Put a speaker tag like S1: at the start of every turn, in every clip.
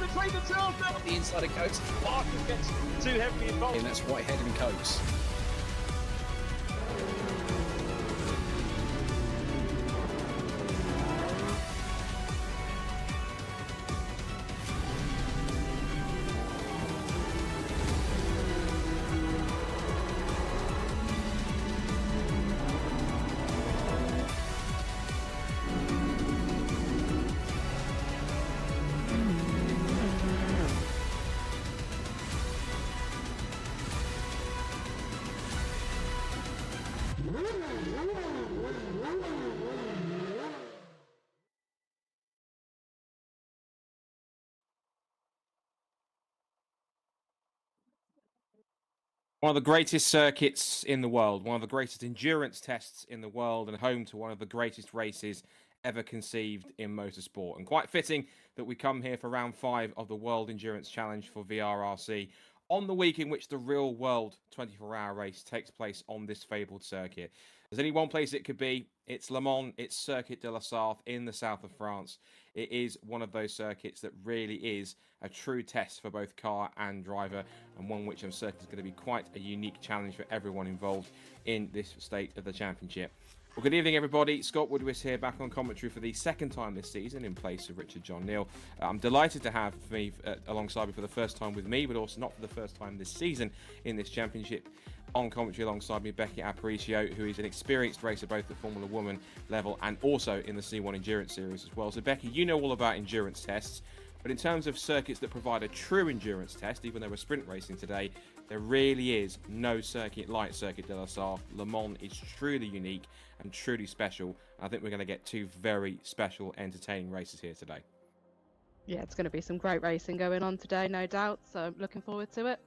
S1: Between the two of them, the inside of Coates, Marcus gets too heavily involved. And that's Whitehead and Coates. One of the greatest circuits in the world, one of the greatest endurance tests in the world, and home to one of the greatest races ever conceived in motorsport. And quite fitting that we come here for round 5 of the World Endurance Challenge for VRRC on the week in which the real world 24-hour race takes place on this fabled circuit. There's only one place it could be. It's Le Mans, it's Circuit de la Sarthe in the south of France. It is one of those circuits that really is a true test for both car and driver, and one which I'm certain is going to be quite a unique challenge for everyone involved in this state of the championship. Well, good evening, everybody. Scott Woodwiss here, back on commentary for the second time this season in place of Richard John Neal. I'm delighted to have me alongside me for the first time with me, but also not for the first time this season in this championship. On commentary alongside me, Becky Aparicio, who is an experienced racer both at Formula Woman level and also in the C1 Endurance Series as well. So, Becky, you know all about endurance tests. But in terms of circuits that provide a true endurance test, even though we're sprint racing today, there really is no circuit like Circuit de la Sarthe. Le Mans is truly unique and truly special. And I think we're going to get two very special, entertaining races here today.
S2: Yeah, it's going to be some great racing going on today, no doubt. So I'm looking forward to it.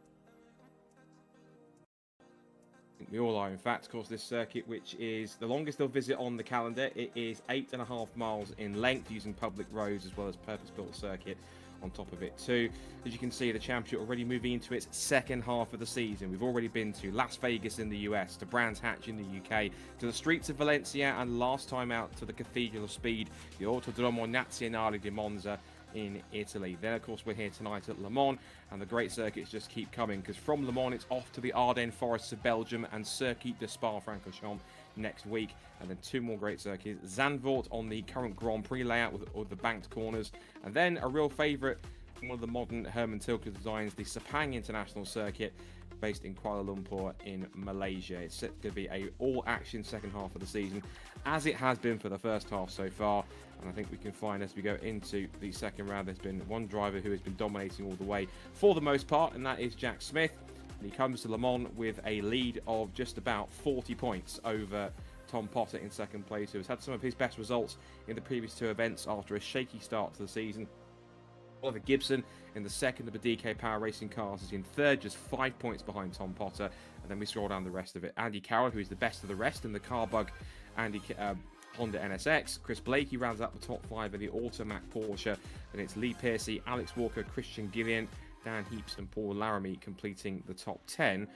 S3: I think we all are, in fact. Of course, this circuit, which is the longest they'll visit on the calendar, it is 8.5 miles in length using public roads as well as purpose-built circuit on top of it too. As you can see, the championship already moving into its second half of the season. We've already been to Las Vegas in the US, to Brands Hatch in the UK, to the streets of Valencia, and last time out to the Cathedral of Speed, the Autodromo Nazionale di Monza in Italy. Then, of course, we're here tonight at Le Mans, and the great circuits just keep coming, because from Le Mans it's off to the Ardennes forests of Belgium and Circuit de Spa-Francorchamps next week, and then two more great circuits: Zandvoort on the current Grand Prix layout with all the banked corners, and then a real favourite, one of the modern Herman Tilke designs, the Sepang International Circuit, based in Kuala Lumpur in Malaysia. It's set to be a all-action second half of the season, as it has been for the first half so far. And I think we can find, as we go into the second round, there's been one driver who has been dominating all the way for the most part, and that is Jack Smith. And he comes to Le Mans with a lead of just about 40 points over Tom Potter in second place, who has had some of his best results in the previous two events after a shaky start to the season. Oliver Gibson in the second of the DK Power Racing cars is in third, just 5 points behind Tom Potter. And then we scroll down the rest of it. Andy Carroll, who is the best of the rest in the car bug Honda NSX. Chris Blakey rounds out the top 5 in the Automac Porsche. And it's Lee Pearcey, Alex Walker, Christian Gillian, Dan Heaps and Paul Laramie completing the top 10. And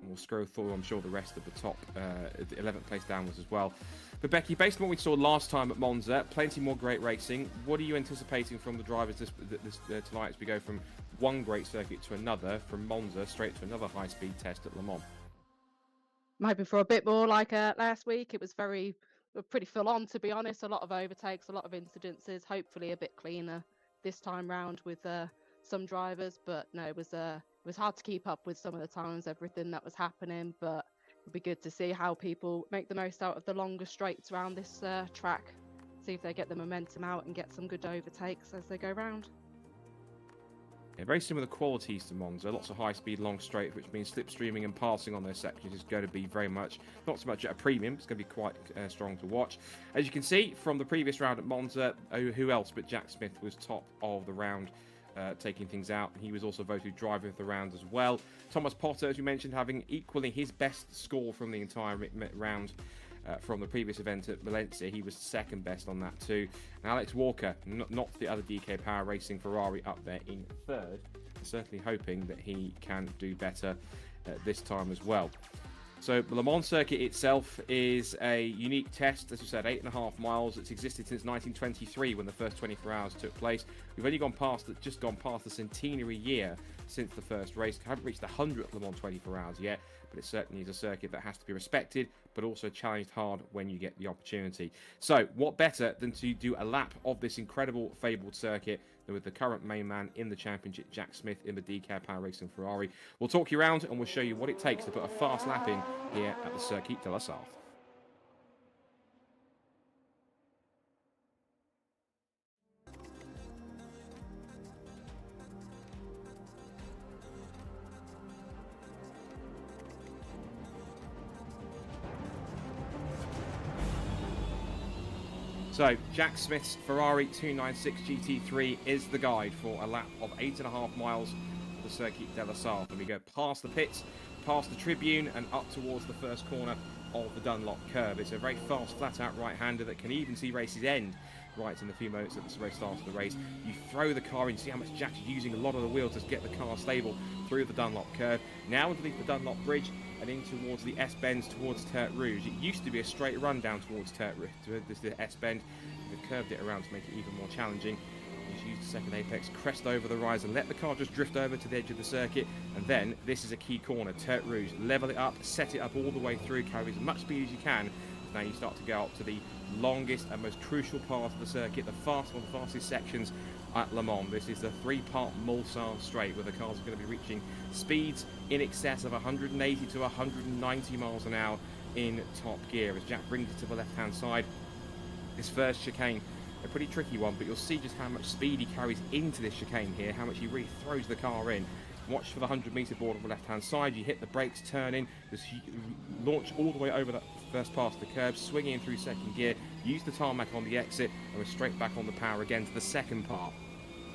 S3: we'll scroll through, I'm sure, the rest of the top 11th place downwards as well. But Becky, based on what we saw last time at Monza, plenty more great racing. What are you anticipating from the drivers tonight as we go from one great circuit to another, from Monza straight to another high-speed test at Le Mans?
S2: Maybe for a bit more like last week. It was pretty full on, to be honest. A lot of overtakes, a lot of incidences. Hopefully a bit cleaner this time round with some drivers. But no, it was hard to keep up with some of the times, everything that was happening. But it'll be good to see how people make the most out of the longer straights around this track. See if they get the momentum out and get some good overtakes as they go round.
S3: Yeah, very similar qualities to Monza. Lots of high-speed, long straight, which means slipstreaming and passing on those sections is going to be very much, not so much at a premium. It's going to be quite strong to watch. As you can see from the previous round at Monza, who else but Jack Smith was top of the round, taking things out. He was also voted driver of the round as well. Thomas Potter, as you mentioned, having equally his best score from the entire round. From the previous event at Valencia, he was second best on that too. And Alex Walker, not the other DK Power Racing Ferrari, up there in third. Certainly hoping that he can do better this time as well. So the Le Mans circuit itself is a unique test, as you said, 8.5 miles. It's existed since 1923 when the first 24 hours took place. We've only just gone past the centenary year since the first race. Haven't reached the 100th Le Mans 24 hours yet, but it certainly is a circuit that has to be respected, but also challenged hard when you get the opportunity. So what better than to do a lap of this incredible fabled circuit than with the current main man in the championship, Jack Smith, in the DK Power Racing Ferrari. We'll talk you around and we'll show you what it takes to put a fast lap in here at the Circuit de la Sarthe. So, Jack Smith's Ferrari 296 GT3 is the guide for a lap of 8.5 miles of the Circuit de la Sarthe. And we go past the pits, past the tribune, and up towards the first corner of the Dunlop curve. It's a very fast, flat-out right-hander that can even see races end right in the few moments at the very start of the race. You throw the car in, see how much Jack's using a lot of the wheel to get the car stable through the Dunlop curve. Now underneath the Dunlop bridge and in towards the S-bends towards Tertre Rouge. It used to be a straight run down towards Tertre Rouge, to the S-bend. They've curved it around to make it even more challenging. Just use the second apex, crest over the rise and let the car just drift over to the edge of the circuit. And then this is a key corner, Tertre Rouge. Level it up, set it up all the way through, carry as much speed as you can. Now you start to go up to the longest and most crucial part of the circuit, one of the fastest sections at Le Mans. This is the three-part Mulsanne straight where the cars are going to be reaching speeds in excess of 180 to 190 miles an hour in top gear. As Jack brings it to the left-hand side, this first chicane, a pretty tricky one, but you'll see just how much speed he carries into this chicane here, how much he really throws the car in. Watch for the 100-metre board on the left-hand side. You hit the brakes, turn in, just launch all the way over that first pass of the curb, swing in through second gear, use the tarmac on the exit, and we're straight back on the power again to the second part.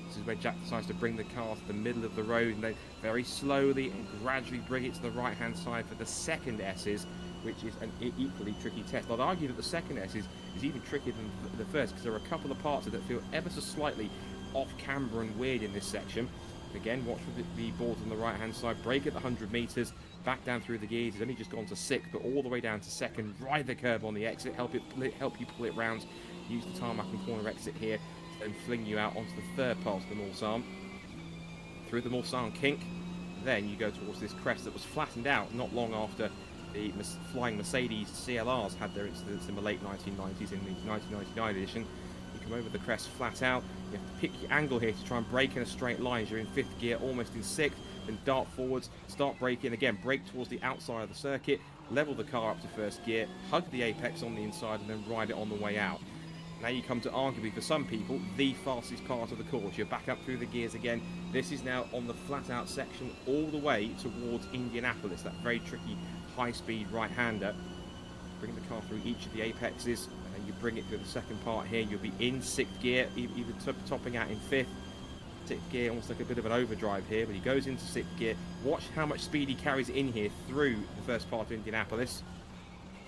S3: This is where Jack decides to bring the car to the middle of the road and then very slowly and gradually bring it to the right-hand side for the second S's, which is an equally tricky test. I'd argue that the second S is even trickier than the first because there are a couple of parts that feel ever so slightly off-camber and weird in this section. Again, watch for the boards on the right-hand side. Brake at the 100 metres, back down through the gears. It's only just gone to 6th, but all the way down to 2nd. Ride the curb on the exit, help you pull it round. Use the tarmac and corner exit here, and fling you out onto the third pass of the Mulsanne. Through the Mulsanne kink, then you go towards this crest that was flattened out not long after the flying Mercedes CLRs had their incidents in the late 1990s in the 1999 edition. You come over the crest flat out, you have to pick your angle here to try and brake in a straight line as you're in 5th gear, almost in 6th, then dart forwards, start braking again, brake towards the outside of the circuit, level the car up to 1st gear, hug the apex on the inside and then ride it on the way out. Now you come to arguably, for some people, the fastest part of the course. You're back up through the gears again. This is now on the flat-out section all the way towards Indianapolis, that very tricky high-speed right-hander. Bring the car through each of the apexes, and then you bring it through the second part here. You'll be in 6th gear, even topping out in 5th. 6th gear, almost like a bit of an overdrive here, but he goes into 6th gear. Watch how much speed he carries in here through the first part of Indianapolis.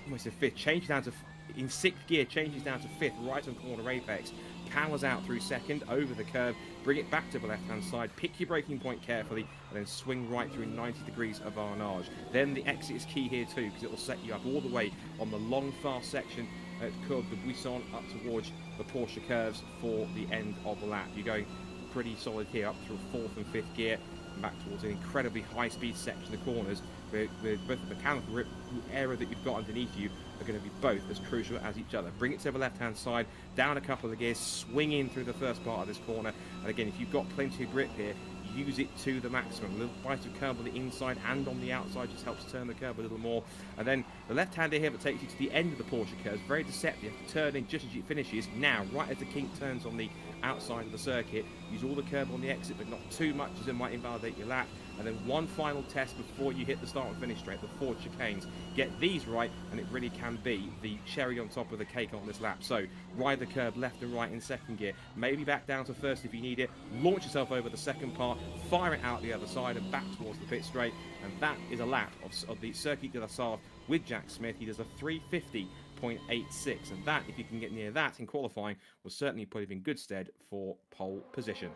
S3: Almost in 5th, change down to... In 6th gear, changes down to 5th, right on corner apex, powers out through 2nd, over the curve, bring it back to the left-hand side, pick your braking point carefully, and then swing right through 90 degrees of Varnage. Then the exit is key here too, because it will set you up all the way on the long, fast section at Courbe de Buisson up towards the Porsche curves for the end of the lap. You're going pretty solid here, up through 4th and 5th gear, and back towards an incredibly high-speed section of corners, where both the mechanical grip area that you've got underneath you are going to be both as crucial as each other. Bring it to the left-hand side, down a couple of gears, swing in through the first part of this corner, and again, if you've got plenty of grip here, use it to the maximum. A little bite of curb on the inside and on the outside just helps turn the curb a little more. And then the left-hander here that takes you to the end of the Porsche curve is very deceptive. You have to turn in just as it finishes. Now, right as the kink turns on the outside of the circuit, Use all the curb on the exit, but not too much as it might invalidate your lap. And then one final test before you hit the start and finish straight, the 4 chicanes. Get these right, and it really can be the cherry on top of the cake on this lap. So ride the curb left and right in second gear, maybe back down to first if you need it, launch yourself over the second part, fire it out the other side and back towards the pit straight. And that is a lap of the Circuit de la Sarthe with Jack Smith. He does a 350.86, and that, if you can get near that in qualifying, will certainly put him in good stead for pole position.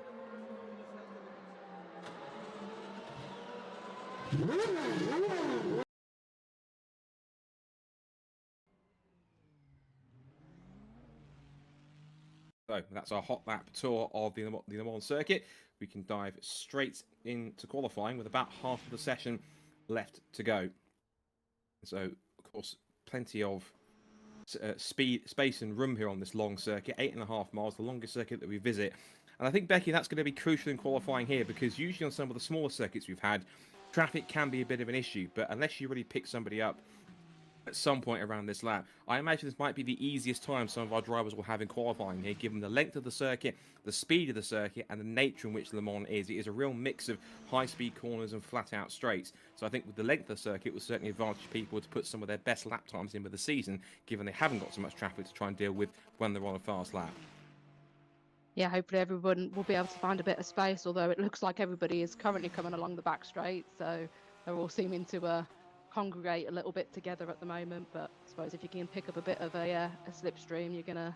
S3: So that's our hot lap tour of the Le Mans circuit. We can dive straight into qualifying with about half of the session left to go. So, of course, plenty of space and room here on this long circuit, 8.5 miles, the longest circuit that we visit. And I think, Becky, that's going to be crucial in qualifying here, because usually on some of the smaller circuits we've had, traffic can be a bit of an issue. But unless you really pick somebody up at some point around this lap, I imagine this might be the easiest time some of our drivers will have in qualifying here, given the length of the circuit, the speed of the circuit, and the nature in which Le Mans is. It is a real mix of high-speed corners and flat-out straights. So I think with the length of the circuit, it will certainly advantage people to put some of their best lap times in with the season, given they haven't got so much traffic to try and deal with when they're on a fast lap.
S2: Yeah, hopefully everyone will be able to find a bit of space, although it looks like everybody is currently coming along the back straight, so they're all seeming to congregate a little bit together at the moment. But I suppose if you can pick up a bit of a slipstream, you're gonna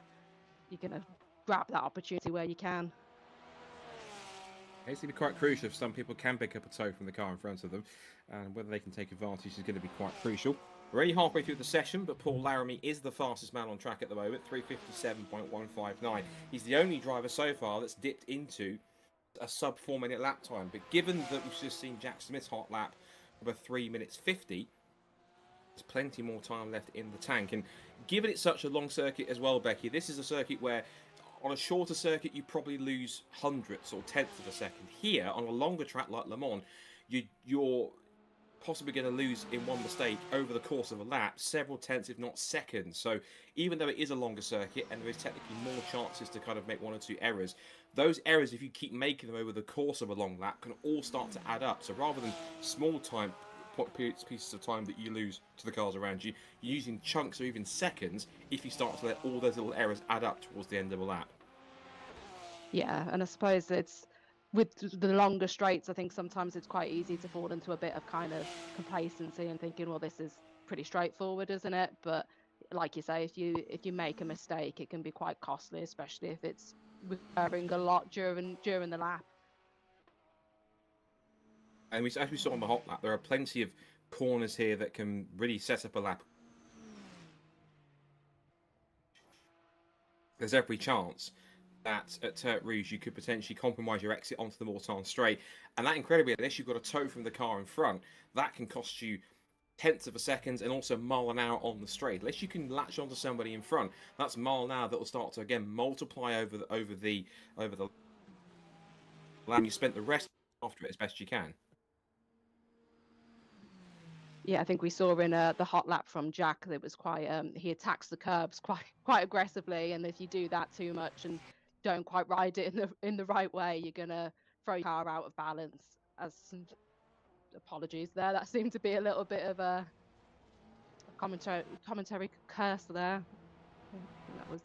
S2: grab that opportunity where you can.
S3: It's going to be quite crucial if some people can pick up a toe from the car in front of them, and whether they can take advantage is going to be quite crucial. We're only halfway through the session, but Paul Laramie is the fastest man on track at the moment, 357.159. He's the only driver so far that's dipped into a sub 4 minute lap time. But given that we've just seen Jack Smith's hot lap of a 3 minutes 50, there's plenty more time left in the tank. And given it's such a long circuit as well, Becky, this is a circuit where on a shorter circuit you probably lose hundredths or tenths of a second. Here, on a longer track like Le Mans, you're possibly going to lose in one mistake over the course of a lap several tenths, if not seconds. So even though it is a longer circuit and there is technically more chances to kind of make one or two errors, those errors, if you keep making them over the course of a long lap, can all start to add up. So rather than small time pieces of time that you lose to the cars around you, you're using chunks or even seconds if you start to let all those little errors add up towards the end of a lap.
S2: Yeah, and I suppose it's with the longer straights, I think sometimes it's quite easy to fall into a bit of kind of complacency and thinking, well, this is pretty straightforward, isn't it? But like you say, if you make a mistake, it can be quite costly, especially if it's recurring a lot during the lap.
S3: And as we saw on the hot lap, there are plenty of corners here that can really set up a lap. There's every chance that at Tertre Rouge you could potentially compromise your exit onto the Mortain straight, and that incredibly, unless you've got a tow from the car in front, that can cost you tenths of a second and also mile an hour on the straight. Unless you can latch onto somebody in front, that's mile an hour that will start to again multiply over the lap. You spent the rest after it as best you can.
S2: Yeah, I think we saw in the hot lap from Jack that it was quite he attacks the curbs quite aggressively, and if you do that too much and don't quite ride it in the right way, you're gonna throw your car out of balance. As apologies there, that seemed to be a little bit of a commentary curse there. I think that was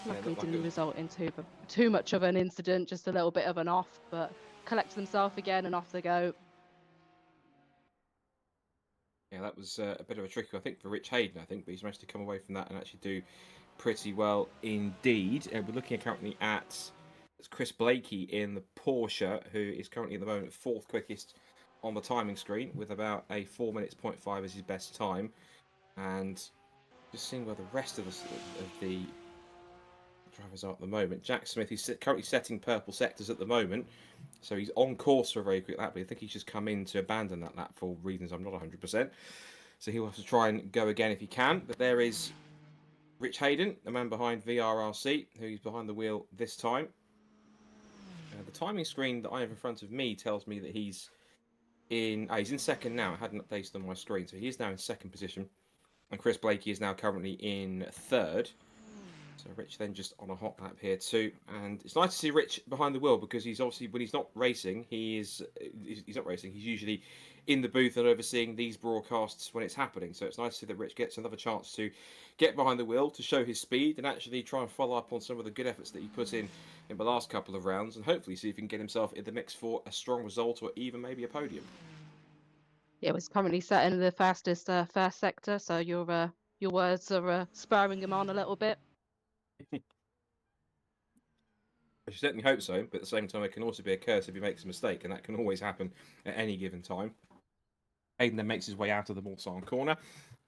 S2: luckily didn't result in too much of an incident, just a little bit of an off, but collects themselves again and off they go.
S3: Yeah, that was a bit of a tricky one, I think, for Rich Hayden, but he's managed to come away from that and actually do pretty well indeed. We're looking currently at Chris Blakey in the Porsche, who is currently at the moment fourth quickest on the timing screen with about a 4 minutes 0.5 as his best time. And just seeing where the rest of the drivers are at the moment. Jack Smith, he's currently setting purple sectors at the moment, so he's on course for a very quick lap, but I think he's just come in to abandon that lap for reasons I'm not 100%. So he'll have to try and go again if he can. But there is Rich Hayden, the man behind VRRC, who's behind the wheel this time. The timing screen that I have in front of me tells me that he's in second now. I hadn't updated on my screen, so he is now in second position. And Chris Blakey is now currently in third. So Rich then just on a hot lap here too, and it's nice to see Rich behind the wheel because he's obviously when he's not racing, he's not racing. He's usually in the booth and overseeing these broadcasts when it's happening. So it's nice to see that Rich gets another chance to get behind the wheel to show his speed and actually try and follow up on some of the good efforts that he put in the last couple of rounds, and hopefully see if he can get himself in the mix for a strong result or even maybe a podium.
S2: Yeah, was currently setting the fastest first sector, so your words are spurring him on a little bit.
S3: I certainly hope so, but at the same time, it can also be a curse if he makes a mistake, and that can always happen at any given time. Aiden then makes his way out of the Mulsanne corner,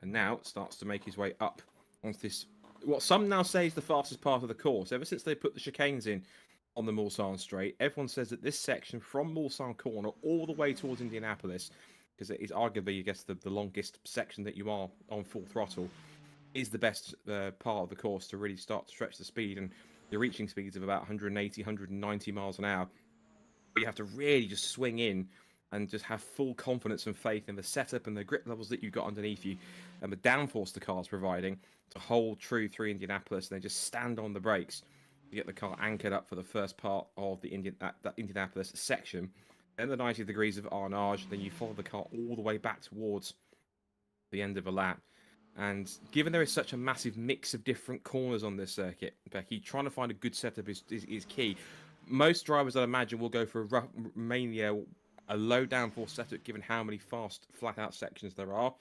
S3: and now starts to make his way up onto this, what some now say is the fastest part of the course. Ever since they put the chicanes in on the Mulsanne straight, everyone says that this section from Mulsanne corner all the way towards Indianapolis, because it is arguably, I guess, the longest section that you are on full throttle, is the best part of the course to really start to stretch the speed, and you're reaching speeds of about 180, 190 miles an hour. You have to really just swing in and just have full confidence and faith in the setup and the grip levels that you've got underneath you and the downforce the car's providing to hold true through Indianapolis, and then just stand on the brakes to get the car anchored up for the first part of the that Indianapolis section. Then the 90 degrees of Arnage, then you follow the car all the way back towards the end of a lap. And given there is such a massive mix of different corners on this circuit, Becky, trying to find a good setup is key. Most drivers, I imagine, will go for mainly a low downforce setup, given how many fast, flat-out sections there are.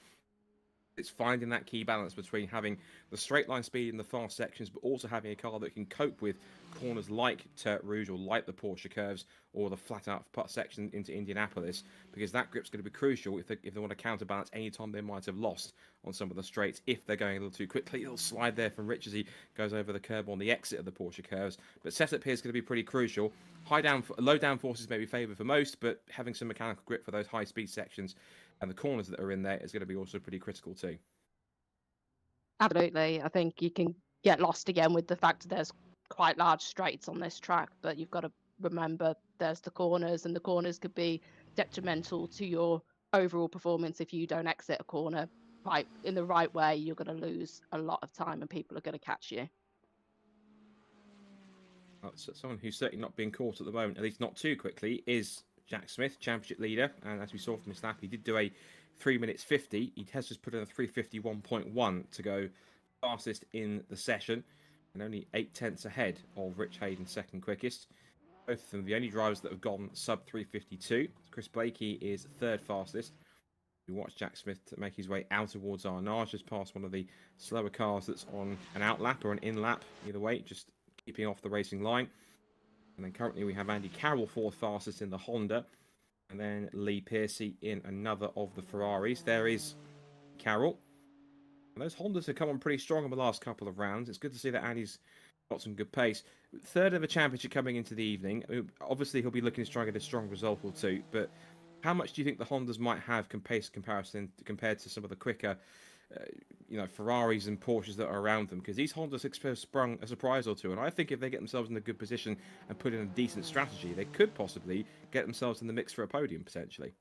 S3: It's finding that key balance between having the straight line speed in the fast sections, but also having a car that can cope with corners like Tertre Rouge or like the Porsche curves or the flat-out section into Indianapolis, because that grip's going to be crucial if they want to counterbalance any time they might have lost on some of the straights. If they're going a little too quickly, it'll slide there from Rich as he goes over the curb on the exit of the Porsche curves. But setup here is going to be pretty crucial. Low down forces may be favoured for most, but having some mechanical grip for those high-speed sections and the corners that are in there is going to be also pretty critical too.
S2: Absolutely. I think you can get lost again with the fact that there's quite large straights on this track, but you've got to remember there's the corners, and the corners could be detrimental to your overall performance if you don't exit a corner right in the right way. You're going to lose a lot of time and people are going to catch you.
S3: That's someone who's certainly not being caught at the moment, at least not too quickly, is Jack Smith, championship leader. And as we saw from his lap, he did do a 3 minutes 50. He has just put in a 3:51.1 to go fastest in the session, and only 8 tenths ahead of Rich Hayden, second quickest. Both of them the only drivers that have gone sub 3:52. Chris Blakey is third fastest. We watch Jack Smith to make his way out towards Arnage, just past one of the slower cars that's on an out lap or an in lap, either way, just keeping off the racing line. And then currently we have Andy Carroll fourth fastest in the Honda, and then Lee Piercy in another of the Ferraris. There is Carroll. And those Hondas have come on pretty strong in the last couple of rounds. It's good to see that Andy's got some good pace. Third of a championship coming into the evening. Obviously, he'll be looking to try and get a strong result or two, but how much do you think the Hondas might have comparison compared to some of the quicker Ferraris and Porsches that are around them? Because these Hondas have sprung a surprise or two, and I think if they get themselves in a good position and put in a decent strategy, they could possibly get themselves in the mix for a podium, potentially.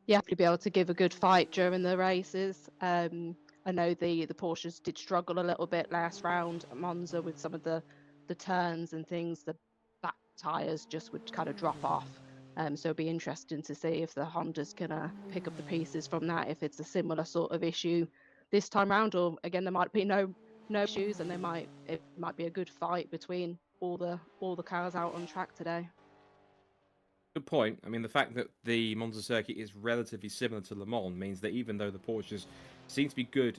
S2: You have to be able to give a good fight during the races. I know the Porsches did struggle a little bit last round at Monza with some of the turns and things. The back tyres just would kind of drop off. So it'll be interesting to see if the Honda's gonna pick up the pieces from that, if it's a similar sort of issue this time round, or again there might be no issues, and it might be a good fight between all the cars out on track today.
S3: Good point. I mean, the fact that the Monza circuit is relatively similar to Le Mans means that even though the Porsches seem to be good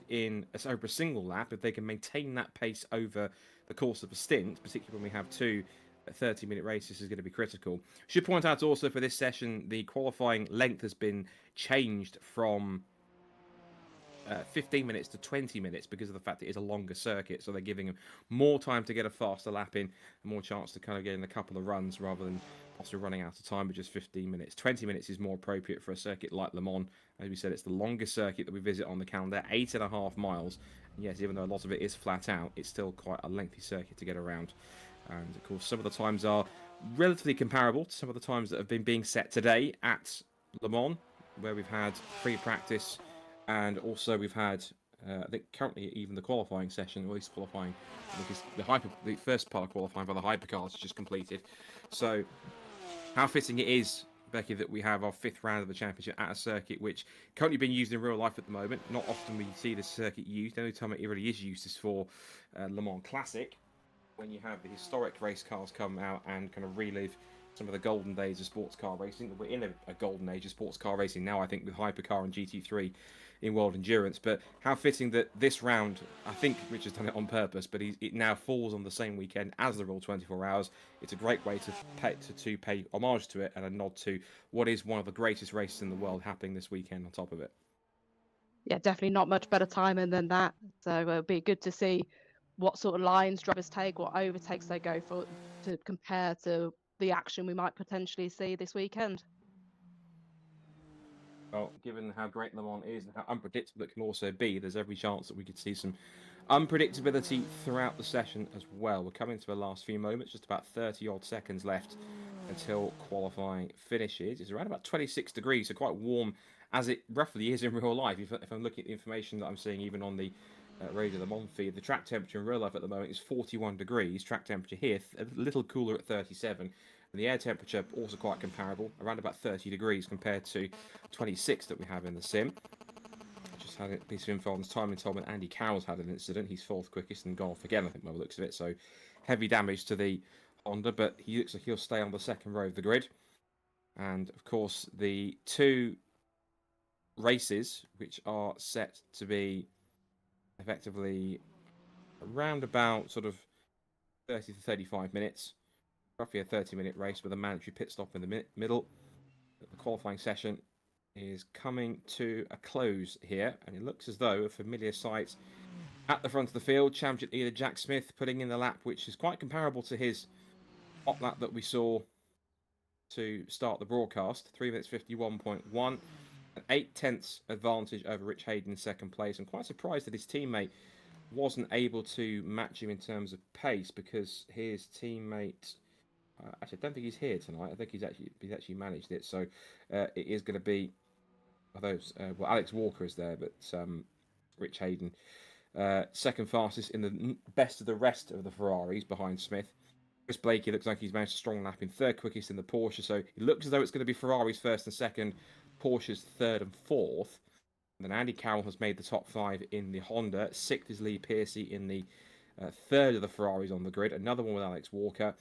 S3: over a single lap, if they can maintain that pace over the course of a stint, particularly when we have two 30-minute races, is going to be critical. Should point out also for this session, the qualifying length has been changed from 15 minutes to 20 minutes because of the fact it is a longer circuit, so they're giving them more time to get a faster lap in and more chance to kind of get in a couple of runs rather than possibly running out of time with just 15 minutes. 20 minutes is more appropriate for a circuit like Le Mans. As we said, it's the longest circuit that we visit on the calendar, 8.5 miles. And yes, even though a lot of it is flat out, it's still quite a lengthy circuit to get around. And of course, some of the times are relatively comparable to some of the times that have been being set today at Le Mans, where we've had free practice and also we've had I think currently even the qualifying session, or at least qualifying, because the first part of qualifying for the hypercars is just completed. So how fitting it is, Becky, that we have our 5th round of the championship at a circuit which currently being used in real life at the moment. Not often we see this circuit used. The only time it really is used is for Le Mans Classic, when you have the historic race cars come out and kind of relive some of the golden days of sports car racing. We're in a golden age of sports car racing now, I think, with Hypercar and GT3 in World Endurance. But how fitting that this round, I think Rich has done it on purpose, but it now falls on the same weekend as the Royal 24 Hours. It's a great way to pay homage to it and a nod to what is one of the greatest races in the world happening this weekend on top of it.
S2: Yeah, definitely not much better timing than that. So it'll be good to see what sort of lines drivers take, what overtakes they go for, to compare to the action we might potentially see this weekend.
S3: Well, given how great Le Mans is and how unpredictable it can also be, there's every chance that we could see some unpredictability throughout the session as well. We're coming to the last few moments, just about 30-odd seconds left until qualifying finishes. It's around about 26 degrees, so quite warm, as it roughly is in real life. If I'm looking at the information that I'm seeing even on the Radio Le Mans feed, the track temperature in real life at the moment is 41 degrees. Track temperature here, a little cooler at 37. And the air temperature also quite comparable, around about 30 degrees compared to 26 that we have in the sim. Just had a piece of info on this timing told me Andy Carroll's had an incident. He's 4th quickest in golf again, I think, by the looks of it. So heavy damage to the Honda, but he looks like he'll stay on the 2nd row of the grid. And of course, the 2 races, which are set to be effectively around about sort of 30 to 35 minutes, roughly a 30-minute race with a mandatory pit stop in the middle. The qualifying session is coming to a close here, and it looks as though a familiar sight at the front of the field. Championship leader Jack Smith putting in the lap, which is quite comparable to his hot lap that we saw to start the broadcast. 3 minutes 51.1, an 8/10 advantage over Rich Hayden in 2nd place. I'm quite surprised that his teammate wasn't able to match him in terms of pace, because his teammate, actually, I don't think he's here tonight. I think he's actually managed it. So it is going to be those. Well, Alex Walker is there, but Rich Hayden, 2nd fastest in the best of the rest of the Ferraris behind Smith. Chris Blakey looks like he's managed a strong lap in 3rd quickest in the Porsche. So it looks as though it's going to be Ferrari's 1st and 2nd, Porsche's 3rd and 4th. And then Andy Carroll has made the top 5 in the Honda. 6th is Lee Piercy in the 3rd of the Ferraris on the grid. Another one with Alex Walker.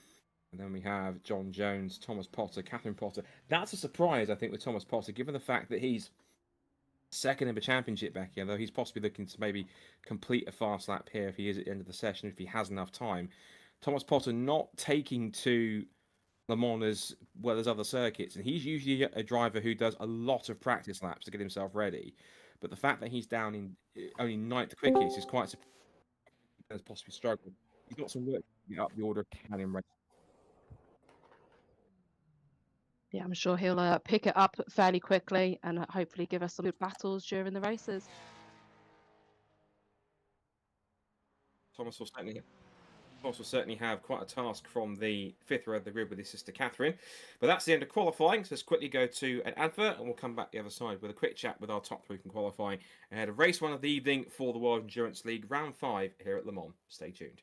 S3: And then we have John Jones, Thomas Potter, Catherine Potter. That's a surprise, I think, with Thomas Potter, given the fact that he's 2nd in the championship, Becky, although he's possibly looking to maybe complete a fast lap here if he is at the end of the session, if he has enough time. Thomas Potter not taking to Le Mans as well as other circuits, and he's usually a driver who does a lot of practice laps to get himself ready. But the fact that he's down in only 9th quickest is quite surprising. He's possibly struggling. He's got some work to get up the order of Canyon race.
S2: Yeah, I'm sure he'll pick it up fairly quickly and hopefully give us some good battles during the races.
S3: Thomas will certainly have quite a task from the 5th row of the grid with his sister Catherine. But that's the end of qualifying, so let's quickly go to an advert and we'll come back the other side with a quick chat with our top 3 from qualifying ahead of race 1 of the evening for the World Endurance League round 5 here at Le Mans. Stay tuned.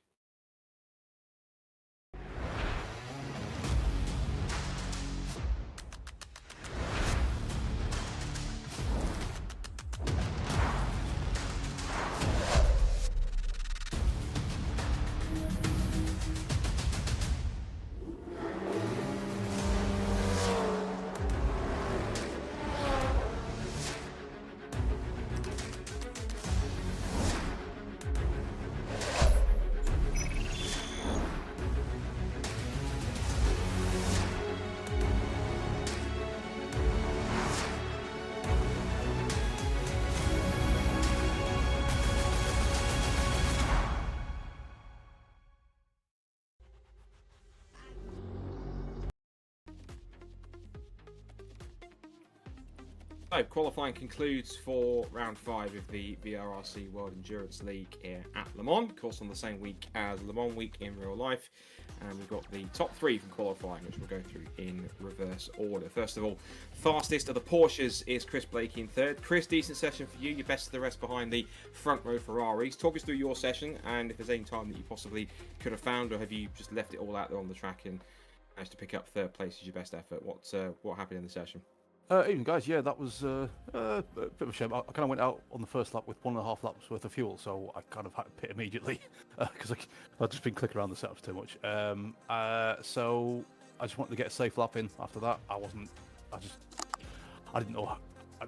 S3: So, qualifying concludes for round 5 of the VRRC World Endurance League here at Le Mans. Of course, on the same week as Le Mans week in real life. and we've got the top 3 from qualifying, which we'll go through in reverse order. First of all, fastest of the Porsches is Chris Blakey in 3rd. Chris, decent session for you. You're best of the rest behind the front row Ferraris. Talk us through your session, and if there's any time that you possibly could have found, or have you just left it all out there on the track and managed to pick up 3rd place as your best effort? What happened in the session?
S4: Evening, guys. Yeah, that was a bit of a shame. I kind of went out on the first lap with 1.5 laps worth of fuel, so I kind of had to pit immediately because I'd just been clicking around the setups too much. So I just wanted to get a safe lap in. After that, I didn't know. I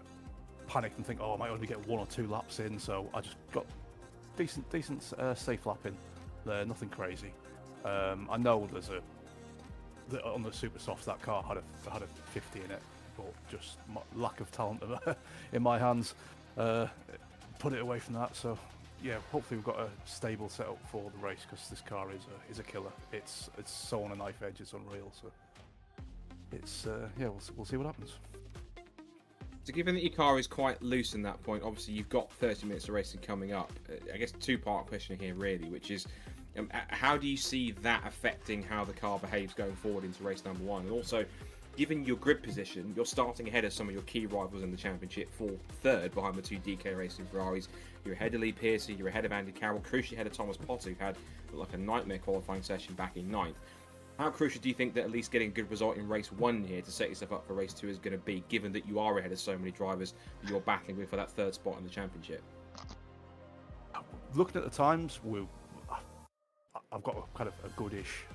S4: panicked and think, I might only get 1 or 2 laps in. So I just got decent safe lap in there. Nothing crazy. I know on the super softs that car had a 50 in it. But just my lack of talent in my hands put it away from that. So yeah, hopefully we've got a stable setup for the race, because this car is a killer. It's so on a knife edge, it's unreal. So it's we'll see what happens.
S3: So given that your car is quite loose in that point, obviously you've got 30 minutes of racing coming up. I guess 2-part question here really, which is how do you see that affecting how the car behaves going forward into race number 1? And also, given your grid position, you're starting ahead of some of your key rivals in the championship for 3rd behind the 2 DK Racing Ferraris. You're ahead of Lee Pearcey, you're ahead of Andy Carroll, crucially ahead of Thomas Potter, who had like a nightmare qualifying session back in 9th. How crucial do you think that at least getting a good result in race 1 here to set yourself up for race 2 is going to be, given that you are ahead of so many drivers that you're battling with for that 3rd spot in the championship?
S4: Looking at the times, I've got kind of a goodish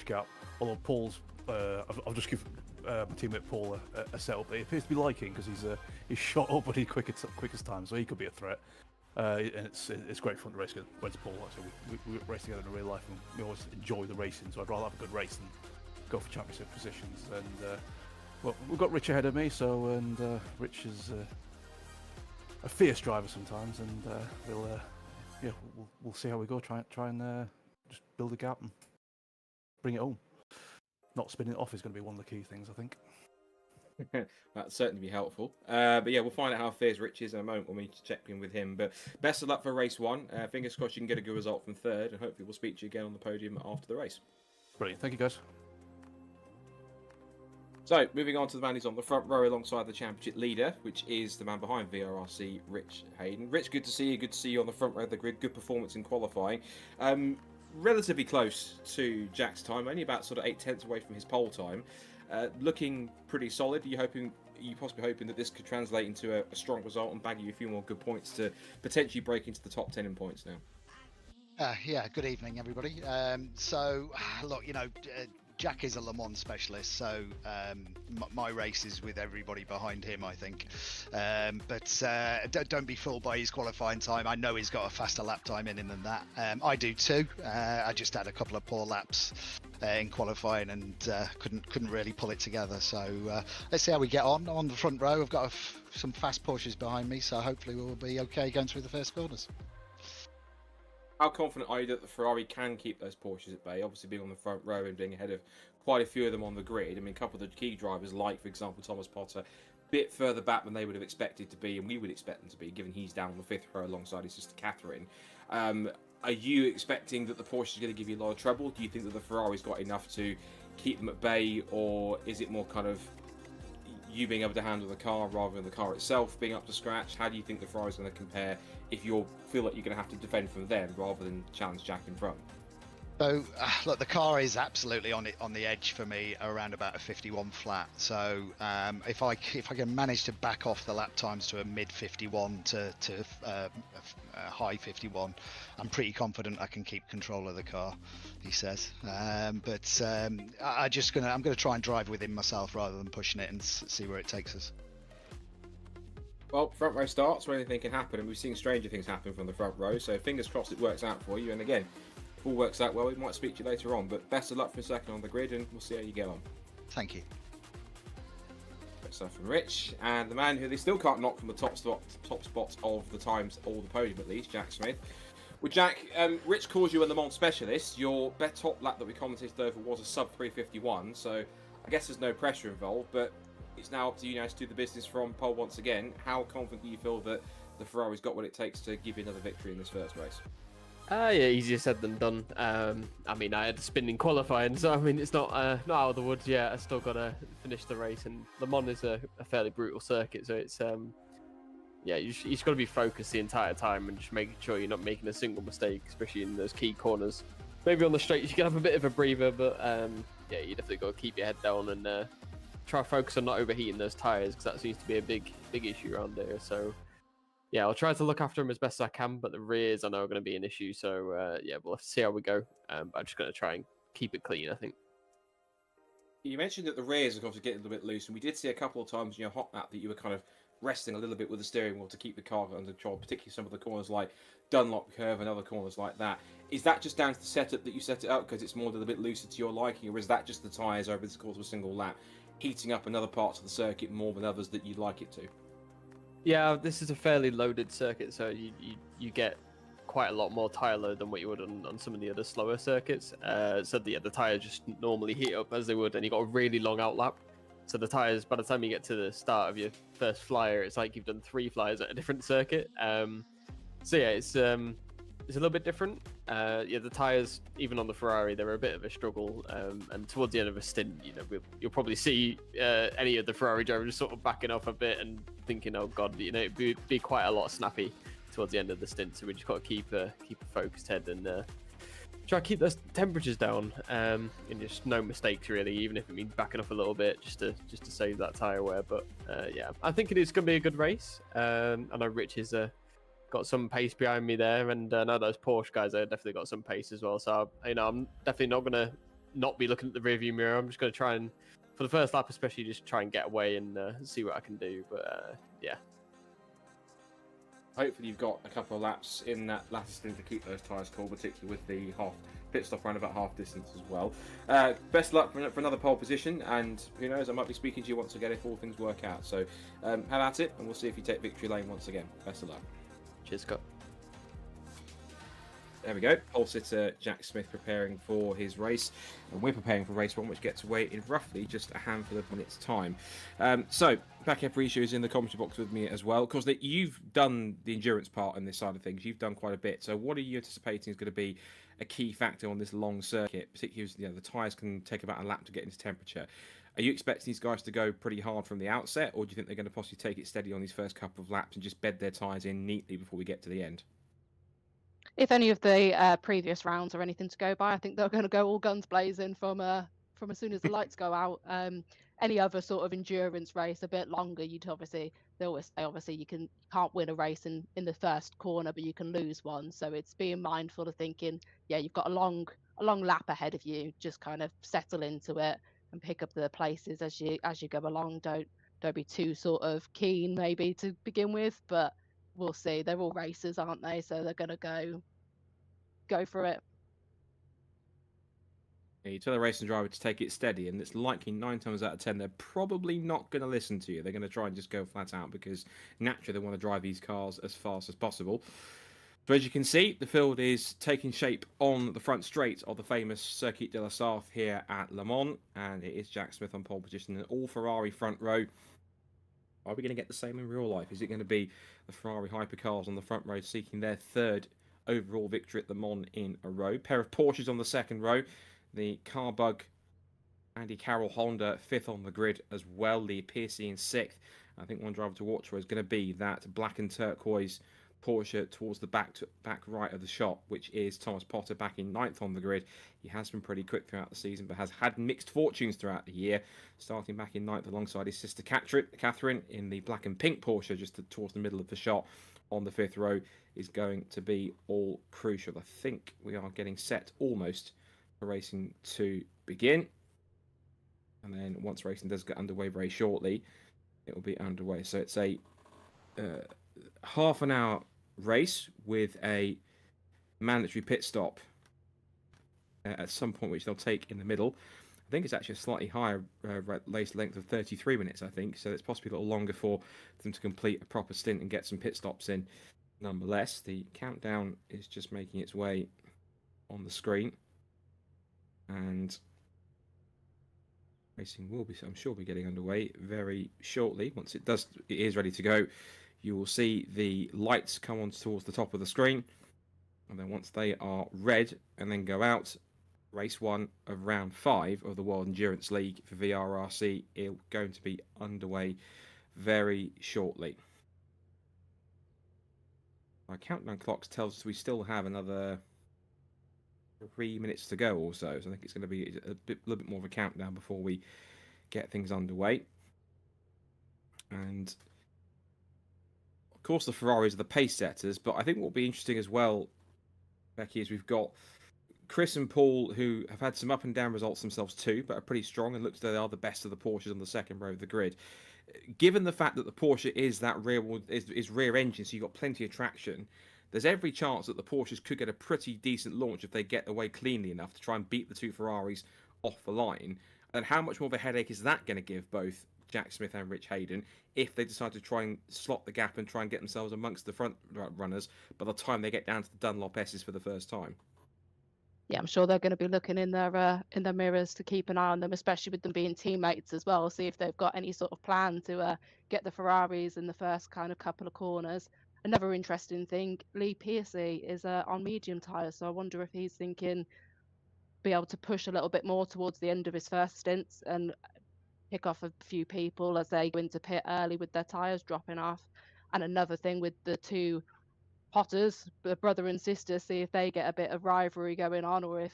S4: gap. Although Paul's, I'll just give my teammate Paul a setup that he appears to be liking, because he's shot up at his quickest time, so he could be a threat. And it's great fun to race against Paul. So we race together in real life, and we always enjoy the racing. So I'd rather have a good race than go for championship positions. And well, we've got Rich ahead of me, and Rich is a fierce driver sometimes, and we'll see how we go. Try and just build a gap and bring it home. Not spinning it off is going to be one of the key things, I think.
S3: That'd certainly be helpful. But yeah, we'll find out how fierce Rich is in a moment when we check in with him. But best of luck for race 1. Fingers crossed you can get a good result from 3rd, and hopefully we'll speak to you again on the podium after the race.
S4: Brilliant. Thank you, guys.
S3: So, moving on to the man who's on the front row alongside the championship leader, which is the man behind VRRC, Rich Hayden. Rich, good to see you. Good to see you on the front row of the grid. Good performance in qualifying. Relatively close to Jack's time, only about sort of 8/10 away from his pole time. Looking pretty solid. Are you possibly hoping that this could translate into a strong result and bag you a few more good points to potentially break into the top 10 in points now?
S5: Yeah, good evening, everybody. So, look, Jack is a Le Mans specialist, so my race is with everybody behind him, I think. But don't be fooled by his qualifying time. I know he's got a faster lap time in him than that. I do too. I just had a couple of poor laps in qualifying and couldn't really pull it together. So let's see how we get on the front row. I've got some fast Porsches behind me, so hopefully we'll be okay going through the first corners.
S3: How confident are you that the Ferrari can keep those Porsches at bay? Obviously being on the front row and being ahead of quite a few of them on the grid. I mean, a couple of the key drivers, like, for example, Thomas Potter, a bit further back than they would have expected to be, and we would expect them to be, given he's down on the 5th row alongside his sister Catherine. Are you expecting that the Porsche is going to give you a lot of trouble? Do you think that the Ferrari's got enough to keep them at bay, or is it more kind of you being able to handle the car rather than the car itself being up to scratch? How do you think the Ferrari's going to compare if you feel like you're going to have to defend from them rather than challenge Jack in front?
S5: So, look, the car is absolutely on the edge for me around about a 51 flat. So, if I can manage to back off the lap times to a mid 51 to high 51, I'm pretty confident I can keep control of the car, he says. I'm gonna try and drive with him myself rather than pushing it and see where it takes us.
S3: Well, front row starts where anything can happen, and we've seen stranger things happen from the front row, so fingers crossed it works out for you. And again, if all works out well, we might speak to you later on, but best of luck for a second on the grid, and we'll see how you get on.
S5: Thank you.
S3: Great stuff from Rich, and the man who they still can't knock from the top spots of the times, or the podium at least, Jack Smith. Well, Jack, Rich calls you a Le Mans specialist. Your best top lap that we commentated over was a sub 351, so I guess there's no pressure involved, but it's now up to you now to do the business from pole once again. How confident do you feel that the Ferrari's got what it takes to give you another victory in this first race?
S6: Yeah, easier said than done. I mean, I had a spin in qualifying, so I mean, it's not not out of the woods yet. I still got to finish the race, and Le Mans is a fairly brutal circuit, so it's yeah, you just got to be focused the entire time and just making sure you're not making a single mistake, especially in those key corners. Maybe on the straights you can have a bit of a breather, but yeah, you definitely got to keep your head down and try to focus on not overheating those tires, because that seems to be a big issue around here. So yeah, I'll try to look after them as best as I can, but the rears I know are going to be an issue. So yeah, we'll have to see how we go. But I'm just going to try and keep it clean, I think.
S3: You mentioned that the rears are going to get a little bit loose, and we did see a couple of times in your hot lap that you were kind of resting a little bit with the steering wheel to keep the car under control, particularly some of the corners like Dunlop curve and other corners like that. Is that just down to the setup that you set it up because it's more a little bit looser to your liking, or is that just the tyres over the course of a single lap heating up in other parts of the circuit more than others that you'd like it to?
S6: Yeah, this is a fairly loaded circuit, so you get quite a lot more tyre load than what you would on some of the other slower circuits. So the tyres just normally heat up as they would, and you got a really long out lap. So the tyres, by the time you get to the start of your first flyer, it's like you've done 3 flyers at a different circuit. So yeah, it's a little bit different. Yeah, the tyres, even on the Ferrari, they're a bit of a struggle. And towards the end of a stint, you know, you'll probably see any of the Ferrari drivers sort of backing off a bit and thinking, "Oh God," you know, it'd be quite a lot snappy towards the end of the stint. So we just got to keep a focused head and try to keep those temperatures down. And just no mistakes really, even if it means backing off a little bit, just to save that tyre wear. But yeah, I think it is going to be a good race. I know Rich is got some pace behind me there, and I know those Porsche guys have definitely got some pace as well. So you know, I'm definitely not going to not be looking at the rearview mirror. I'm just going to try and, for the first lap especially, just try and get away and see what I can do. But yeah.
S3: Hopefully you've got a couple of laps in that latter stint to keep those tyres cool, particularly with the pit stop around about half distance as well. Best luck for another pole position, and who knows, I might be speaking to you once again if all things work out. So have at it, and we'll see if you take victory lane once again. Best of luck.
S6: Cheers, Scott.
S3: There we go. Pole sitter Jack Smith preparing for his race, and we're preparing for race 1, which gets away in roughly just a handful of minutes' time. So, Back Aparicio is in the commentary box with me as well, because you've done the endurance part on this side of things. You've done quite a bit. So, what are you anticipating is going to be a key factor on this long circuit, particularly as the tyres can take about a lap to get into temperature? Are you expecting these guys to go pretty hard from the outset, or do you think they're going to possibly take it steady on these first couple of laps and just bed their tyres in neatly before we get to the end?
S2: If any of the previous rounds are anything to go by, I think they're going to go all guns blazing from as soon as the lights go out. Any other sort of endurance race, a bit longer, they always say obviously you can't win a race in the first corner, but you can lose one. So it's being mindful of thinking, yeah, you've got a long lap ahead of you. Just kind of settle into it and pick up the places as you go along. Don't be too sort of keen maybe to begin with, but we'll see. They're all racers, aren't they? So they're going to go for it.
S3: You tell a racing driver to take it steady, and it's likely 9 times out of 10 they're probably not going to listen to you. They're going to try and just go flat out because naturally they want to drive these cars as fast as possible. So as you can see, the field is taking shape on the front straight of the famous Circuit de la Sarthe here at Le Mans, and it is Jack Smith on pole position in all Ferrari front row. Are we going to get the same in real life? Is it going to be the Ferrari hypercars on the front row seeking their 3rd overall victory at Le Mans in a row? Pair of Porsches on the 2nd row. The Carbug Andy Carroll Honda 5th on the grid as well. Lee Piercy in 6th. I think one driver to watch for is going to be that black and turquoise Porsche towards the back right of the shot, which is Thomas Potter back in 9th on the grid. He has been pretty quick throughout the season, but has had mixed fortunes throughout the year, starting back in 9th alongside his sister Catherine in the black and pink Porsche just towards the middle of the shot on the 5th row is going to be all crucial. I think we are getting set almost for racing to begin, and then once racing does get underway very shortly, it will be underway. So it's a half an hour race with a mandatory pit stop at some point, which they'll take in the middle. I think it's actually a slightly higher race length of 33 minutes, I think, so it's possibly a little longer for them to complete a proper stint and get some pit stops in. Nonetheless, the countdown is just making its way on the screen, and racing will be, I'm sure, be getting underway very shortly. Once it is ready to go, you will see the lights come on towards the top of the screen, And then once they are red and then go out, race 1 of round 5 of the World Endurance League for VRRC is going to be underway very shortly. Our countdown clocks tells us we still have another 3 minutes to go or so. So I think it's going to be a little bit more of a countdown before we get things underway. And of course the Ferraris are the pace setters, but I think what will be interesting as well, Becky, is we've got Chris and Paul, who have had some up and down results themselves too, but are pretty strong and looks like they are the best of the Porsches on the second row of the grid. Given the fact that the Porsche is that rear engine, so you've got plenty of traction, there's every chance that the Porsches could get a pretty decent launch if they get away cleanly enough to try and beat the two Ferraris off the line. And how much more of a headache is that going to give both Jack Smith and Rich Hayden if they decide to try and slot the gap and try and get themselves amongst the front runners by the time they get down to the Dunlop S's for the first time?
S2: Yeah, I'm sure they're going to be looking in their mirrors to keep an eye on them, especially with them being teammates as well. See if they've got any sort of plan to get the Ferraris in the first kind of couple of corners. Another interesting thing, Lee Piercy is on medium tyres, so I wonder if he's thinking be able to push a little bit more towards the end of his first stints and pick off a few people as they go into pit early with their tyres dropping off. And another thing with the two Potters, the brother and sister, see if they get a bit of rivalry going on, or if,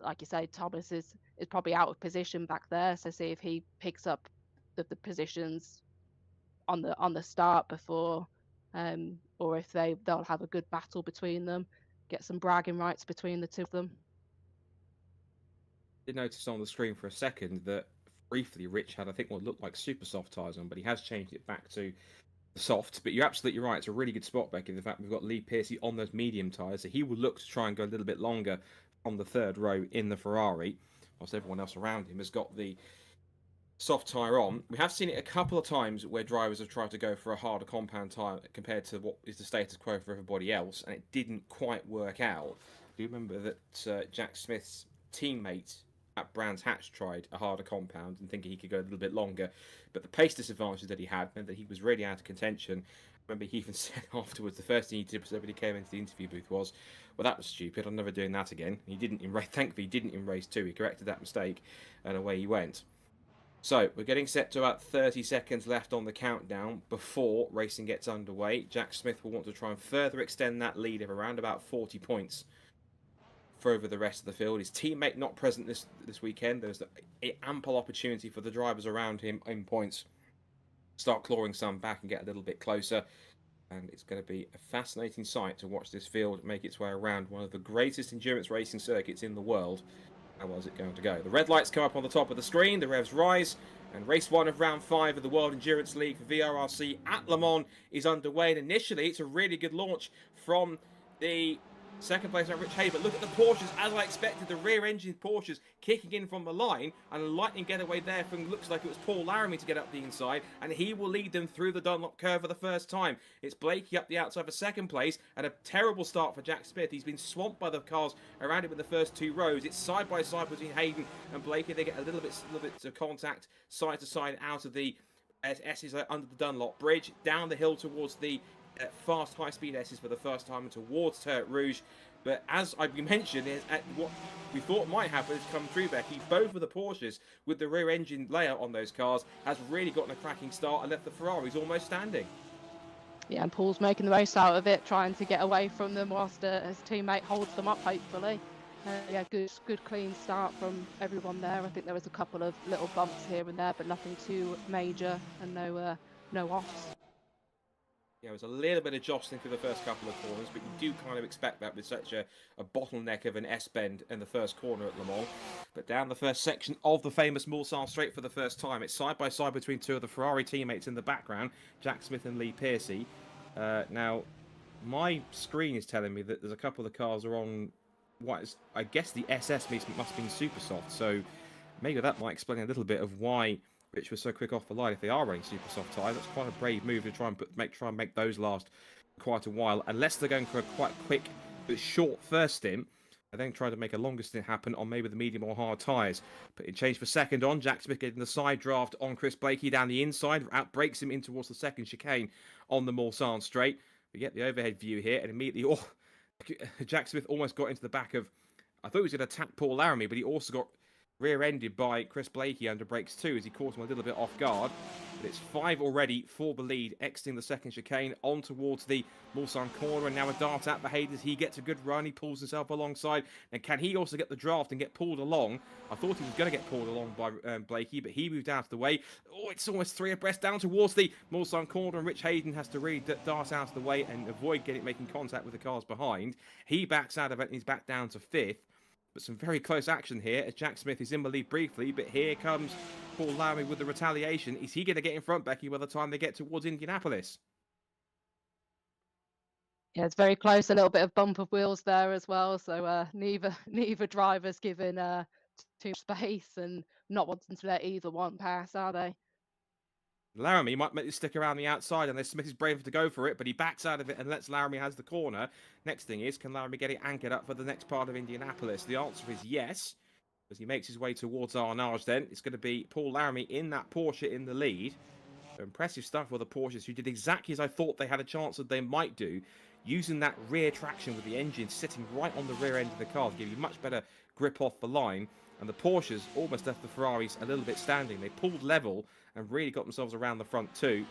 S2: like you say, Thomas is probably out of position back there. So see if he picks up the positions on the start before, or if they'll have a good battle between them, get some bragging rights between the two of them.
S3: I did notice on the screen for a second that briefly Rich had, I think, what looked like super soft tyres on, but he has changed it back to soft. But you're absolutely right, it's a really good spot, Becky. The fact we've got Lee Piercy on those medium tyres, so he will look to try and go a little bit longer on the third row in the Ferrari, whilst everyone else around him has got the soft tyre on. We have seen it a couple of times where drivers have tried to go for a harder compound tyre compared to what is the status quo for everybody else, and it didn't quite work out. Do you remember that Jack Smith's teammate at Brands Hatch tried a harder compound and thinking he could go a little bit longer, but the pace disadvantage that he had meant that he was really out of contention. I remember he even said afterwards, the first thing he did when he came into the interview booth was, well, that was stupid, I'm never doing that again. He didn't in race, thankfully he didn't in race 2, he corrected that mistake and away he went. So we're getting set to about 30 seconds left on the countdown before racing gets underway. Jack Smith will want to try and further extend that lead of around about 40 points for over the rest of the field. His teammate not present this weekend. There's an ample opportunity for the drivers around him in points start clawing some back and get a little bit closer. And it's going to be a fascinating sight to watch this field make its way around one of the greatest endurance racing circuits in the world. How was it going to go? The red lights come up on the top of the screen, the revs rise, and race 1 of round 5 of the World Endurance League for VRRC at Le Mans is underway. And initially, it's a really good launch from the second place at Rich Hay, but look at the Porsches, as I expected, the rear engine Porsches kicking in from the line, and a lightning getaway there from, looks like it was Paul Laramie to get up the inside, and he will lead them through the Dunlop curve for the first time. It's Blakey up the outside for second place, and a terrible start for Jack Smith. He's been swamped by the cars around him in the first 2 rows. It's side by side between Hayden and Blakey. They get a little bit of contact side to side out of the S's under the Dunlop bridge, down the hill towards the fast high-speed S's for the first time and towards Turret Rouge. But as I mentioned, what we thought might happen has come true, Becky. Both of the Porsches with the rear engine layout on those cars has really gotten a cracking start and left the Ferraris almost standing.
S2: Yeah, and Paul's making the most out of it, trying to get away from them whilst his teammate holds them up, hopefully. Yeah, good clean start from everyone there. I think there was a couple of little bumps here and there, but nothing too major, and no offs.
S3: Yeah, it was a little bit of jostling through the first couple of corners, but you do kind of expect that with such a bottleneck of an S-bend in the first corner at Le Mans. But down the first section of the famous Mulsanne Straight for the first time, it's side by side between 2 of the Ferrari teammates in the background, Jack Smith and Lee Piercy. Now, my screen is telling me that there's a couple of the cars are on what is, I guess the SS must have been super soft, so maybe that might explain a little bit of why Rich was so quick off the line. If they are running super soft tyres, that's quite a brave move to try and make those last quite a while. Unless they're going for a quite quick but short first stint, and then try to make a longer stint happen on maybe the medium or hard tyres. But it changed for second on. Jack Smith getting the side draft on Chris Blakey down the inside, outbreaks him in towards the second chicane on the Mulsanne Straight. We get the overhead view here, and immediately Jack Smith almost got into the back of, I thought he was going to attack Paul Laramie, but he also got rear-ended by Chris Blakey under brakes too, as he caught him a little bit off guard. But it's 5 already for the lead, exiting the second chicane on towards the Mulsanne corner, and now a dart at Verheyen as he gets a good run. He pulls himself alongside, and can he also get the draft and get pulled along? I thought he was going to get pulled along by Blakey, but he moved out of the way. Oh, it's almost 3 abreast down towards the Mulsanne corner, and Rich Hayden has to really dart out of the way and avoid making contact with the cars behind. He backs out of it, and he's back down to 5th. But some very close action here as Jack Smith is in the lead briefly, but here comes Paul Laramie with the retaliation. Is he going to get in front, Becky, by the time they get towards Indianapolis?
S2: Yeah, it's very close. A little bit of bump of wheels there as well. So neither driver's given too much space and not wanting to let either one pass, are they?
S3: Laramie might make it stick around the outside, and then Smith is brave to go for it, but he backs out of it and lets Laramie has the corner. Next thing is, can Laramie get it anchored up for the next part of Indianapolis? The answer is yes, as he makes his way towards Arnage then. It's going to be Paul Laramie in that Porsche in the lead. So impressive stuff for the Porsches, who did exactly as I thought they had a chance that they might do, using that rear traction with the engine sitting right on the rear end of the car to give you much better grip off the line. And the Porsches almost left the Ferraris a little bit standing. They pulled level and really got themselves around the front too.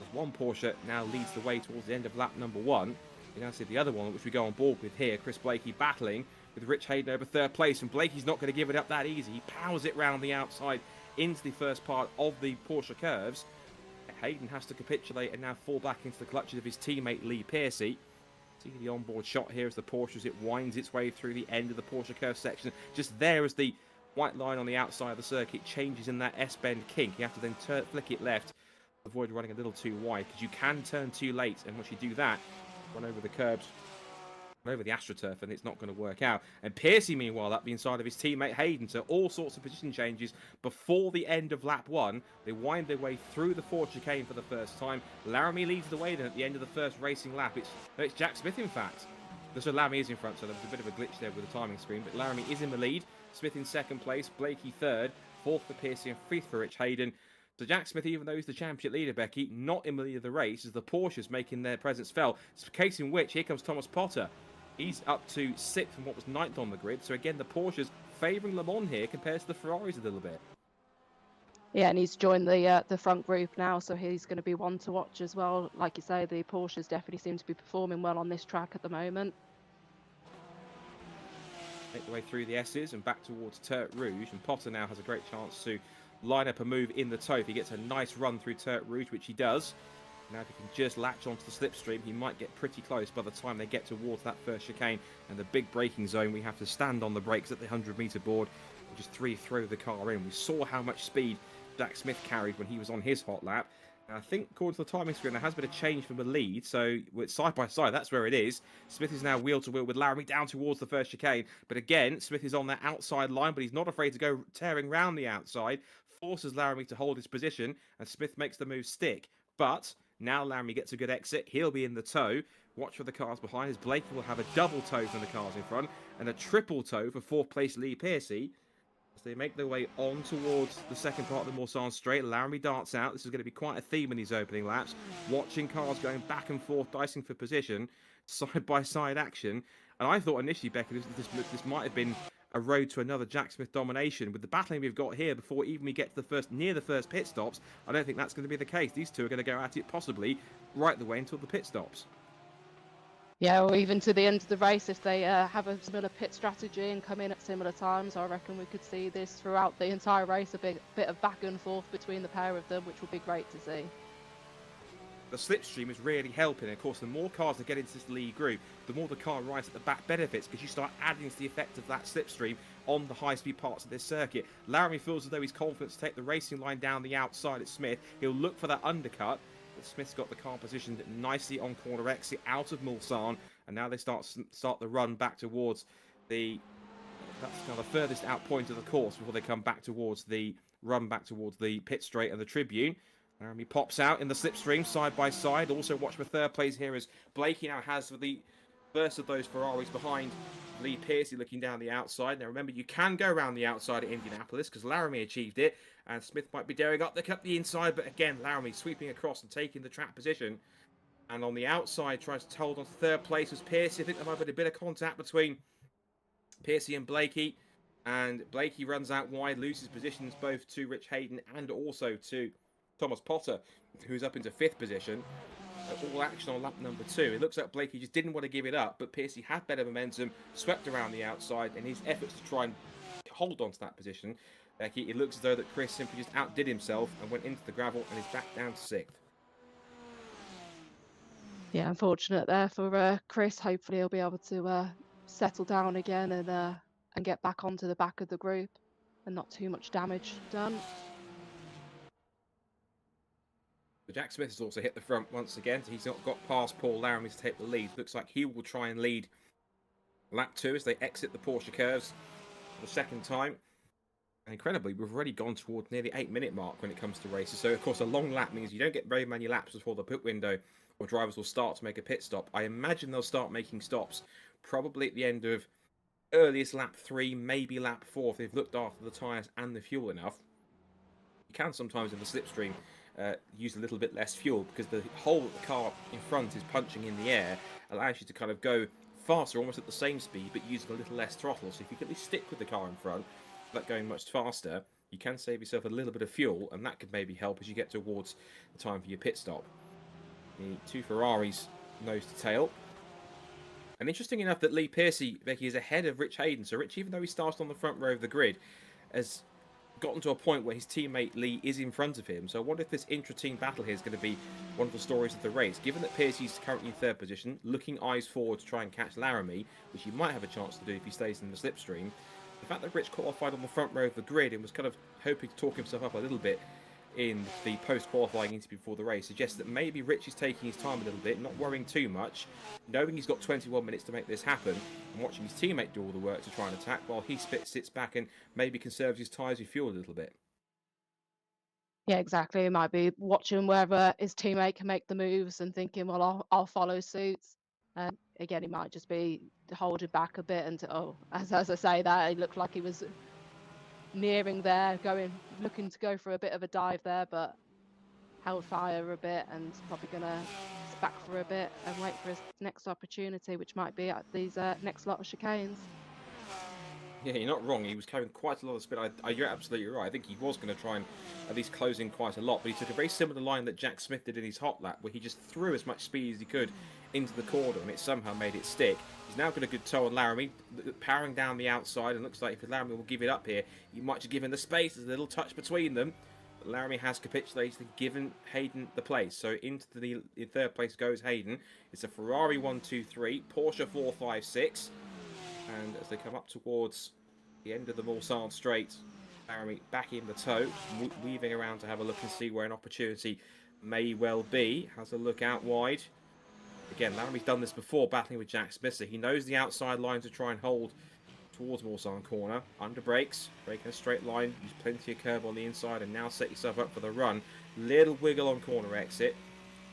S3: As one Porsche now leads the way towards the end of lap number 1. You now see the other one, which we go on board with here. Chris Blakey battling with Rich Hayden over 3rd place. And Blakey's not going to give it up that easy. He powers it round the outside into the first part of the Porsche curves. Hayden has to capitulate and now fall back into the clutches of his teammate Lee Pearcey. See the onboard shot here as the Porsche, as it winds its way through the end of the Porsche curve section. Just there as the white line on the outside of the circuit changes in that S-bend kink. You have to then flick it left, avoid running a little too wide, because you can turn too late, and once you do that, run over the curbs, run over the AstroTurf, and it's not going to work out. And Pearcey, meanwhile, up the inside of his teammate Hayden, so all sorts of position changes before the end of lap 1. They wind their way through the Ford chicane for the first time. Laramie leads the way then at the end of the first racing lap. It's Jack Smith, in fact. So Laramie is in front, so there was a bit of a glitch there with the timing screen, but Laramie is in the lead. Smith in 2nd place, Blakey 3rd, 4th for Pearcey, and 5th for Rich Hayden. So Jack Smith, even though he's the championship leader, Becky, not in the lead of the race, as the Porsches making their presence felt. It's a case in which, here comes Thomas Potter. He's up to 6th from what was 9th on the grid. So again, the Porsches favouring Le Mans here compared to the Ferraris a little bit.
S2: Yeah, and he's joined the front group now, so he's going to be one to watch as well. Like you say, the Porsches definitely seem to be performing well on this track at the moment.
S3: Make the way through the S's and back towards Turret Rouge, and Potter now has a great chance to line up a move in the toe if he gets a nice run through Turret Rouge, which he does. Now if he can just latch onto the slipstream, he might get pretty close by the time they get towards that first chicane and the big braking zone. We have to stand on the brakes at the 100-metre board and just throw the car in. We saw how much speed Jack Smith carried when he was on his hot lap. And I think, according to the timing screen, there has been a change from the lead, so with side by side, that's where it is. Smith is now wheel to wheel with Laramie down towards the first chicane, but again, Smith is on that outside line, but he's not afraid to go tearing round the outside, forces Laramie to hold his position, and Smith makes the move stick. But now Laramie gets a good exit, he'll be in the tow. Watch for the cars behind, as Blakey will have a double tow from the cars in front, and a triple tow for 4th place Lee Pearcey. As they make their way on towards the second part of the Mulsanne straight, Laramie darts out. This is going to be quite a theme in these opening laps. Watching cars going back and forth, dicing for position, side-by-side action. And I thought initially, Becky, this might have been a road to another Jack Smith domination. With the battling we've got here before even we get to near the first pit stops, I don't think that's going to be the case. These two are going to go at it possibly right the way until the pit stops.
S2: Yeah, or even to the end of the race, if they have a similar pit strategy and come in at similar times, I reckon we could see this throughout the entire race, a bit of back and forth between the pair of them, which would be great to see.
S3: The slipstream is really helping. And of course, the more cars that get into this lead group, the more the car right at the back benefits, because you start adding to the effect of that slipstream on the high-speed parts of this circuit. Laramie feels as though he's confident to take the racing line down the outside at Smith. He'll look for that undercut. Smith's got the car positioned nicely on corner exit out of Mulsanne, and now they start the run back towards that's kind of the furthest out point of the course before they come back towards the run back towards the pit straight and the tribune. Laramie pops out in the slipstream side by side. Also watch for 3rd place here as Blakey now has the first of those Ferraris behind Lee Pearcey looking down the outside. Now remember, you can go around the outside at Indianapolis because Laramie achieved it, and Smith might be daring up the inside, but again, Laramie sweeping across and taking the track position. And on the outside, tries to hold on to third place was Piercy. I think there might have been a bit of contact between Piercy and Blakey. And Blakey runs out wide, loses positions both to Rich Hayden and also to Thomas Potter, who's up into 5th position. All action on lap number 2. It looks like Blakey just didn't want to give it up, but Piercy had better momentum, swept around the outside, and his efforts to try and hold on to that position, it looks as though that Chris simply just outdid himself and went into the gravel and is back down to 6th.
S2: Yeah, unfortunate there for Chris. Hopefully he'll be able to settle down again and get back onto the back of the group and not too much damage done.
S3: But Jack Smith has also hit the front once again. So he's not got past Paul Laramie to take the lead. Looks like he will try and lead lap 2 as they exit the Porsche curves for the second time. And incredibly, we've already gone toward near the 8-minute mark when it comes to races. So, of course, a long lap means you don't get very many laps before the pit window or drivers will start to make a pit stop. I imagine they'll start making stops probably at the end of earliest lap 3, maybe lap 4 if they've looked after the tyres and the fuel enough. You can sometimes in the slipstream use a little bit less fuel because the hole that the car in front is punching in the air allows you to kind of go faster, almost at the same speed, but using a little less throttle. So if you can at least stick with the car in front, without going much faster, you can save yourself a little bit of fuel, and that could maybe help as you get towards the time for your pit stop. The 2 Ferraris nose to tail. And interesting enough that Lee Piercy, Becky, is ahead of Rich Hayden. So Rich, even though he started on the front row of the grid, has gotten to a point where his teammate Lee is in front of him. So I wonder if this intra-team battle here is going to be one of the stories of the race. Given that Piercy's currently in 3rd position, looking eyes forward to try and catch Laramie, which he might have a chance to do if he stays in the slipstream. The fact that Rich qualified on the front row of the grid and was kind of hoping to talk himself up a little bit in the post-qualifying interview before the race suggests that maybe Rich is taking his time a little bit, not worrying too much, knowing he's got 21 minutes to make this happen, and watching his teammate do all the work to try and attack while he sits back and maybe conserves his tyres with fuel a little bit.
S2: Yeah, exactly. He might be watching whether his teammate can make the moves and thinking, well, I'll follow suit. Again, he might just be holding back a bit. And as I say that, it looked like he was nearing there, looking to go for a bit of a dive there, but held fire a bit and probably going to sit back for a bit and wait for his next opportunity, which might be at these next lot of chicanes.
S3: Yeah, you're not wrong. He was carrying quite a lot of speed. You're absolutely right. I think he was going to try and at least close in quite a lot, but he took a very similar line that Jack Smith did in his hot lap, where he just threw as much speed as he could into the corner, and it somehow made it stick. He's now got a good toe on Laramie, powering down the outside, and looks like if Laramie will give it up here, he might just give him the space. There's a little touch between them, but Laramie has capitulated and given Hayden the place. So into the 3rd place goes Hayden. It's a Ferrari 1-2-3, Porsche 4-5-6. And as they come up towards the end of the Mulsanne straight, Laramie back in the tow, weaving around to have a look and see where an opportunity may well be. Has a look out wide. Again, Laramie's done this before, battling with Jack Smith, so he knows the outside line to try and hold towards Mulsanne corner. Under brakes, breaking a straight line, use plenty of curve on the inside, and now set yourself up for the run. Little wiggle on corner exit.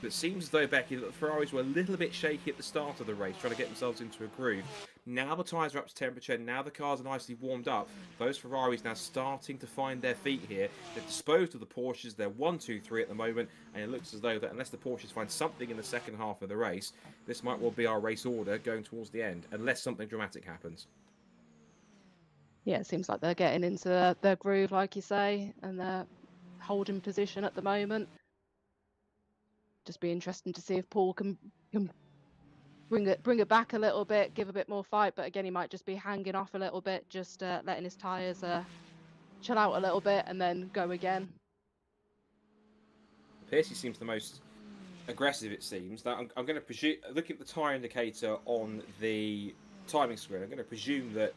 S3: But it seems as though, Becky, that the Ferraris were a little bit shaky at the start of the race, trying to get themselves into a groove. Now the tyres are up to temperature, now the cars are nicely warmed up. Those Ferraris now starting to find their feet here. They've disposed of the Porsches, they're 1-2-3 at the moment, and it looks as though that unless the Porsches find something in the second half of the race, this might well be our race order going towards the end, unless something dramatic happens.
S2: Yeah, it seems like they're getting into their groove, like you say, and they're holding position at the moment. Just be interesting to see if Paul can bring it back a little bit, give a bit more fight. But again, he might just be hanging off a little bit, just letting his tyres chill out a little bit and then go again.
S3: Piercy seems the most aggressive, it seems. That I'm going to presume, looking at the tyre indicator on the timing screen, I'm going to presume that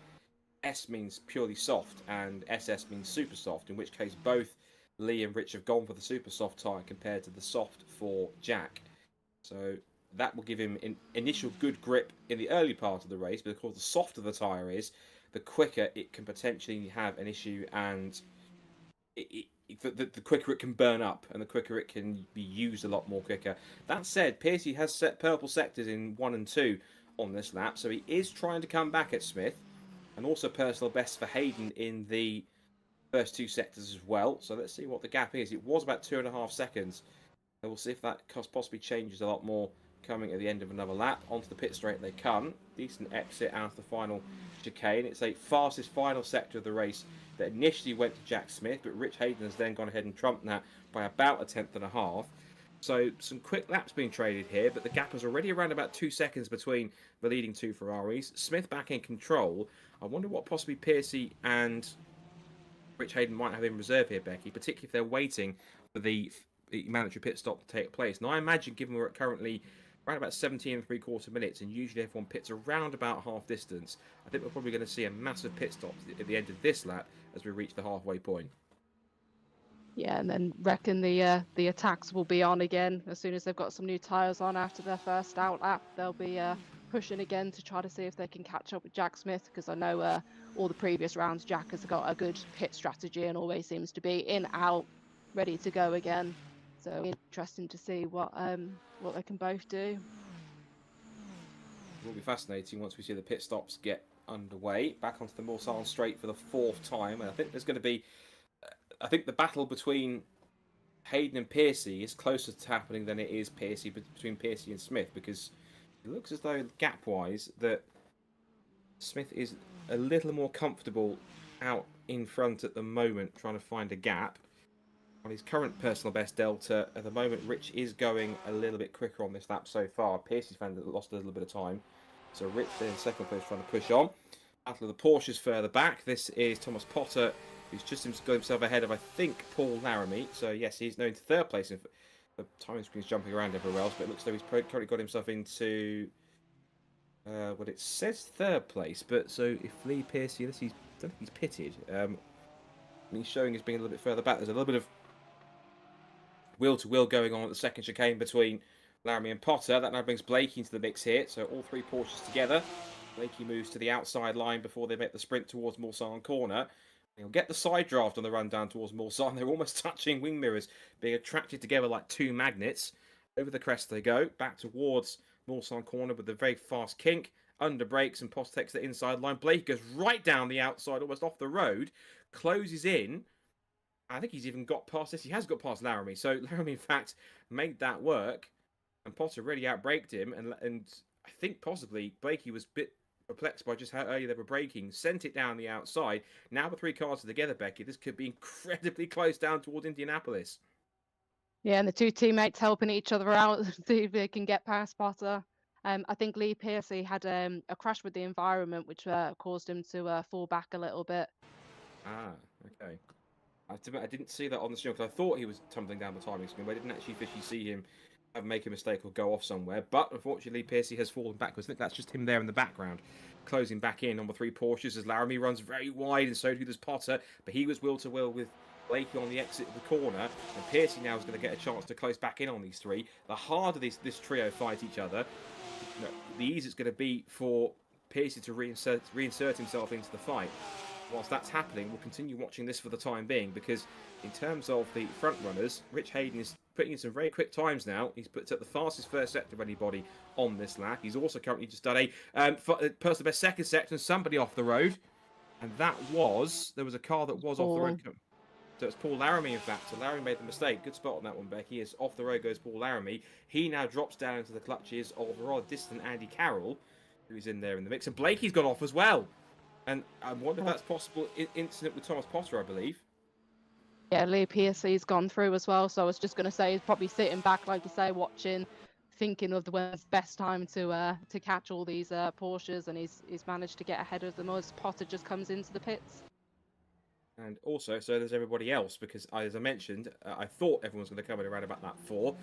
S3: S means purely soft and SS means super soft, in which case both Lee and Rich have gone for the super soft tyre compared to the soft for Jack. So that will give him an initial good grip in the early part of the race, but of course the softer the tyre is, the quicker it can potentially have an issue, and the quicker it can burn up and the quicker it can be used a lot more quicker. That said, Piercy has set purple sectors in 1 and 2 on this lap, so he is trying to come back at Smith, and also personal best for Hayden in the first 2 sectors as well. So let's see what the gap is. It was about 2.5 seconds. And we'll see if that possibly changes a lot more coming at the end of another lap. Onto the pit straight they come. Decent exit out of the final chicane. It's a fastest final sector of the race that initially went to Jack Smith, but Rich Hayden has then gone ahead and trumped that by about a tenth and a half. So some quick laps being traded here, but the gap is already around about 2 seconds between the leading two Ferraris. Smith back in control. I wonder what possibly Piercy and Rich Hayden might have in reserve here, Becky, particularly if they're waiting for the mandatory pit stop to take place. Now, I imagine, given we're at currently around about 17 3/4 minutes, and usually everyone pits around about half distance, I think we're probably going to see a massive pit stop at the end of this lap as we reach the halfway point.
S2: Yeah, and then reckon the attacks will be on again as soon as they've got some new tyres on after their first out lap. They'll be pushing again to try to see if they can catch up with Jack Smith, because I know all the previous rounds Jack has got a good pit strategy and always seems to be in, out, ready to go again. So interesting to see what they can both do.
S3: It will be fascinating once we see the pit stops get underway. Back onto the Mulsanne straight for the 4th time, and I think there's going to be. I think the battle between Hayden and Piercy is closer to happening than it is between Piercy and Smith, because it looks as though gap-wise that Smith is a little more comfortable out in front at the moment, trying to find a gap. On his current personal best delta, at the moment, Rich is going a little bit quicker on this lap so far. Piercy's found that lost a little bit of time. So Rich in second place trying to push on. Battle of the Porsches further back. This is Thomas Potter, who's just got himself ahead of, I think, Paul Laramie. So, yes, he's known to third place. The timing screen's jumping around everywhere else, but it looks like he's currently got himself into, what it says third place. But so if Lee Piercy, I don't think he's pitted. He's showing as being a little bit further back. There's a little bit of wheel-to-wheel going on at the second chicane between Laramie and Potter. That now brings Blakey into the mix here. So all three Porsches together. Blakey moves to the outside line before they make the sprint towards Mulsanne corner. He'll get the side draft on the run down towards Mulsanne. They're almost touching wing mirrors, being attracted together like two magnets. Over the crest they go, back towards Mulsanne corner with a very fast kink. Under brakes and Potter takes the inside line. Blake goes right down the outside, almost off the road. Closes in. I think he's even got past this. He has got past Laramie. So Laramie, in fact, made that work. And Potter really outbraked him. And I think possibly Blakey was a bit perplexed by just how early they were braking, sent it down the outside. Now the three cars are together, Becky. This could be incredibly close down towards Indianapolis.
S2: Yeah, and the two teammates helping each other out, see if they can get past Potter. I think Lee Piercy had a crash with the environment, which caused him to fall back a little bit.
S3: Ah, okay. I didn't see that on the screen because I thought he was tumbling down the timing screen, but I didn't actually officially see him make a mistake or go off somewhere. But unfortunately, Piercy has fallen backwards. I think that's just him there in the background, closing back in on the three Porsches as Laramie runs very wide, and so too does Potter. But he was wheel-to-wheel with Blakey on the exit of the corner, and Piercy now is going to get a chance to close back in on these three. The harder this trio fight each other, the easier it's going to be for Piercy to reinsert himself into the fight. Whilst that's happening, we'll continue watching this for the time being, because in terms of the front runners, Rich Hayden is putting in some very quick times now. He's put up the fastest first sector of anybody on this lap. He's also currently just done a personal best second sector and somebody off the road. And there was a car that was off the road. So it's Paul Laramie, in fact. So Laramie made the mistake. Good spot on that one, Becky. As off the road goes Paul Laramie. He now drops down into the clutches of a rather distant Andy Carroll, who is in there in the mix. And Blakey's gone off as well. And I wonder if that's possible incident with Thomas Potter, I believe.
S2: Yeah, Lee Piercy's gone through as well. So I was just going to say he's probably sitting back, like you say, watching, thinking of when's the best time to catch all these Porsches, and he's managed to get ahead of them as Potter just comes into the pits.
S3: And also, so there's everybody else, because as I mentioned, I thought everyone was going to come in around about that 4.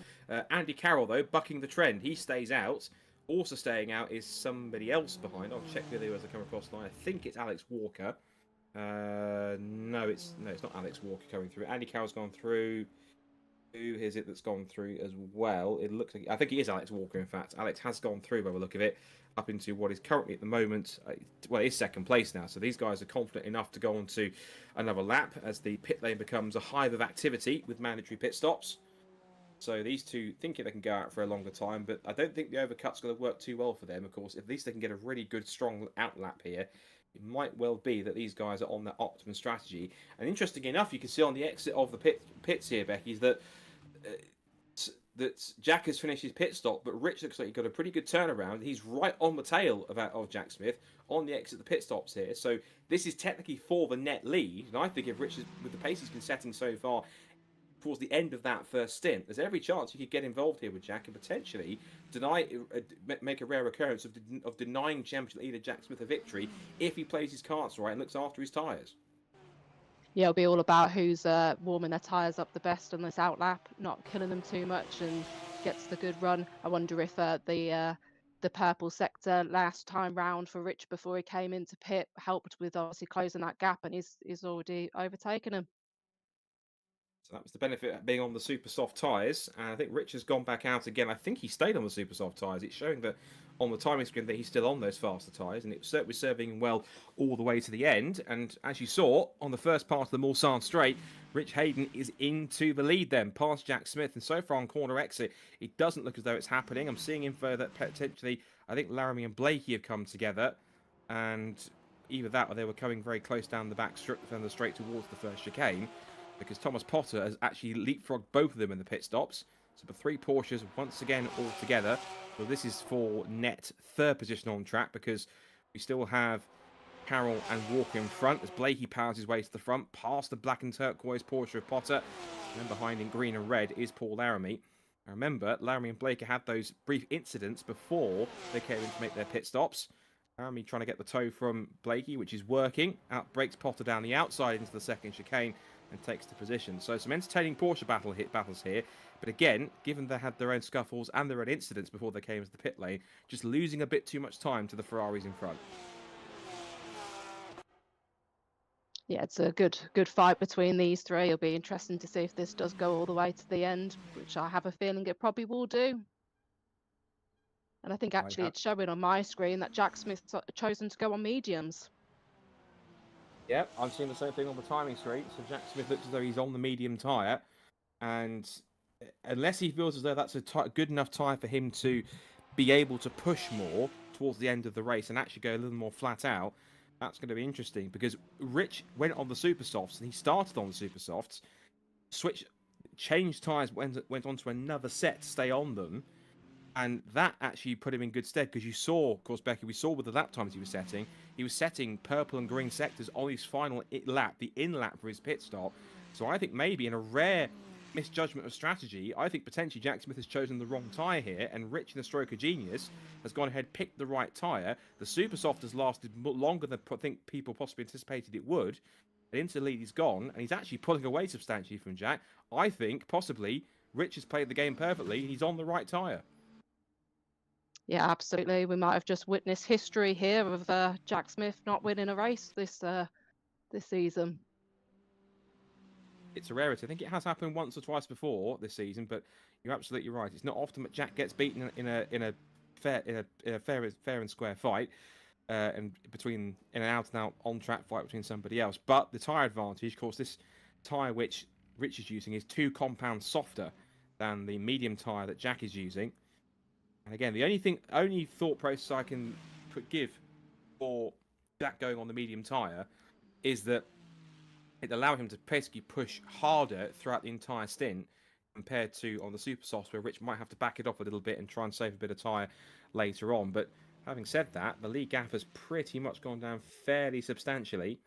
S3: Andy Carroll, though, bucking the trend. He stays out. Also staying out is somebody else behind. I'll check who they were as I come across the line. I think it's Alex Walker. No, it's not Alex Walker coming through. Andy Carroll's gone through. Who is it that's gone through as well? It looks like, I think it is Alex Walker, in fact. Alex has gone through by the look of it, up into what is currently at the moment, well, it is second place now. So these guys are confident enough to go on to another lap as the pit lane becomes a hive of activity with mandatory pit stops. So these two thinking they can go out for a longer time, but I don't think the overcut's going to work too well for them. Of course, at least they can get a really good, strong out lap here. It might well be that these guys are on that optimum strategy. And interesting enough, you can see on the exit of the pits here, Becky, is that that Jack has finished his pit stop, but Rich looks like he got a pretty good turnaround. He's right on the tail of Jack Smith on the exit of the pit stops here. So this is technically for the net lead. And I think if Rich, with the pace he's been setting so far, towards the end of that first stint, there's every chance he could get involved here with Jack and potentially make a rare occurrence of denying championship leader Jack Smith a victory if he plays his cards right and looks after his tyres.
S2: Yeah, it'll be all about who's warming their tyres up the best on this outlap, not killing them too much and gets the good run. I wonder if the purple sector last time round for Rich before he came into pit helped with obviously closing that gap, and he's already overtaken him.
S3: So that was the benefit of being on the super soft tyres. And I think Rich has gone back out again. I think he stayed on the super soft tyres. It's showing that on the timing screen that he's still on those faster tyres. And it was certainly serving him well all the way to the end. And as you saw, on the first part of the Mulsanne straight, Rich Hayden is into the lead then, past Jack Smith. And so far on corner exit, it doesn't look as though it's happening. I'm seeing info that potentially, I think Laramie and Blakey have come together. And either that or they were coming very close down the back straight towards the first chicane, because Thomas Potter has actually leapfrogged both of them in the pit stops. So the 3 Porsches once again all together. So this is for net 3rd position on track, because we still have Carroll and Walker in front as Blakey powers his way to the front, past the black and turquoise Porsche of Potter. And then behind in green and red is Paul Laramie. Now remember, Laramie and Blakey had those brief incidents before they came in to make their pit stops. Laramie trying to get the toe from Blakey, which is working. Out breaks Potter down the outside into the second chicane and takes the position. So some entertaining Porsche battles here. But again, given they had their own scuffles and their own incidents before they came into the pit lane, just losing a bit too much time to the Ferraris in front.
S2: Yeah, it's a good fight between these 3. It'll be interesting to see if this does go all the way to the end, which I have a feeling it probably will do. And I think actually it's showing on my screen that Jack Smith's chosen to go on mediums.
S3: Yep, I'm seeing the same thing on the timing screen. So Jack Smith looks as though he's on the medium tyre. And unless he feels as though that's a good enough tyre for him to be able to push more towards the end of the race and actually go a little more flat out, that's going to be interesting. Because Rich went on the super softs and he started on the super softs, changed tyres, went on to another set to stay on them. And that actually put him in good stead, because you saw, of course, Becky, we saw with the lap times he was setting purple and green sectors on his final lap, the in-lap for his pit stop. So I think maybe in a rare misjudgment of strategy, I think potentially Jack Smith has chosen the wrong tyre here, and Rich, in the stroke of genius, has gone ahead, picked the right tyre. The super soft has lasted longer than I think people possibly anticipated it would. And into the lead he's gone, and he's actually pulling away substantially from Jack. I think possibly Rich has played the game perfectly. He's on the right tyre.
S2: Yeah, absolutely. We might have just witnessed history here of Jack Smith not winning a race this season.
S3: It's a rarity. I think it has happened once or twice before this season, but you're absolutely right. It's not often that Jack gets beaten in a fair and square fight, and in an out and out on track fight between somebody else. But the tyre advantage, of course, this tyre which Rich is using is 2 compounds softer than the medium tyre that Jack is using. And again, the only thought process I can give for Jack going on the medium tyre is that it allowed him to basically push harder throughout the entire stint compared to on the super softs, where Rich might have to back it off a little bit and try and save a bit of tyre later on. But having said that, the lead gap has pretty much gone down fairly substantially,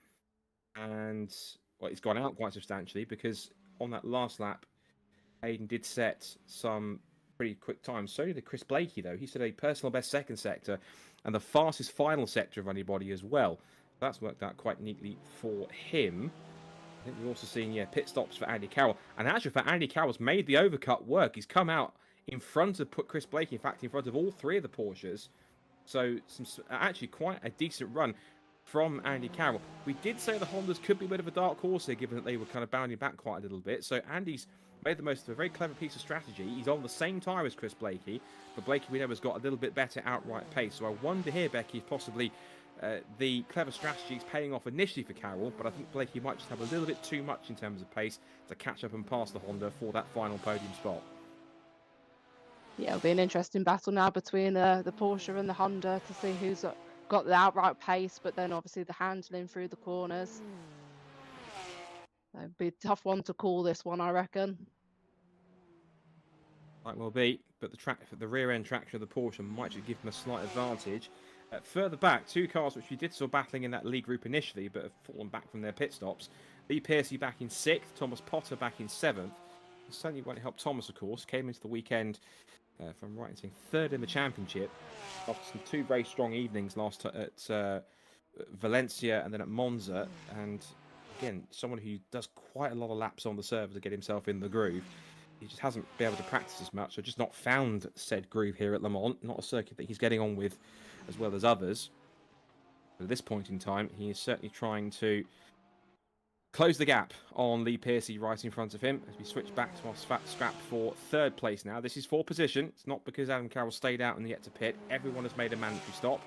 S3: and it's gone out quite substantially, because on that last lap, Hayden did set some pretty quick time. So did Chris Blakey, though. He set a personal best second sector and the fastest final sector of anybody as well. That's worked out quite neatly for him. I think we've also seen pit stops for Andy Carroll. And actually, for Andy Carroll's made the overcut work. He's come out in front of Chris Blakey, in fact, in front of all 3 of the Porsches. So actually quite a decent run from Andy Carroll. We did say the Hondas could be a bit of a dark horse here, given that they were kind of bounding back quite a little bit. So Andy's made the most of a very clever piece of strategy. He's on the same tyre as Chris Blakey, but Blakey, we know, has got a little bit better outright pace. So I wonder here, Becky, if possibly the clever strategy is paying off initially for Carroll, but I think Blakey might just have a little bit too much in terms of pace to catch up and pass the Honda for that final podium spot.
S2: Yeah, it'll be an interesting battle now between the Porsche and the Honda to see who's got the outright pace, but then obviously the handling through the corners. It'd be a tough one to call, this one, I reckon.
S3: Might well be, but the rear end traction of the Porsche might just give him a slight advantage. Further back, two cars which we did saw battling in that lead group initially, but have fallen back from their pit stops. Lee Pearcey back in 6th, Thomas Potter back in 7th. Certainly won't help Thomas, of course. Came into the weekend, if I'm right in saying, 3rd in the championship after some two very strong evenings at Valencia and then at Monza. And again, someone who does quite a lot of laps on the server to get himself in the groove. He just hasn't been able to practice as much, so just not found said groove here at Le Mans. Not a circuit that he's getting on with as well as others. But at this point in time, he is certainly trying to close the gap on Lee Pearcey right in front of him as we switch back to our scrap for 3rd place now. This is for position. It's not because Adam Carroll stayed out and yet to pit. Everyone has made a mandatory stop.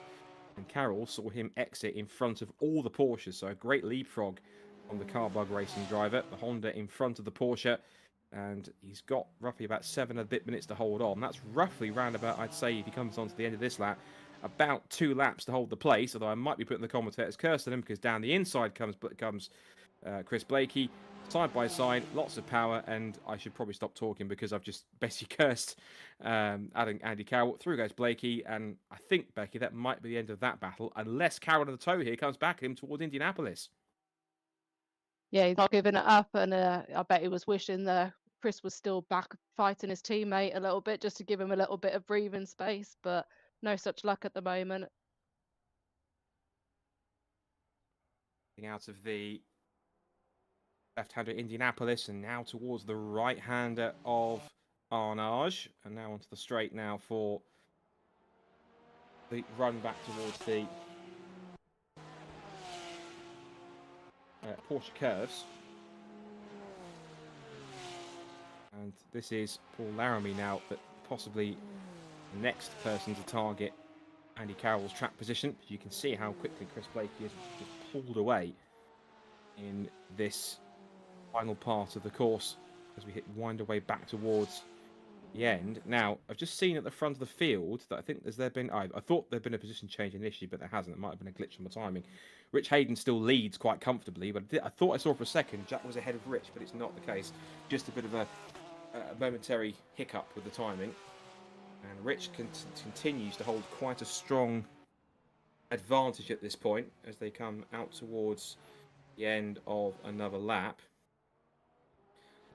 S3: And Carroll saw him exit in front of all the Porsches. So a great leapfrog on the Carbug Racing driver. The Honda in front of the Porsche. And he's got roughly about 7 and a bit minutes to hold on. That's roughly round about, I'd say, if he comes on to the end of this lap, about 2 laps to hold the place. Although I might be putting the commentator's curse on him because down the inside comes Chris Blakey, side by side, lots of power, and I should probably stop talking because I've just basically cursed Andy Carroll. Through goes Blakey, and I think, Becky, that might be the end of that battle, unless Carroll on the toe here comes back at him towards Indianapolis.
S2: Yeah, he's not giving it up, and I bet he was wishing Chris was still back fighting his teammate a little bit just to give him a little bit of breathing space, but no such luck at the moment.
S3: Out of the left-hander Indianapolis and now towards the right-hander of Arnage, and now onto the straight now for the run back towards the Porsche curves. And this is Paul Laramie now, but possibly the next person to target Andy Carroll's track position. You can see how quickly Chris Blakey is just pulled away in this final part of the course as we wind our way back towards the end. Now, I've just seen at the front of the field that I think I thought there'd been a position change initially, but there hasn't. It might have been a glitch on the timing. Rich Hayden still leads quite comfortably, but I thought I saw for a second Jack was ahead of Rich, but it's not the case. Just a bit of a momentary hiccup with the timing. And Rich continues to hold quite a strong advantage at this point as they come out towards the end of another lap.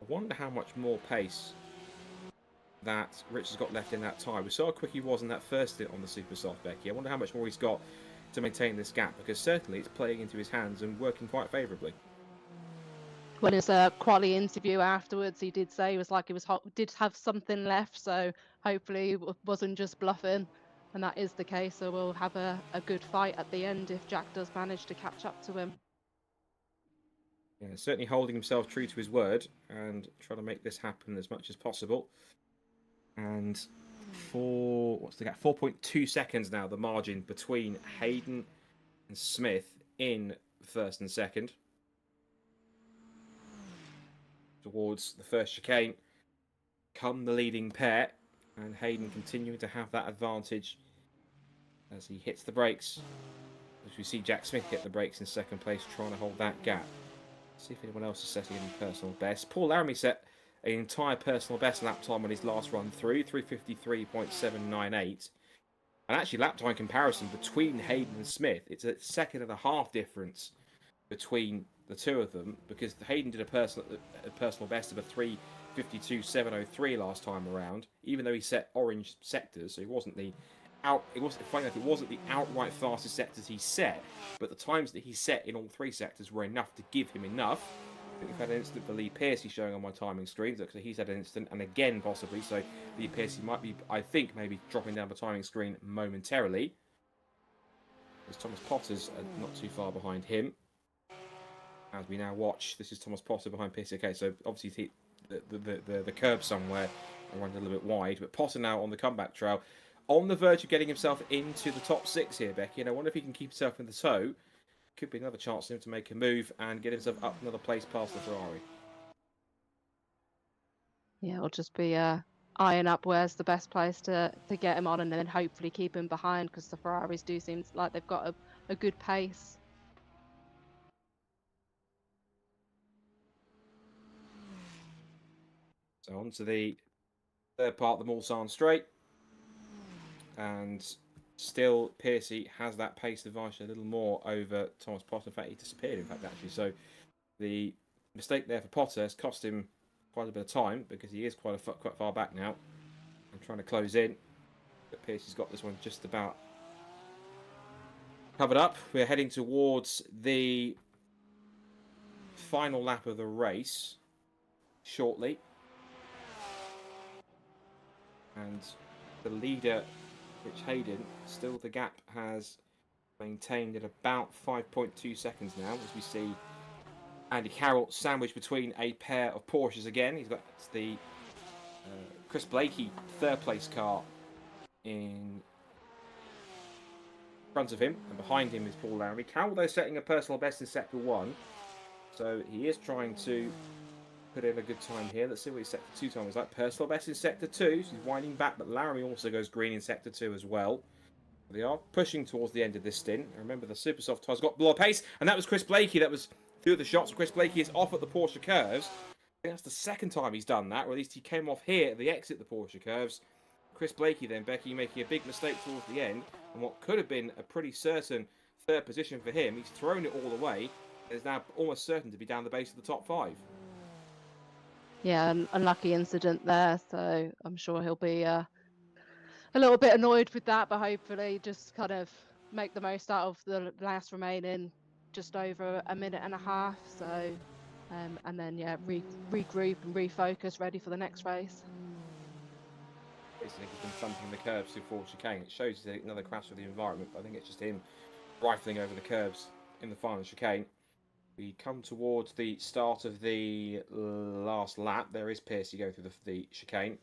S3: I wonder how much more pace that Rich has got left in that tyre. We saw how quick he was in that first stint on the Super Soft, Becky. I wonder how much more he's got to maintain this gap, because certainly it's playing into his hands and working quite favourably.
S2: When his quali interview afterwards, he did say he was like did have something left, so hopefully he wasn't just bluffing, and that is the case. So we'll have a good fight at the end if Jack does manage to catch up to him.
S3: Yeah, certainly holding himself true to his word and trying to make this happen as much as possible. And what's the gap? 4.2 seconds now, the margin between Hayden and Smith in first and second. Towards the first chicane come the leading pair, and Hayden continuing to have that advantage as he hits the brakes. As we see Jack Smith hit the brakes in second place, trying to hold that gap. See if anyone else is setting any personal best. Paul Laramie set an entire personal best lap time on his last run through, 3:53.798. And actually, lap time comparison between Hayden and Smith, it's a second and a half difference between the two of them, because Hayden did a personal best of a 3:52.703 last time around, even though he set orange sectors, so it wasn't the outright fastest sectors he set, but the times that he set in all 3 sectors were enough to give him enough. I think we've had an instant for Lee Pearcey showing on my timing screen, so he's had an instant, and again possibly, so Lee Pearcey might be, I think, maybe dropping down the timing screen momentarily, as Thomas Potter's not too far behind him. As we now watch, this is Thomas Potter behind Pearcey. Okay, so obviously the curb somewhere runs a little bit wide, but Potter now on the comeback trail, on the verge of getting himself into the top 6 here, Becky, and I wonder if he can keep himself in the tow. Could be another chance for him to make a move and get himself up another place past the Ferrari.
S2: Yeah, it'll just be eyeing up where's the best place to get him on, and then hopefully keep him behind, because the Ferraris do seem like they've got a good pace.
S3: So on to the third part of the Mulsanne Straight. And still, Piercy has that pace advantage a little more over Thomas Potter. In fact, he disappeared, in fact, actually. So the mistake there for Potter has cost him quite a bit of time because he is quite far back now. I'm trying to close in. But Piercy's got this one just about covered up. We're heading towards the final lap of the race shortly. And the leader, Rich Hayden, still the gap has maintained at about 5.2 seconds now, as we see Andy Carroll sandwiched between a pair of Porsches again. He's got the Chris Blakey third place car in front of him, and behind him is Paul Laramie. Carroll, though, setting a personal best in Sector 1, so he is trying to put in a good time here. Let's see what his Sector 2 time is like. Personal best in Sector 2, so he's winding back, but Laramie also goes green in Sector 2 as well. They are pushing towards the end of this stint. Remember, the super soft tyres got below pace, and that was Chris Blakey that was through the shots. Chris Blakey is off at the Porsche curves. I think that's the second time he's done that, or at least he came off here at the exit the Porsche curves. Chris Blakey then, Becky, making a big mistake towards the end, and what could have been a pretty certain third position for him, he's thrown it all away, and is now almost certain to be down the base of the top 5.
S2: Yeah, an unlucky incident there, so I'm sure he'll be a little bit annoyed with that, but hopefully just kind of make the most out of the last remaining just over a minute and a half. So, and then yeah, regroup and refocus, ready for the next race.
S3: He's been thumping the curves through Ford chicane. It shows he's another crash with the environment, but I think it's just him rifling over the curves in the final chicane. We come towards the start of the last lap. There is Piercy going through the chicane.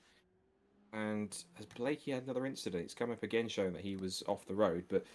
S3: And has Blakey had another incident? It's come up again showing that he was off the road. But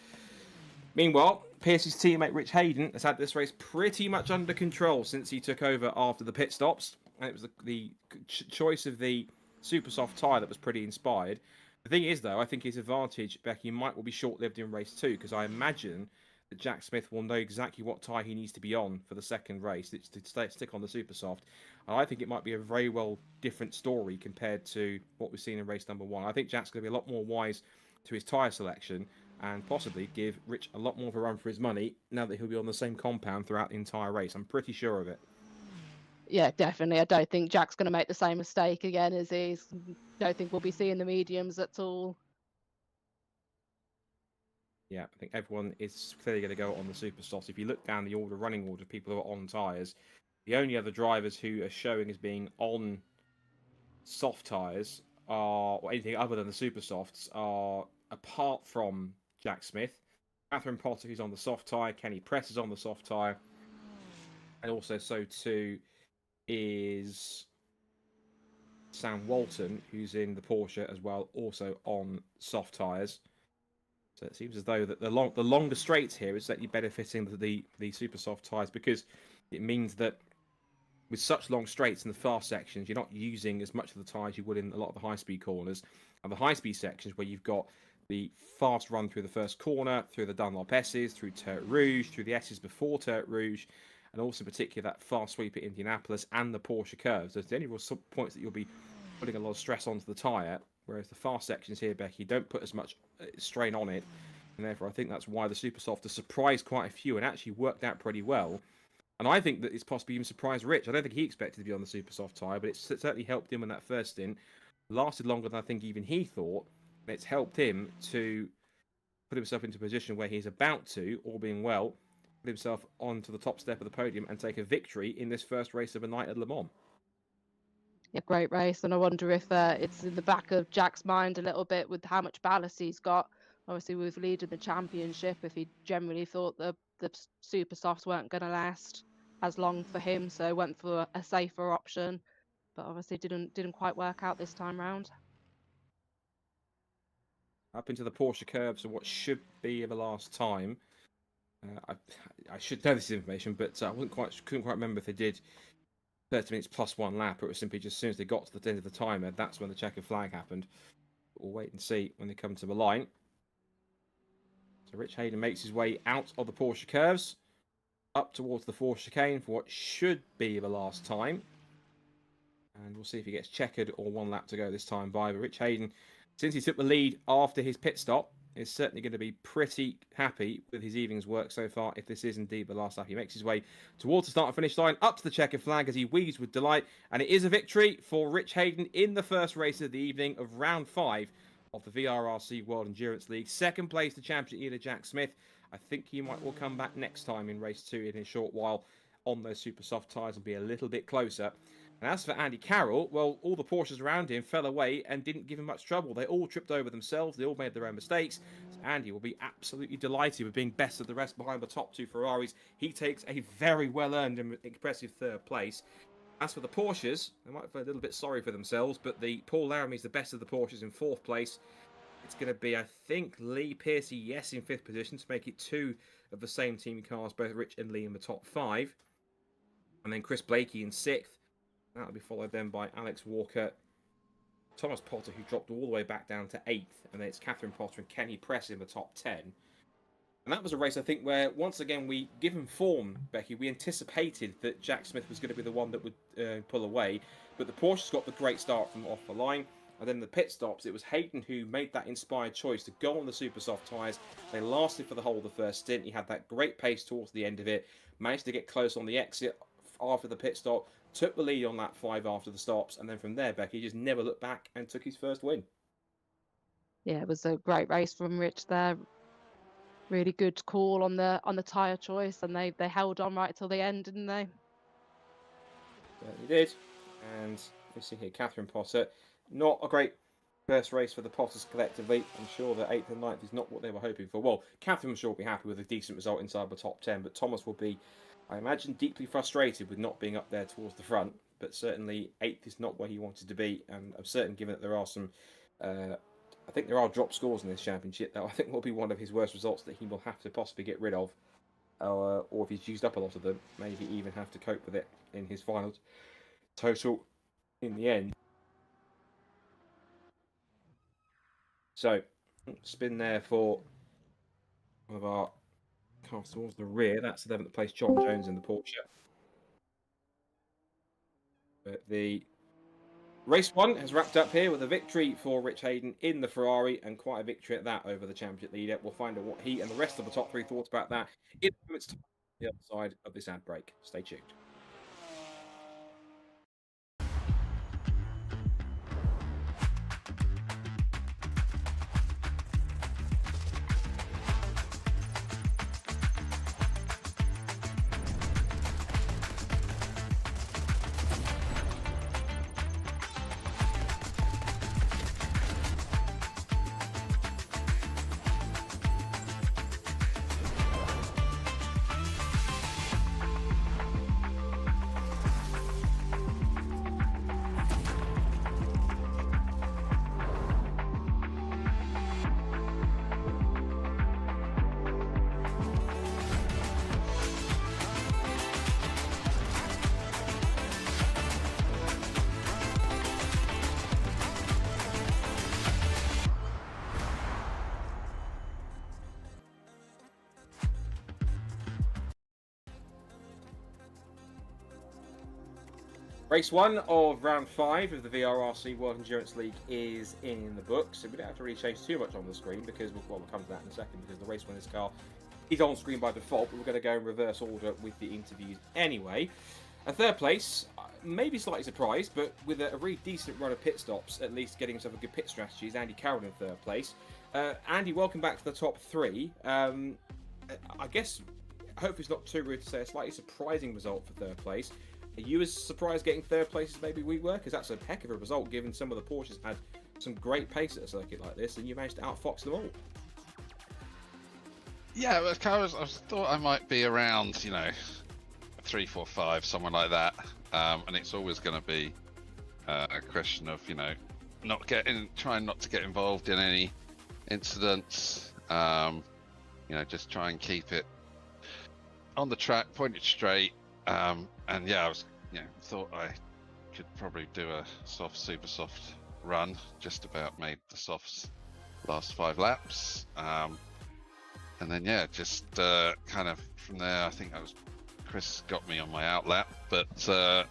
S3: meanwhile, Piercy's teammate Rich Hayden has had this race pretty much under control since he took over after the pit stops. And it was the choice of the super soft tyre that was pretty inspired. The thing is, though, I think his advantage, Becky, might well be short-lived in race 2, because I imagine that Jack Smith will know exactly what tyre he needs to be on for the second race. It's to stick on the super soft. And I think it might be a very well different story compared to what we've seen in race number 1. I think Jack's going to be a lot more wise to his tyre selection and possibly give Rich a lot more of a run for his money now that he'll be on the same compound throughout the entire race. I'm pretty sure of it.
S2: Yeah, definitely. I don't think Jack's going to make the same mistake again, is he? Don't think we'll be seeing the mediums at all.
S3: Yeah, I think everyone is clearly going to go on the super softs. If you look down the running order of people who are on tyres, the only other drivers who are showing as being on soft tyres or anything other than the super softs are, apart from Jack Smith, Catherine Potter, who's on the soft tyre, Kenny Press is on the soft tyre, and also so too is Sam Walton, who's in the Porsche as well, also on soft tyres. So it seems as though that the longer straights here is actually benefiting the super soft tyres, because it means that with such long straights in the fast sections, you're not using as much of the tyres you would in a lot of the high-speed corners. And the high-speed sections, where you've got the fast run through the first corner, through the Dunlop S's, through Turret Rouge, through the S's before Turret Rouge, and also in particular that fast sweep at Indianapolis and the Porsche curves. There's the only real points that you'll be putting a lot of stress onto the tyre, whereas the fast sections here, Becky, don't put as much strain on it. And therefore, I think that's why the super soft has surprised quite a few and actually worked out pretty well. And I think that it's possibly even surprised Rich. I don't think he expected to be on the super soft tyre, but it's certainly helped him in that first stint. Lasted longer than I think even he thought. And it's helped him to put himself into a position where he's about to, all being well, put himself onto the top step of the podium and take a victory in this first race of a night at Le Mans.
S2: Yeah, great race. And I wonder if it's in the back of Jack's mind a little bit with how much ballast he's got. Obviously, with leading the championship, if he generally thought the super softs weren't going to last as long for him, so went for a safer option, but obviously didn't quite work out this time round.
S3: Up into the Porsche curves of what should be the last time. I should know this information, but I couldn't quite remember if they did 30 minutes plus one lap, or it was simply just as soon as they got to the end of the timer, that's when the checkered flag happened. We'll wait and see when they come to the line. So Rich Hayden makes his way out of the Porsche curves, up towards the Porsche chicane for what should be the last time. And we'll see if he gets checkered or 1 lap to go this time by. But Rich Hayden, since he took the lead after his pit stop, is certainly going to be pretty happy with his evening's work so far, if this is indeed the last lap. He makes his way towards the start and finish line, up to the checkered flag as he weaves with delight. And it is a victory for Rich Hayden in the first race of the evening of round 5 of the VRRC World Endurance League. Second place to champion leader Jack Smith. I think he might will come back next time in race 2 in a short while on those super soft tyres and be a little bit closer. And as for Andy Carroll, well, all the Porsches around him fell away and didn't give him much trouble. They all tripped over themselves. They all made their own mistakes. So Andy will be absolutely delighted with being best of the rest behind the top 2 Ferraris. He takes a very well-earned and impressive 3rd place. As for the Porsches, they might feel a little bit sorry for themselves, but the Paul Laramie's the best of the Porsches in 4th place. It's going to be, I think, Lee Piercy, yes, in 5th position to make it 2 of the same team cars, both Rich and Lee in the top 5. And then Chris Blakey in 6th. That'll be followed then by Alex Walker, Thomas Potter, who dropped all the way back down to 8th. And then it's Catherine Potter and Kenny Press in the top 10. And that was a race, I think, where, once again, given form, Becky, we anticipated that Jack Smith was going to be the one that would pull away. But the Porsches got the great start from off the line. And then the pit stops, it was Hayden who made that inspired choice to go on the super soft tyres. They lasted for the whole of the first stint. He had that great pace towards the end of it. Managed to get close on the exit after the pit stop. Took the lead on lap 5 after the stops. And then from there, Becky just never looked back and took his first win.
S2: Yeah, it was a great race from Rich there. Really good call on the tyre choice, and they held on right till the end, didn't they?
S3: Certainly did. And we see here Catherine Potter. Not a great first race for the Potters collectively. I'm sure that 8th and 9th is not what they were hoping for. Well, Catherine will sure be happy with a decent result inside the top 10, but Thomas will be, I imagine, deeply frustrated with not being up there towards the front. But certainly 8th is not where he wanted to be. And I'm certain, given that there are some, I think there are drop scores in this championship, that I think will be one of his worst results that he will have to possibly get rid of. Or if he's used up a lot of them, maybe even have to cope with it in his final total in the end. So, spin there for one of our cars towards the rear. That's 11th place, John Jones in the Porsche. But the race 1 has wrapped up here with a victory for Rich Hayden in the Ferrari, and quite a victory at that over the championship leader. We'll find out what he and the rest of the top 3 thoughts about that in a moment's time on the other side of this ad break. Stay tuned. Race 1 of round 5 of the VRRC World Endurance League is in the books, so we don't have to really change too much on the screen because we'll come to that in a second, because the race winner's car is on screen by default, but we're going to go in reverse order with the interviews anyway. A 3rd place, maybe slightly surprised, but with a really decent run of pit stops, at least getting himself a good pit strategy, is Andy Carroll in 3rd place. Andy, welcome back to the top 3. I guess, hopefully it's not too rude to say, a slightly surprising result for 3rd place. Are you as surprised getting 3rd place as maybe we were? Because that's a heck of a result, given some of the Porsches had some great pace at a circuit like this, and you managed to outfox them all.
S7: Yeah, I thought I might be around, 3, 4, 5, somewhere like that. And it's always going to be a question of, trying not to get involved in any incidents. Just try and keep it on the track, point it straight. And yeah, I was, thought I could probably do a super soft run. Just about made the softs last 5 laps. And then just kind of from there, I think Chris got me on my out lap. But I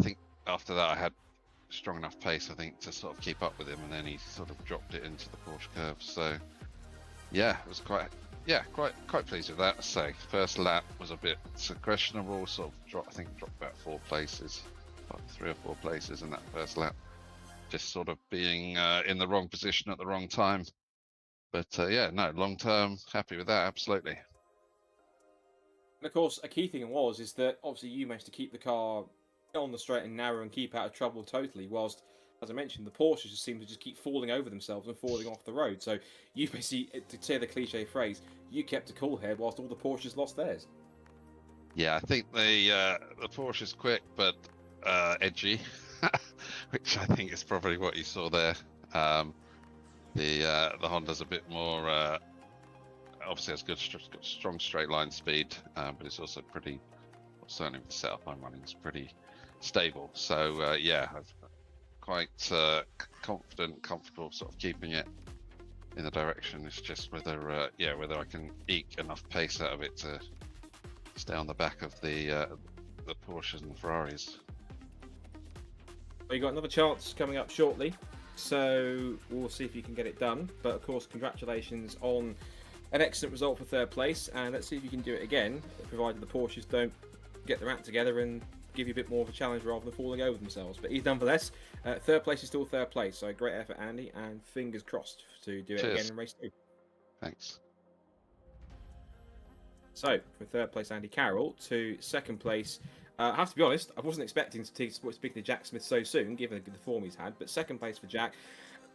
S7: think after that, I had strong enough pace, I think, to sort of keep up with him, and then he sort of dropped it into the Porsche curve. So yeah, it was quite pleased with that. So first lap was a bit questionable, sort of dropped about 4 places, about 3 or 4 places in that first lap, just sort of being in the wrong position at the wrong time. But yeah, no, long term, happy with that, absolutely.
S3: And of course, a key thing is that obviously you managed to keep the car on the straight and narrow and keep out of trouble totally, whilst, as I mentioned, the Porsches just seem to just keep falling over themselves and falling off the road. So you basically, to say the cliche phrase, you kept a cool head whilst all the Porsches lost theirs.
S7: Yeah, I think the Porsche's quick but edgy, which I think is probably what you saw there. The Honda's a bit more obviously has got strong straight line speed, but it's also pretty, certainly with the setup I'm running, it's pretty stable. So yeah, I'm quite confident, comfortable, sort of keeping it in the direction. It's just whether whether I can eke enough pace out of it to stay on the back of the Porsches and the Ferraris.
S3: Well, you got another chance coming up shortly, so we'll see if you can get it done. But of course, congratulations on an excellent result for third place, and let's see if you can do it again, provided the Porsches don't get their act together and give you a bit more of a challenge rather than falling over themselves. But nonetheless, third place is still third place, so great effort, Andy, and fingers crossed to do it again in race 2.
S7: Thanks.
S3: So, from third place, Andy Carroll, to second place, I have to be honest, I wasn't expecting to speak to Jack Smith so soon, given the form he's had, but second place for Jack.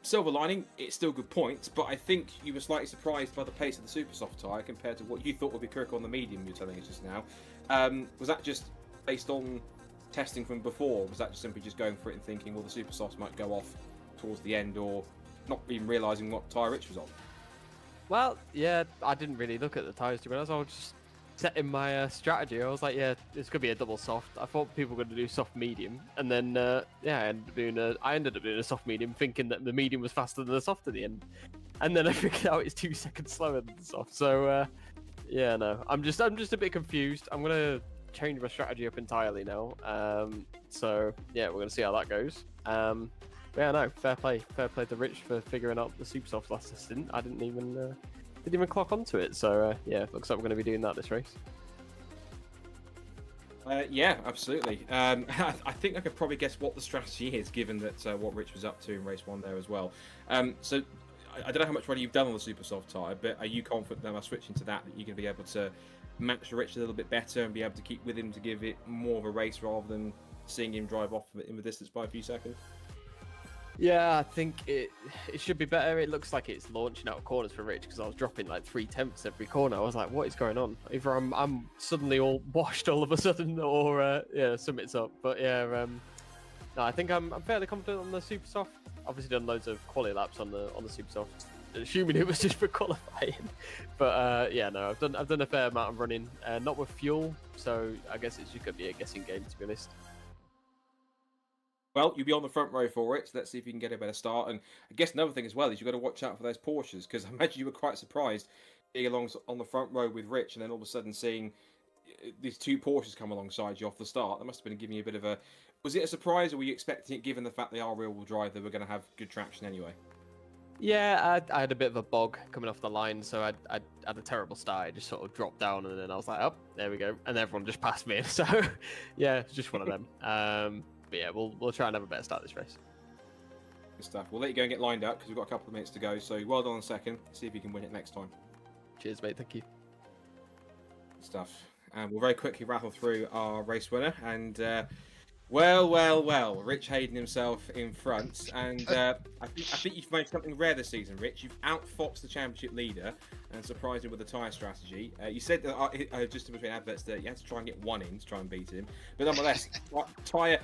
S3: Silver lining, it's still good points, but I think you were slightly surprised by the pace of the super soft tyre compared to what you thought would be quicker on the medium, you were telling us just now. Was that just based on testing from before? Was that just simply just going for it and thinking, well, the super softs might go off towards the end, or not even realising what tyre Rich was on?
S6: Well, yeah, I didn't really look at the tyres, to be honest. I was just setting my strategy. I was like, yeah, it's going to be a double soft. I thought people were going to do soft medium, and then yeah, I ended up doing a soft medium, thinking that the medium was faster than the soft at the end, and then I figured out it's 2 seconds slower than the soft. So yeah, no, I'm just a bit confused. I'm gonna change my strategy up entirely now. So yeah, we're gonna see how that goes. Yeah, no, fair play to Rich for figuring out the super soft last stint. I didn't even clock onto it. So yeah, looks like we're going to be doing that this race.
S3: Yeah, absolutely. I think I could probably guess what the strategy is, given that what Rich was up to in race 1 there as well. So I don't know how much running you've done on the super soft tyre, but are you confident that by switching to that you're going to be able to match Rich a little bit better and be able to keep with him to give it more of a race rather than seeing him drive off in the distance by a few seconds?
S6: Yeah, I think it should be better. It looks like it's launching out of corners for Rich, because I was dropping like 3/10 every corner. I was like, what is going on? Either I'm suddenly all washed all of a sudden, or yeah, something's up. But yeah, no, I think I'm fairly confident on the super soft. Obviously done loads of quality laps on the super soft, assuming it was just for qualifying. But yeah, no, I've done a fair amount of running, not with fuel, so I guess it's just gonna be a guessing game, to be honest.
S3: Well, you'll be on the front row for it, so let's see if you can get a better start. And I guess another thing as well is you've got to watch out for those Porsches, because I imagine you were quite surprised being along on the front row with Rich, and then all of a sudden seeing these 2 Porsches come alongside you off the start. That must have been giving you a bit of a... Was it a surprise, or were you expecting it, given the fact they are rear-wheel drive, they were going to have good traction anyway?
S6: Yeah, I had a bit of a bog coming off the line, so I had a terrible start. I just sort of dropped down, and then I was like, oh, there we go. And everyone just passed me. So yeah, it's just one of them. But yeah, we'll try and have a better start this race.
S3: Good stuff. We'll let you go and get lined up, because we've got a couple of minutes to go. So well done on second. See if you can win it next time.
S6: Cheers, mate. Thank you.
S3: Good stuff. And we'll very quickly rattle through our race winner. And well, Rich Hayden himself in front. And I think you've made something rare this season, Rich. You've outfoxed the championship leader and surprised him with a tyre strategy. You said that just in between adverts that you had to try and get 1 in to try and beat him. But nonetheless, tyre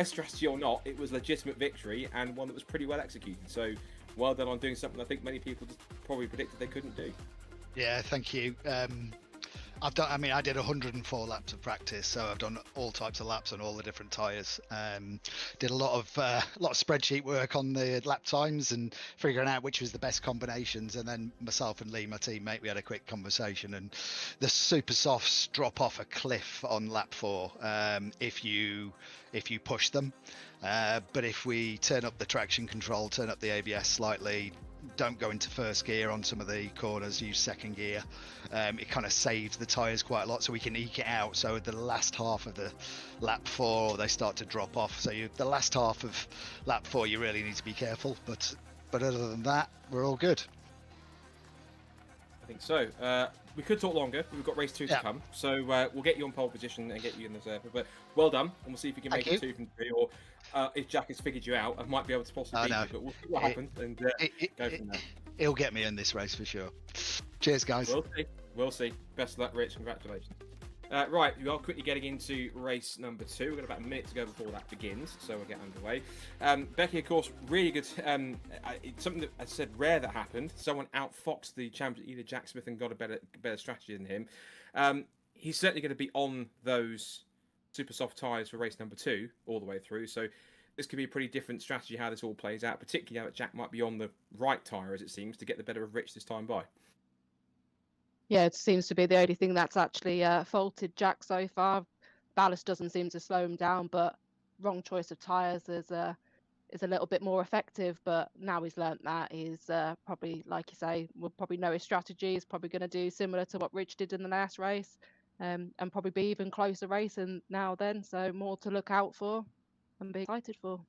S3: strategy or not, it was a legitimate victory and one that was pretty well executed. So well done on doing something I think many people probably predicted they couldn't do.
S5: Yeah, thank you. I did 104 laps of practice, so I've done all types of laps on all the different tyres. Did a lot of spreadsheet work on the lap times and figuring out which was the best combinations. And then myself and Lee, my teammate, we had a quick conversation, and the super softs drop off a cliff on lap 4 if you if you push them. But if we turn up the traction control, turn up the ABS slightly, don't go into first gear on some of the corners, use second gear, it kind of saves the tyres quite a lot, so we can eke it out. So the last half of the lap 4, they start to drop off. So the last half of lap 4, you really need to be careful. But other than that, we're all good.
S3: I think so. We could talk longer, but we've got race 2 to come. So we'll get you on pole position and get you in the circle. But well done, and we'll see if you can make it 2 from 3. Or if Jack has figured you out, I might be able to possibly beat you. But we'll see what happens and go from there.
S5: He'll get me in this race for sure. Cheers, guys.
S3: We'll see. We'll see. Best of luck, Rich. Congratulations. Right, we are quickly getting into race number 2. We've got about a minute to go before that begins, so we'll get underway. Becky, of course, really good. It's something that I said rare that happened. Someone outfoxed the champion, either Jack Smith, and got a better strategy than him. He's certainly going to be on those super soft tyres for race number 2 all the way through. So this could be a pretty different strategy how this all plays out, particularly now that Jack might be on the right tyre, as it seems, to get the better of Rich this time by.
S2: Yeah, it seems to be the only thing that's actually faulted Jack so far. Ballast doesn't seem to slow him down, but wrong choice of tyres is a little bit more effective. But now he's learnt that, he's probably, like you say, will probably know his strategy. He's probably going to do similar to what Rich did in the last race, and probably be even closer racing now then. So more to look out for and be excited for.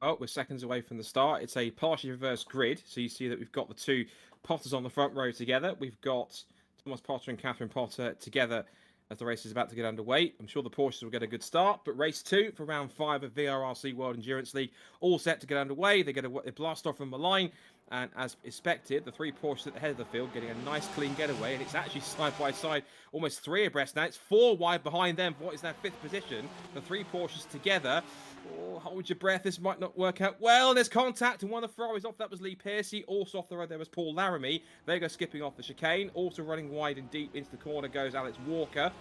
S3: Oh, we're seconds away from the start. It's a partially reversed grid, so you see that we've got the 2 Potters on the front row together. We've got Thomas Potter and Catherine Potter together as the race is about to get underway. I'm sure the Porsches will get a good start, but race 2 for round 5 of VRRC World Endurance League, all set to get underway. They blast off from the line, and as expected, the 3 Porsches at the head of the field getting a nice clean getaway, and it's actually side by side, almost 3 abreast now. It's 4 wide behind them for what is their 5th position. The 3 Porsches together. Oh, hold your breath, this might not work out well. There's contact, and one of the Ferraris off. That was Lee Piercy. Also off the road there was Paul Laramie. They go skipping off the chicane. Also running wide and deep into the corner goes Alex Walker.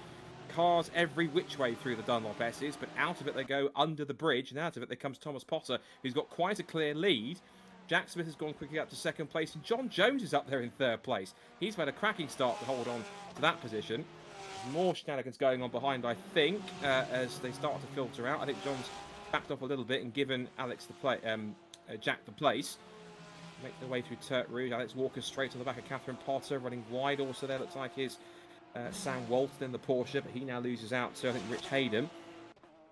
S3: Cars every which way through the Dunlop S's, but out of it they go under the bridge, and out of it there comes Thomas Potter, who's got quite a clear lead. Jack Smith has gone quickly up to 2nd place, and John Jones is up there in 3rd place. He's had a cracking start to hold on to that position. More shenanigans going on behind, I think, as they start to filter out. I think John's backed off a little bit and given Jack the place. Make their way through Turk Rouge. Alex Walker straight to the back of Catherine Potter, running wide. Also there looks like is Sam Walton in the Porsche, but he now loses out to, I think, Rich Hayden.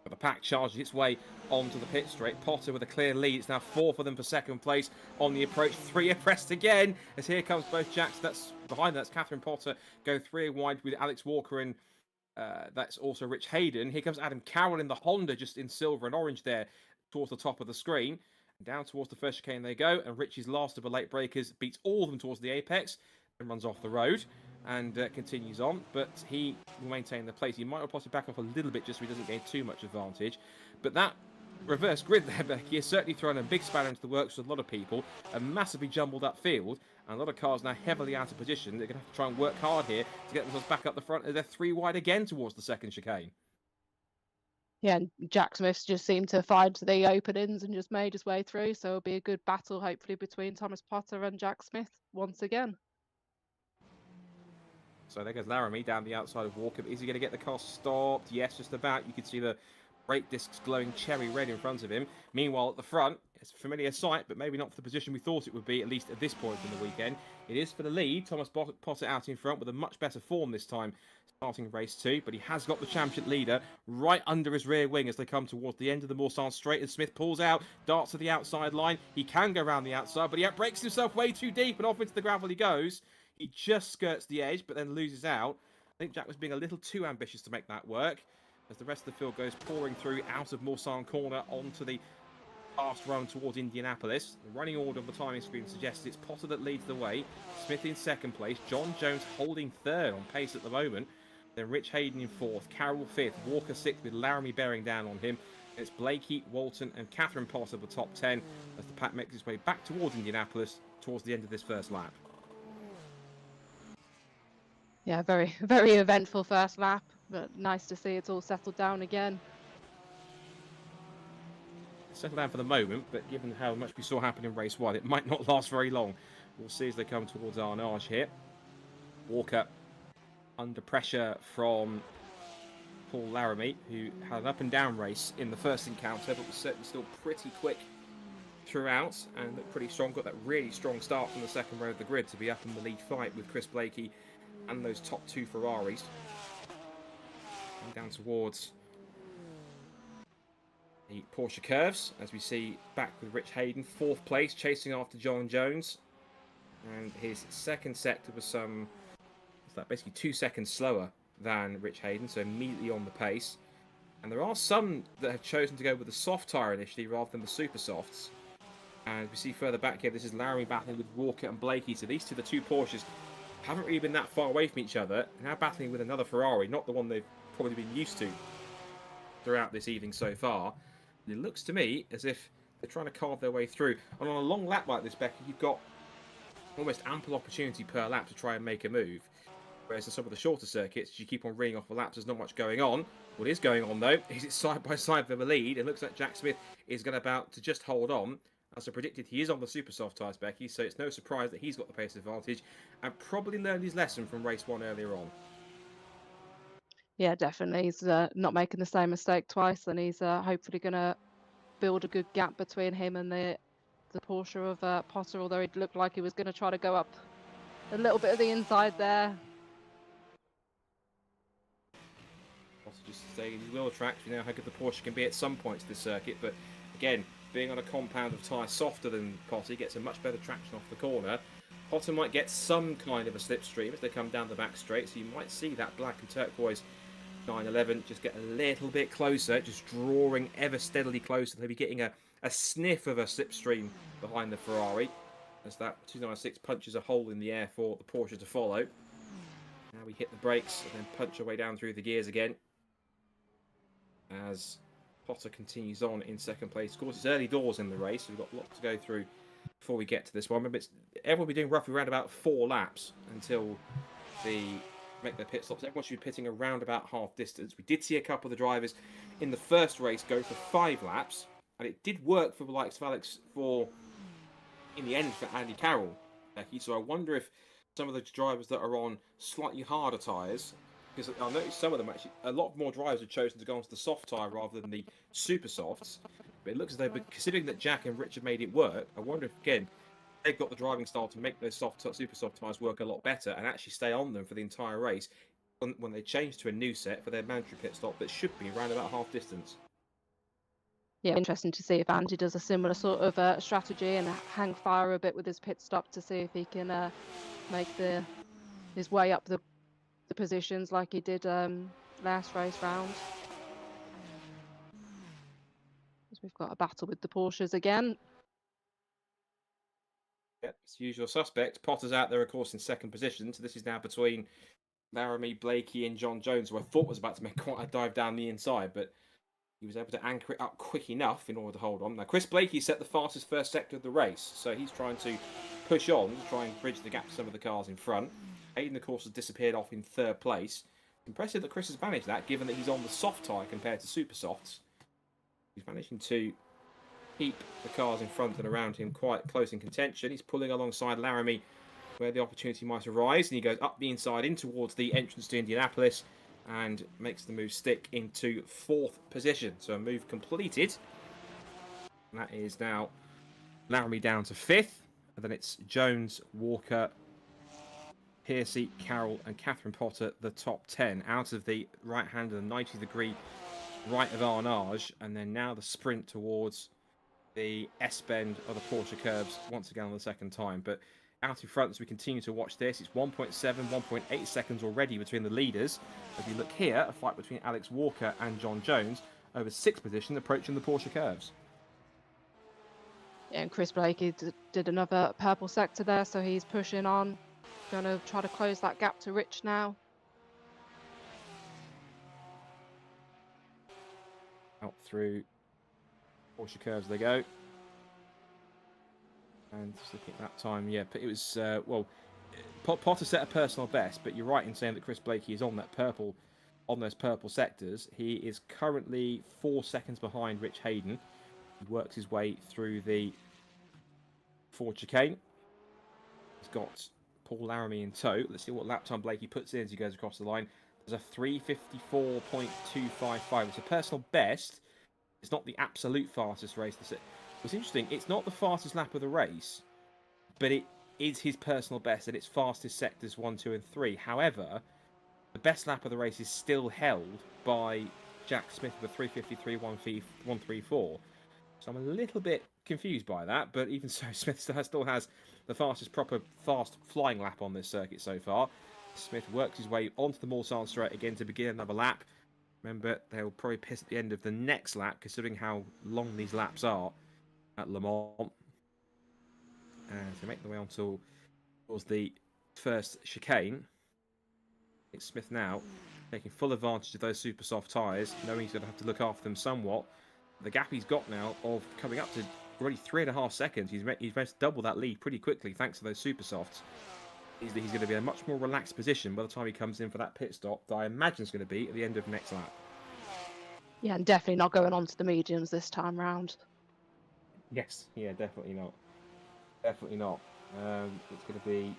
S3: But the pack charges its way onto the pit straight. Potter with a clear lead. It's now 4 for them for 2nd place on the approach. 3 abreast again, as here comes both Jacks. That's behind that's Catherine Potter going 3 wide with Alex Walker and that's also Rich Hayden. Here comes Adam Carroll in the Honda, just in silver and orange there towards the top of the screen. And down towards the first chicane they go, and Richie's last of the late breakers beats all of them towards the apex and runs off the road and continues on. But he will maintain the place. He might possibly back off a little bit just so he doesn't gain too much advantage. But that reverse grid there, Becky, has certainly thrown a big spanner into the works for a lot of people. A massively jumbled up field, and a lot of cars now heavily out of position. They're going to have to try and work hard here to get themselves back up the front, as they're 3 wide again towards the 2nd chicane.
S2: Yeah, and Jack Smith just seemed to find the openings and just made his way through. So it'll be a good battle, hopefully, between Thomas Potter and Jack Smith once again.
S3: So there goes Laramie down the outside of Walker. Is he going to get the car stopped? Yes, just about. You can see the brake discs glowing cherry red in front of him. Meanwhile, at the front, it's a familiar sight, but maybe not for the position we thought it would be, at least at this point in the weekend. It is for the lead. Thomas Potter out in front with a much better form this time, starting race 2, but he has got the championship leader right under his rear wing as they come towards the end of the Mulsanne straight, and Smith pulls out, darts to the outside line. He can go around the outside, but he outbrakes himself way too deep, and off into the gravel he goes. He just skirts the edge, but then loses out. I think Jack was being a little too ambitious to make that work, as the rest of the field goes pouring through out of Mulsanne corner onto the fast run towards Indianapolis. The running order of the timing screen suggests it's Potter that leads the way, Smith in 2nd place, John Jones holding 3rd on pace at the moment, then Rich Hayden in 4th, Carroll 5th, Walker 6th with Laramie bearing down on him. It's Blakey, Walton and Catherine Potter the top 10 as the pack makes its way back towards Indianapolis towards the end of this first lap.
S2: Yeah, very, very eventful first lap, but nice to see it's all settled down again.
S3: Settled down for the moment, but given how much we saw happen in race 1, it might not last very long. We'll see as they come towards Arnage here. Walker under pressure from Paul Laramie, who had an up and down race in the first encounter, but was certainly still pretty quick throughout and looked pretty strong. Got that really strong start from the second row of the grid to be up in the lead fight with Chris Blakey and those top 2 Ferraris. And down towards the Porsche curves, as we see back with Rich Hayden, 4th place, chasing after John Jones. And his second sector was basically 2 seconds slower than Rich Hayden, so immediately on the pace. And there are some that have chosen to go with the soft tyre initially rather than the super softs. And we see further back here, this is Laramie battling with Walker and Blakey. So these two, the 2 Porsches, haven't really been that far away from each other. Now battling with another Ferrari, not the one they've probably been used to throughout this evening so far. And it looks to me as if they're trying to carve their way through. And on a long lap like this, Becky, you've got almost ample opportunity per lap to try and make a move. Whereas in some of the shorter circuits, you keep on reeling off the laps, there's not much going on. What is going on, though, is it's side by side for the lead. It looks like Jack Smith is about to just hold on. As I predicted, he is on the super soft tyres, Becky, so it's no surprise that he's got the pace advantage and probably learned his lesson from race 1 earlier on.
S2: Yeah, definitely. He's not making the same mistake twice, and he's hopefully going to build a good gap between him and the Porsche of Potter, although it looked like he was going to try to go up a little bit of the inside there.
S3: Also just saying these wheel tracks, we know how good the Porsche can be at some points of this circuit, but again, being on a compound of tyre softer than Potter, gets a much better traction off the corner. Potter might get some kind of a slipstream as they come down the back straight, so you might see that black and turquoise 911 just get a little bit closer, just drawing ever steadily closer. They'll be getting a sniff of a slipstream behind the Ferrari as that 296 punches a hole in the air for the Porsche to follow. Now we hit the brakes and then punch our way down through the gears again as Potter continues on in second place. Of course, it's early doors in the race, so we've got lots to go through before we get to this one. Remember, everyone will be doing roughly around about 4 laps until they make their pit stops. Everyone should be pitting around about half distance. We did see a couple of the drivers in the first race go for 5 laps, and it did work for the likes of Alex in the end for Andy Carroll, Becky. So I wonder if some of the drivers that are on slightly harder tyres, because I noticed some of them actually, a lot more drivers have chosen to go onto the soft tyre rather than the super softs. But it looks as though, considering that Jack and Rich have made it work, I wonder if, again, they've got the driving style to make those super soft tyres work a lot better and actually stay on them for the entire race when they change to a new set for their mandatory pit stop that should be around about half distance.
S2: Yeah, interesting to see if Andy does a similar sort of strategy and hang fire a bit with his pit stop to see if he can make his way up the positions like he did last race round. We've got a battle with the Porsches again.
S3: Yep, it's the usual suspect. Potter's out there, of course, in second position. So this is now between Laramie, Blakey and John Jones, who I thought was about to make quite a dive down the inside, but he was able to anchor it up quick enough in order to hold on. Now, Chris Blakey set the fastest first sector of the race, so he's trying to push on to try and bridge the gap to some of the cars in front. Hayden, of course, has disappeared off in third place. Impressive that Chris has managed that, given that he's on the soft tyre compared to super softs. He's managing to keep the cars in front and around him quite close in contention. He's pulling alongside Laramie where the opportunity might arise, and he goes up the inside in towards the entrance to Indianapolis and makes the move stick into 4th position. So a move completed. And that is now Laramie down to 5th. And then it's Jones, Walker, Piercy, Carroll and Catherine Potter, the top 10, out of the right hand of the 90-degree right of Arnage. And then now the sprint towards the S-bend of the Porsche curves once again on the second time. But out in front as we continue to watch this, it's 1.7, 1.8 seconds already between the leaders. If you look here, a fight between Alex Walker and John Jones over 6th position approaching the Porsche curves.
S2: Yeah, and Chris Blakey did another purple sector there, so he's pushing on. Going to try to close that gap to Rich now.
S3: Out through Porsche curves they go. And just looking at that time, yeah, it was, Potter set a personal best, but you're right in saying that Chris Blakey is on that purple, on those purple sectors. He is currently 4 seconds behind Rich Hayden. He works his way through the Ford chicane. He's got Paul Laramie in tow. Let's see what lap time Blakey puts in as he goes across the line. There's a 3:54.255. It's a personal best. It's not the absolute fastest race. What's interesting, it's not the fastest lap of the race, but it is his personal best, and it's fastest sectors 1, 2, and 3. However, the best lap of the race is still held by Jack Smith with a 3:53.134. So I'm a little bit confused by that, but even so, Smith still has the fastest proper fast flying lap on this circuit so far. Smith works his way onto the Mulsanne straight again to begin another lap. Remember, they'll probably piss at the end of the next lap, considering how long these laps are at Le Mans. As they make their way on towards the first chicane. It's Smith now taking full advantage of those super soft tyres, knowing he's going to have to look after them somewhat. The gap he's got now of coming up to already 3.5 seconds, he's managed to double that lead pretty quickly thanks to those super softs. He's going to be in a much more relaxed position by the time he comes in for that pit stop that I imagine is going to be at the end of next lap.
S2: Yeah, and definitely not going on to the mediums this time round.
S3: Yes, yeah, definitely not. Definitely not. It's going to be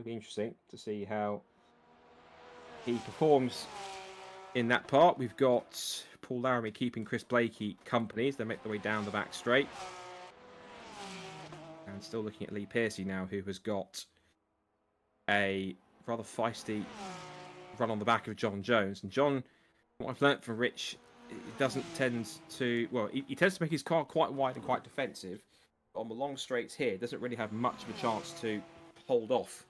S3: interesting to see how he performs in that part. We've got Paul Laramie keeping Chris Blakey company as they make their way down the back straight. And still looking at Lee Pearcey now, who has got a rather feisty run on the back of John Jones. And John, what I've learnt from Rich, he doesn't tend to... Well, he tends to make his car quite wide and quite defensive. But on the long straights here, doesn't really have much of a chance to hold off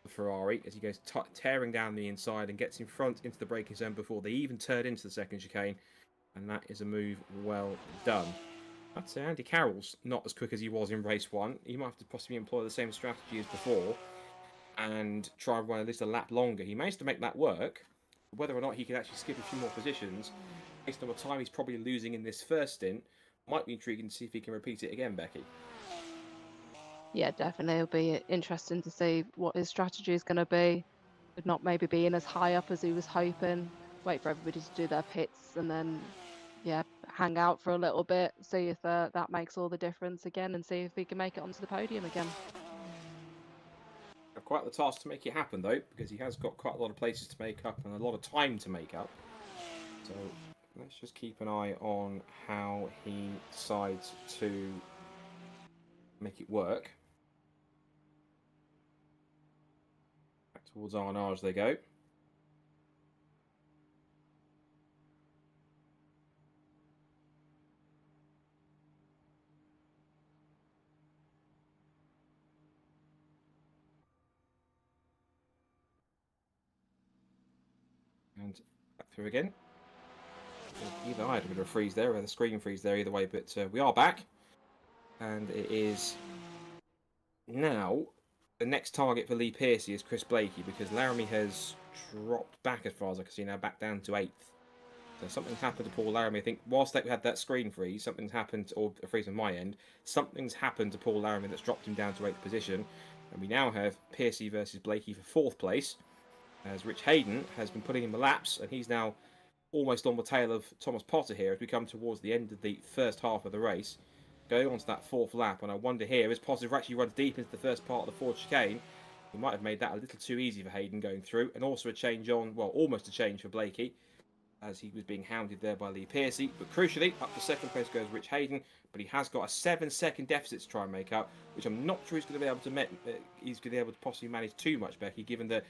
S3: the Ferrari as he goes tearing down the inside and gets in front into the braking zone before they even turn into the second chicane. And that is a move well done. I'd say Andy Carroll's not as quick as he was in race 1. He might have to possibly employ the same strategy as before and try and run at least a lap longer. He managed to make that work. Whether or not he can actually skip a few more positions, based on the time he's probably losing in this first stint, might be intriguing to see if he can repeat it again, Becky.
S2: Yeah, definitely. It'll be interesting to see what his strategy is going to be. With not maybe being as high up as he was hoping. Wait for everybody to do their pits and then, yeah, hang out for a little bit. See if that makes all the difference again and see if he can make it onto the podium again.
S3: Quite the task to make it happen, though, because he has got quite a lot of places to make up and a lot of time to make up. So let's just keep an eye on how he decides to make it work. Back towards R&R as they go. And back through again. Either I had a bit of a freeze there, or the screen freeze there, either way, but we are back. And it is now the next target for Lee Pearcey is Chris Blakey, because Laramie has dropped back as far as I can see now, back down to 8th. So something's happened to Paul Laramie. I think whilst we had that screen freeze, something's happened, or a freeze on my end, something's happened to Paul Laramie that's dropped him down to 8th position. And we now have Pearcey versus Blakey for 4th place, as Rich Hayden has been putting in the laps, and he's now almost on the tail of Thomas Potter here as we come towards the end of the first half of the race. Going on to that 4th lap, and I wonder here, as Potter actually runs deep into the first part of the 4th chicane, he might have made that a little too easy for Hayden going through, and also a change on, well, almost a change for Blakey, as he was being hounded there by Lee Pearcey. But crucially, up to 2nd place goes Rich Hayden, but he has got a 7-second deficit to try and make up, which I'm not sure he's going to be able to possibly manage too much, Becky, given that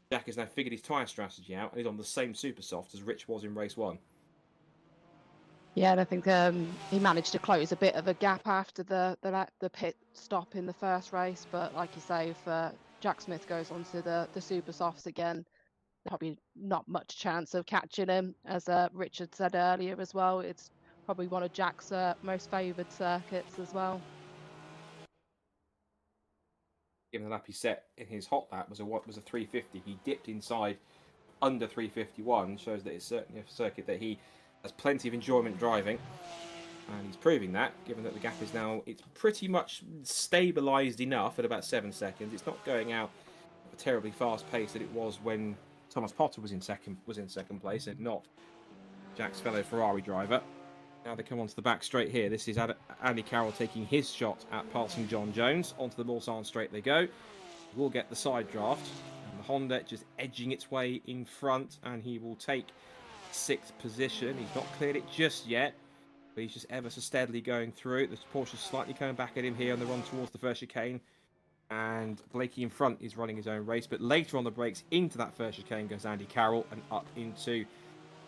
S3: Jack has now figured his tyre strategy out and he's on the same super soft as Rich was in race 1.
S2: Yeah, and I think he managed to close a bit of a gap after the pit stop in the first race. But like you say, if Jack Smith goes onto the super softs again, probably not much chance of catching him. As Richard said earlier as well, it's probably one of Jack's most favoured circuits as well.
S3: Given the lap he set in his hot lap was a 350. He dipped inside under 351. Shows that it's certainly a circuit that he has plenty of enjoyment driving, and he's proving that. Given that the gap is now, it's pretty much stabilised enough at about 7 seconds. It's not going out at a terribly fast pace that it was when Thomas Potter was in second place, and not Jack's fellow Ferrari driver. Now they come onto the back straight here. This is Andy Carroll taking his shot at passing John Jones. Onto the Mulsanne straight they go. We'll get the side draft. And the Honda just edging its way in front, and he will take 6th position. He's not cleared it just yet, but he's just ever so steadily going through. The Porsche's slightly coming back at him here on the run towards the first chicane, and Blakey in front is running his own race. But later on the brakes into that first chicane goes Andy Carroll, and up into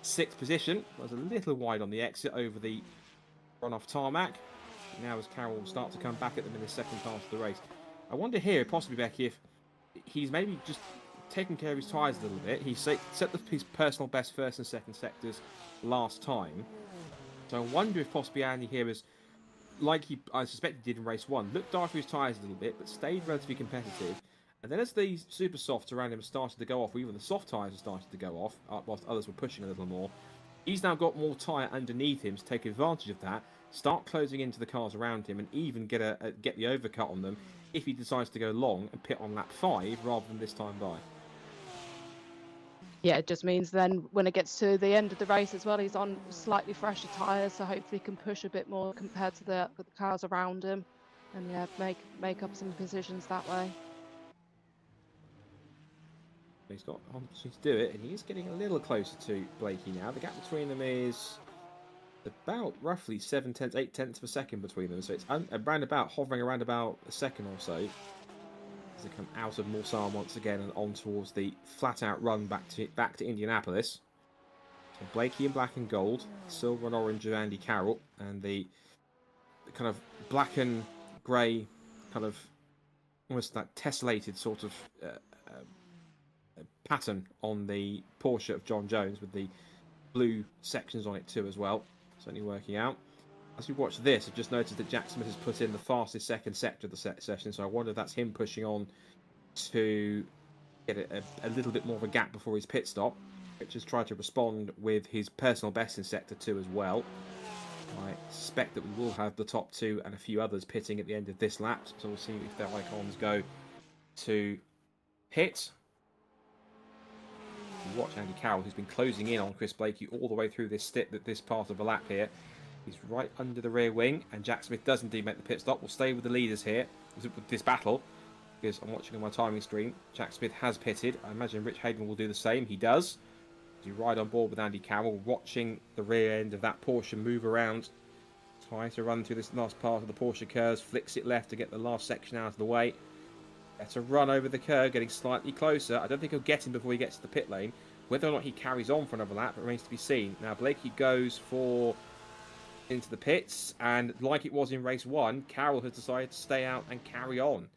S3: 6th position. Was a little wide on the exit over the run-off tarmac. Now as Carroll will start to come back at them in the second half of the race. I wonder here, possibly, Becky, if he's maybe just taking care of his tyres a little bit. He set his personal best first and second sectors last time. So I wonder if possibly Andy here is, like I suspect he did in race 1, looked after his tyres a little bit, but stayed relatively competitive. And then as these super softs around him started to go off, or even the soft tyres have started to go off, whilst others were pushing a little more, he's now got more tyre underneath him to take advantage of that, start closing into the cars around him, and even get the overcut on them if he decides to go long and pit on lap 5 rather than this time by.
S2: Yeah, it just means then when it gets to the end of the race as well, he's on slightly fresher tyres, so hopefully he can push a bit more compared to the cars around him, and yeah, make up some positions that way.
S3: He's got an opportunity to do it, and he is getting a little closer to Blakey now. The gap between them is about roughly 7/10, 8/10 of a second between them, so it's hovering around about a second or so as they come out of Mulsanne once again and on towards the flat-out run back to Indianapolis. So Blakey in black and gold, silver and orange of Andy Carroll, and the kind of black and grey, kind of almost that tessellated sort of pattern on the Porsche of John Jones, with the blue sections on it too as well. Certainly working out. As we watch this, I've just noticed that Jack Smith has put in the fastest second sector of the session, so I wonder if that's him pushing on to get a little bit more of a gap before his pit stop, which has tried to respond with his personal best in Sector 2 as well. I suspect that we will have the top 2 and a few others pitting at the end of this lap, so we'll see if their icons go to pit. Watch Andy Carroll, who's been closing in on Chris Blakey all the way through this part of the lap here. He's right under the rear wing, and Jack Smith does indeed make the pit stop. We'll stay with the leaders here with this battle, because I'm watching on my timing screen. Jack Smith has pitted. I imagine Rich Hayden will do the same. He does. You ride on board with Andy Carroll, watching the rear end of that Porsche move around, try to run through this last part of the Porsche curves, flicks it left to get the last section out of the way. Better run over the curve, getting slightly closer. I don't think he'll get him before he gets to the pit lane. Whether or not he carries on for another lap remains to be seen. Now Blakey goes into the pits, and like it was in race 1, Carroll has decided to stay out and carry on.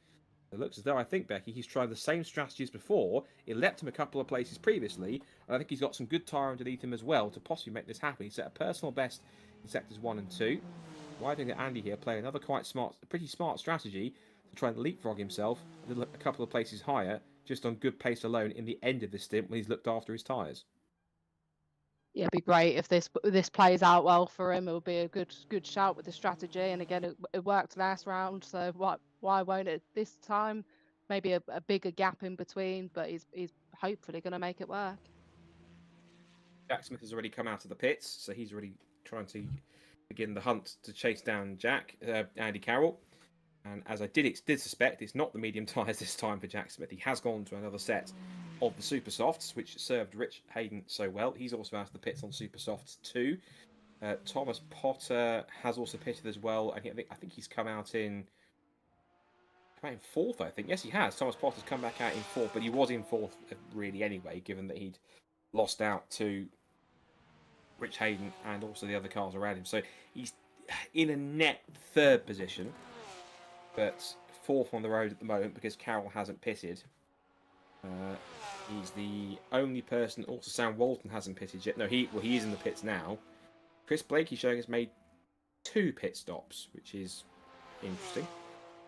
S3: It looks as though, I think, Becky, he's tried the same strategy as before. It leapt him a couple of places previously, and I think he's got some good tyre underneath him as well to possibly make this happen. He set a personal best in sectors 1 and 2. Well, I think that Andy here playing another pretty smart strategy to try and leapfrog himself a couple of places higher, just on good pace alone in the end of this stint when he's looked after his tyres.
S2: Yeah, it'd be great if this plays out well for him. It would be a good shout with the strategy, and again, it worked last round, so why won't it this time? Maybe a bigger gap in between, but he's hopefully going to make it work.
S3: Jack Smith has already come out of the pits, so he's already trying to begin the hunt to chase down Andy Carroll. And as I did suspect, it's not the medium tyres this time for Jack Smith. He has gone to another set of the Super Softs, which served Rich Hayden so well. He's also out of the pits on Super Softs too. Thomas Potter has also pitted as well, and I think he's come out in 4th, I think. Yes, he has. Thomas Potter's come back out in 4th, but he was in 4th really anyway, given that he'd lost out to Rich Hayden and also the other cars around him. So he's in a net 3rd position, but 4th on the road at the moment because Carroll hasn't pitted. He's the only person. Also, Sam Walton hasn't pitted yet. No, he is in the pits now. Chris Blakey showing has made 2 pit stops, which is interesting.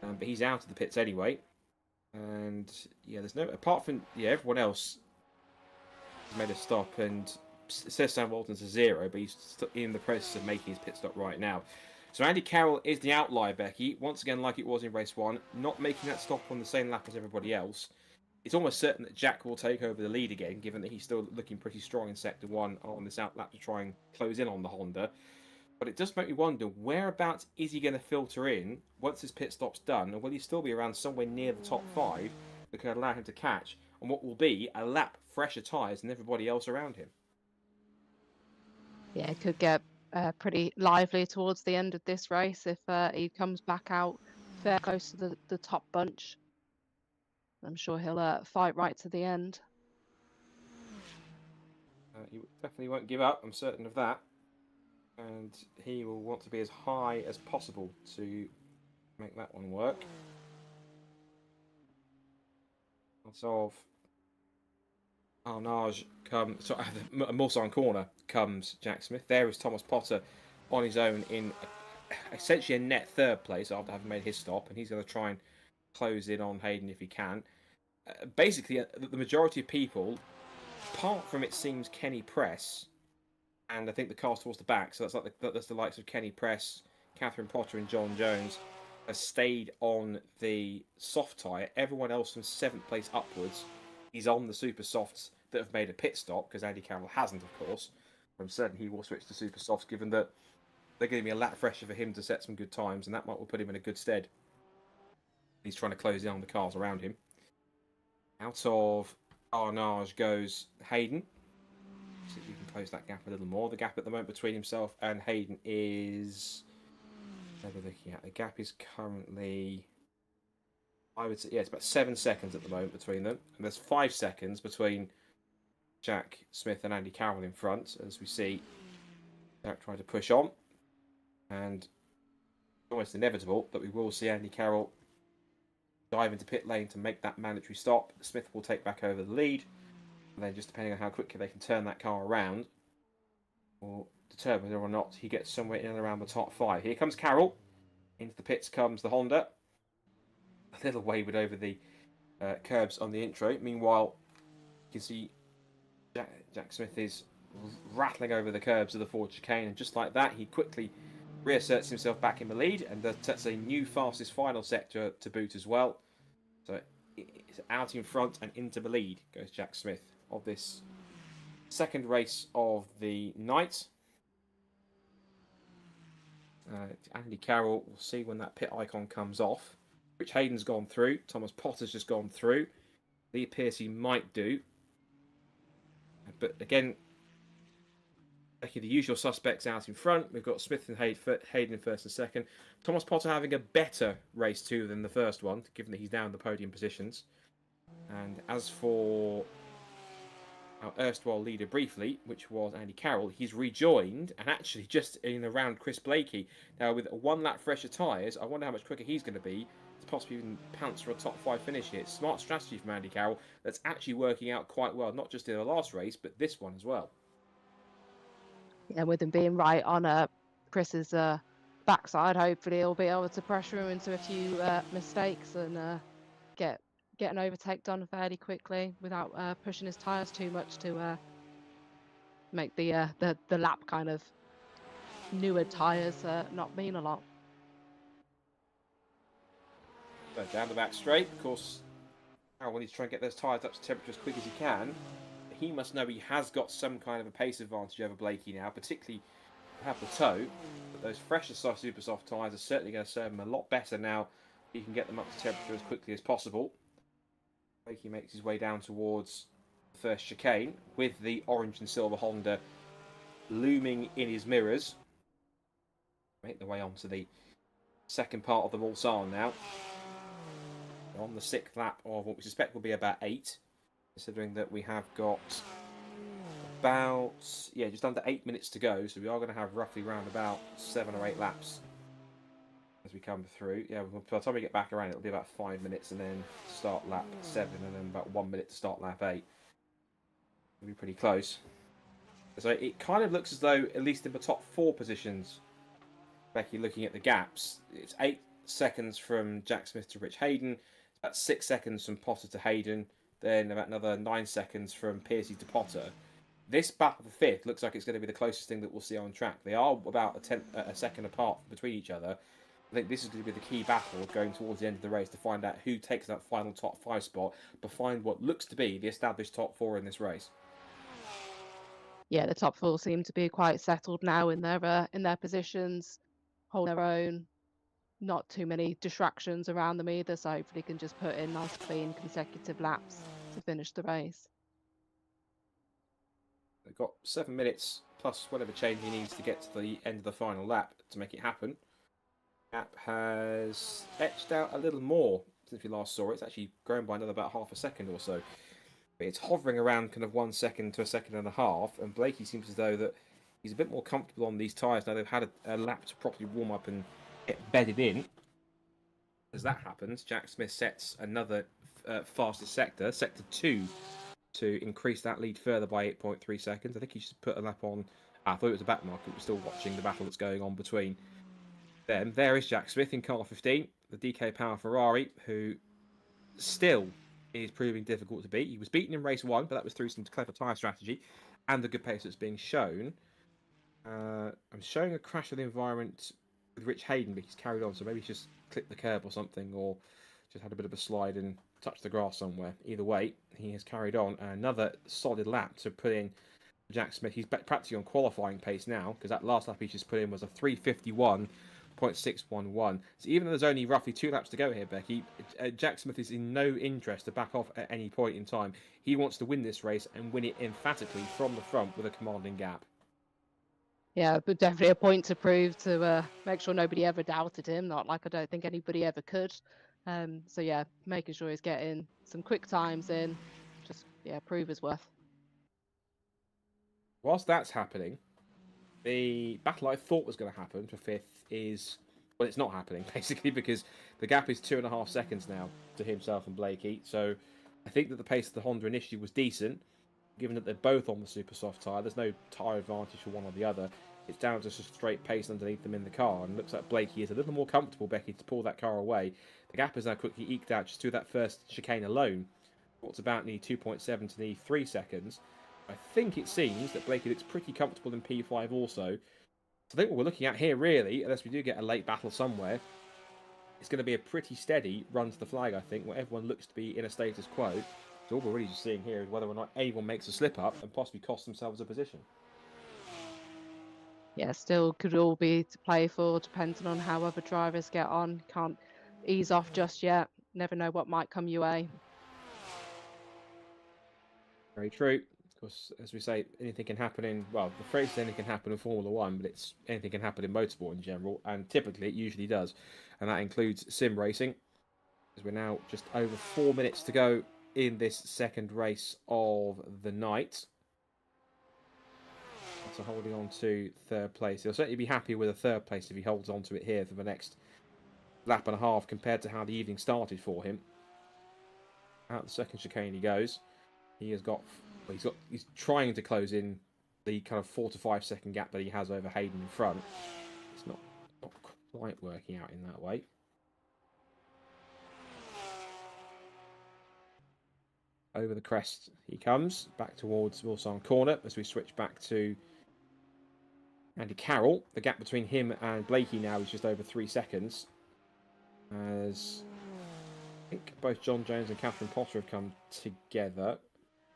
S3: But he's out of the pits anyway. And yeah, there's no apart from everyone else has made a stop, and it says Sam Walton's a 0, but he's in the process of making his pit stop right now. So Andy Carroll is the outlier, Becky. Once again, like it was in race 1, not making that stop on the same lap as everybody else. It's almost certain that Jack will take over the lead again, given that he's still looking pretty strong in Sector 1 on this out lap to try and close in on the Honda. But it does make me wonder, whereabouts is he going to filter in once his pit stop's done, and will he still be around somewhere near the top 5 that can allow him to catch? on what will be a lap fresher tyres than everybody else around him.
S2: Yeah, it could get pretty lively towards the end of this race if he comes back out fair close to the top bunch. I'm sure he'll fight right to the end.
S3: He definitely won't give up, I'm certain of that. And he will want to be as high as possible to make that one work. Sort of Arnage comes, so at the Mulsanne corner comes Jack Smith. There is Thomas Potter on his own in essentially a net third place after having made his stop, and he's going to try and close in on Hayden if he can. Basically, the majority of people, apart from it seems Kenny Press, and I think the cars towards the back, so that's the likes of Kenny Press, Catherine Potter, and John Jones, has stayed on the soft tyre. Everyone else from 7th place upwards is on the super softs that have made a pit stop, because Andy Carroll hasn't, of course. I'm certain he will switch to super softs, given that they're going to be a lap fresher for him to set some good times, and that might will put him in a good stead. He's trying to close in on the cars around him. Out of Arnage goes Hayden. See if we can close that gap a little more. The gap at the moment between himself and Hayden is... What are we looking at? The gap is currently... I would say, yeah, it's about 7 seconds at the moment between them. And there's 5 seconds between Jack Smith and Andy Carroll in front, as we see Jack trying to push on. And almost inevitable that we will see Andy Carroll dive into pit lane to make that mandatory stop. Smith will take back over the lead. And then just depending on how quickly they can turn that car around, will determine whether or not he gets somewhere in and around the top 5. Here comes Carroll. Into the pits comes the Honda. A little wayward over the curbs on the intro. Meanwhile, you can see Jack Smith is rattling over the curbs of the Ford chicane, and just like that, he quickly reasserts himself back in the lead, and sets a new fastest final sector to boot as well. So it's out in front and into the lead goes Jack Smith of this second race of the night. Andy Carroll, we'll see when that pit icon comes off. Rich Hayden's gone through. Thomas Potter's just gone through. Lee Pearcey might do. But again, the usual suspects out in front. We've got Smith and Hayden in first and second. Thomas Potter having a better race too than the first one, given that he's down in the podium positions. And as for our erstwhile leader briefly, which was Andy Carroll, he's rejoined and actually just in around Chris Blakey. Now with 1 lap fresher tyres, I wonder how much quicker he's going to be to possibly even pounce for a top 5 finish here. Smart strategy from Andy Carroll that's actually working out quite well, not just in the last race, but this one as well.
S2: Yeah, with him being right on Chris's backside, hopefully he'll be able to pressure him into a few mistakes and get an overtake done fairly quickly without pushing his tyres too much to make the lap kind of newer tyres not mean a lot.
S3: So down the back straight, of course, Carroll needs to try and get those tyres up to temperature as quick as he can. He must know he has got some kind of a pace advantage over Blakey now, particularly have the toe. But those fresher super soft tyres are certainly going to serve him a lot better now. He can get them up to temperature as quickly as possible. Blakey makes his way down towards the first chicane with the orange and silver Honda looming in his mirrors. Make their way onto the second part of the Mulsanne now. They're on the 6th lap of what we suspect will be about 8. Considering that we have got about, just under 8 minutes to go. So we are going to have roughly around about 7 or 8 laps as we come through. Yeah, by the time we get back around, it'll be about 5 minutes and then start lap 7 and then about 1 minute to start lap 8. It'll be pretty close. So it kind of looks as though, at least in the top 4 positions, Becky, looking at the gaps, it's 8 seconds from Jack Smith to Rich Hayden, about 6 seconds from Potter to Hayden, then about another 9 seconds from Pearcey to Potter. This battle for 5th looks like it's going to be the closest thing that we'll see on track. They are about a second apart between each other. I think this is going to be the key battle going towards the end of the race to find out who takes that final top 5 spot behind what looks to be the established top 4 in this race.
S2: Yeah, the top 4 seem to be quite settled now in their positions, holding their own. Not too many distractions around them either, so hopefully can just put in nice, clean, consecutive laps to finish the race.
S3: They've got 7 minutes plus whatever change he needs to get to the end of the final lap to make it happen. Gap has etched out a little more since we last saw it. It's actually grown by another about half a second or so. But it's hovering around kind of 1 second to a second and a half, and Blakey seems as though that he's a bit more comfortable on these tyres now. They've had a lap to properly warm up and get bedded in. As that happens, Jack Smith sets another fastest sector 2, to increase that lead further by 8.3 seconds. I think he should put a lap on. I thought it was a back marker. We're still watching the battle that's going on between them. There is Jack Smith in car 15, the DK Power Ferrari, who still is proving difficult to beat. He was beaten in race 1, but that was through some clever tyre strategy and the good pace that's being shown. I'm showing a crash of the environment with Rich Hayden, but he's carried on, so maybe he's just clipped the curb or something, or just had a bit of a slide and touched the grass somewhere. Either way, he has carried on. Another solid lap to put in Jack Smith. He's practically on qualifying pace now, because that last lap he just put in was a 3:51.611. So even though there's only roughly 2 laps to go here, Becky, Jack Smith is in no interest to back off at any point in time. He wants to win this race and win it emphatically from the front with a commanding gap.
S2: Yeah, but definitely a point to prove, to make sure nobody ever doubted him. Not like I don't think anybody ever could. So yeah, making sure he's getting some quick times in, just prove his worth.
S3: Whilst that's happening, the battle I thought was going to happen for 5th is, well, it's not happening basically, because the gap is 2.5 seconds now to himself and Blakey. So I think that the pace of the Honda initially was decent, given that they're both on the super soft tyre. There's no tyre advantage for one or the other. It's down to just straight pace underneath them in the car, and it looks like Blakey is a little more comfortable, Becky, to pull that car away. The gap is now quickly eked out just through that first chicane alone. What's about nearly 2.7 to nearly 3 seconds. I think it seems that Blakey looks pretty comfortable in P5 also. So I think what we're looking at here, really, unless we do get a late battle somewhere, it's going to be a pretty steady run to the flag, I think, where everyone looks to be in a status quo. So all we're really just seeing here is whether or not anyone makes a slip up and possibly cost themselves a position.
S2: Yeah, still could all be to play for, depending on how other drivers get on. Can't ease off just yet. Never know what might come your way.
S3: Very true. Of course, as we say, anything can happen in, well, the phrase is anything can happen in Formula 1, but it's anything can happen in motorsport in general, and typically it usually does. And that includes sim racing, as we're now just over 4 minutes to go in this second race of the night. So holding on to 3rd place. He'll certainly be happy with a 3rd place if he holds on to it here for the next lap and a half compared to how the evening started for him. Out the second chicane he goes. He's trying to close in the kind of 4 to 5 second gap that he has over Hayden in front. It's not quite working out in that way. Over the crest he comes, back towards Wilson Corner as we switch back to Andy Carroll. The gap between him and Blakey now is just over 3 seconds. As I think both John Jones and Catherine Potter have come together.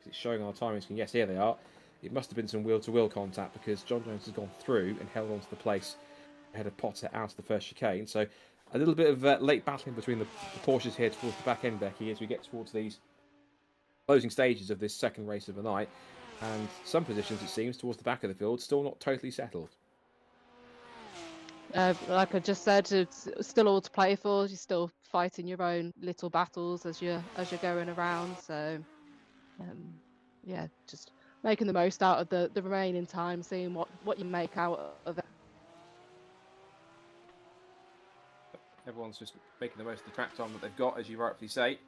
S3: It's showing our timing screen. Yes, here they are. It must have been some wheel-to-wheel contact, because John Jones has gone through and held on to the place ahead of Potter out of the first chicane. So a little bit of late battling between the Porsches here towards the back end, Becky, as we get towards these closing stages of this second race of the night. And some positions, it seems, towards the back of the field, still not totally settled.
S2: Like I just said, it's still all to play for. You're still fighting your own little battles as you're going around. So, yeah, just making the most out of the remaining time, seeing what you make out of it.
S3: Everyone's just making the most of the track time that they've got, as you rightfully say.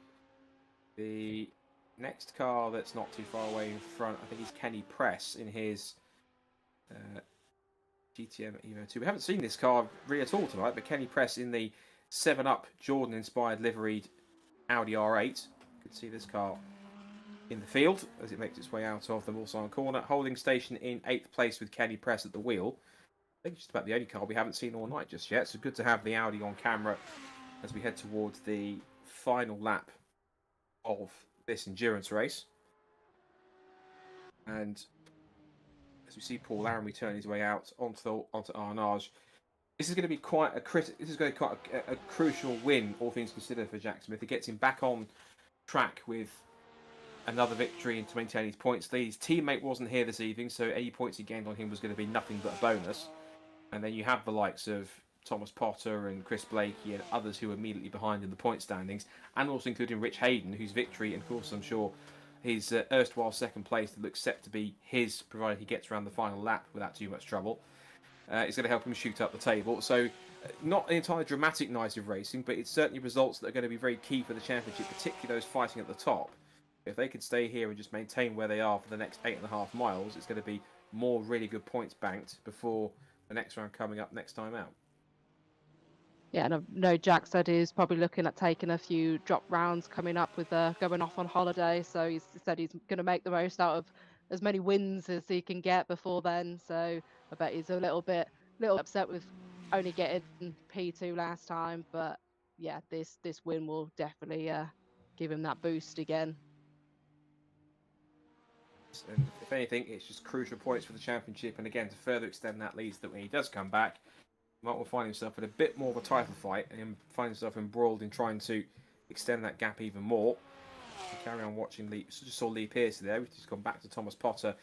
S3: The next car that's not too far away in front, I think, is Kenny Press in his GTM Evo 2. We haven't seen this car really at all tonight, but Kenny Press in the 7-Up Jordan-inspired liveried Audi R8. You can see this car in the field as it makes its way out of the Mulsanne corner, holding station in 8th place with Kenny Press at the wheel. I think it's just about the only car we haven't seen all night just yet, so good to have the Audi on camera as we head towards the final lap of this endurance race. And as we see Paul Laramie turn his way out onto Arnage, this is going to be quite a crucial win, all things considered, for Jack Smith. It gets him back on track with another victory and to maintain his points lead. His teammate wasn't here this evening, so any points he gained on him was going to be nothing but a bonus. And then you have the likes of Thomas Potter and Chris Blakey and others who are immediately behind in the point standings, and also including Rich Hayden, whose victory, and of course I'm sure his erstwhile second place that looks set to be his, provided he gets around the final lap without too much trouble, is going to help him shoot up the table. So not an entirely dramatic night of racing, but it's certainly results that are going to be very key for the championship, particularly those fighting at the top. If they could stay here and just maintain where they are for the next 8.5 miles, it's going to be more really good points banked before the next round coming up next time out.
S2: Yeah, and I know Jack said he's probably looking at taking a few drop rounds coming up with going off on holiday. So he said he's going to make the most out of as many wins as he can get before then. So I bet he's a little upset with only getting P2 last time. But yeah, this win will definitely give him that boost again.
S3: And if anything, it's just crucial points for the championship. And again, to further extend that lead, so that when he does come back, Mark will find himself in a bit more of a title fight and find himself embroiled in trying to extend that gap even more. We'll carry on watching Lee. So just saw Lee Pearcey there. We've just gone back to Thomas Potter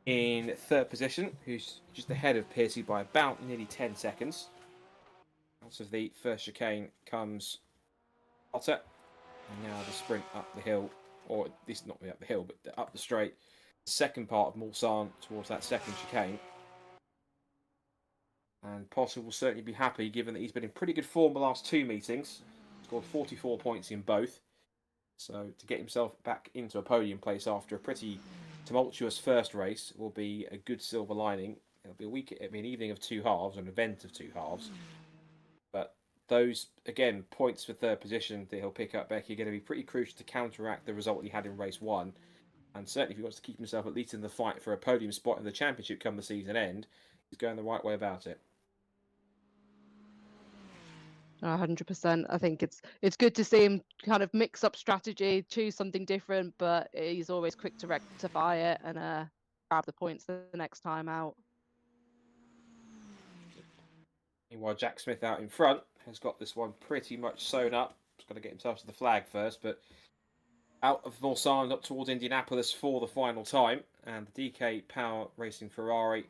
S3: in third position, who's just ahead of Pearcey by about nearly 10 seconds. Out of the first chicane comes Potter. And now the sprint up the hill, or this not up the hill, but up the straight. The second part of Mulsanne towards that second chicane. And Potter will certainly be happy, given that he's been in pretty good form the last two meetings. Scored 44 points in both. So to get himself back into a podium place after a pretty tumultuous first race will be a good silver lining. It'll be an evening of two halves, an event of two halves. But those, again, points for third position that he'll pick up, Becky, are going to be pretty crucial to counteract the result he had in race one. And certainly if he wants to keep himself at least in the fight for a podium spot in the championship come the season end, he's going the right way about it.
S2: 100%. I think it's good to see him kind of mix up strategy, choose something different, but he's always quick to rectify it and grab the points the next time out.
S3: Meanwhile, Jack Smith out in front has got this one pretty much sewn up. He's got to get himself to the flag first, but out of Mulsanne up towards Indianapolis for the final time, and the DK Power Racing Ferrari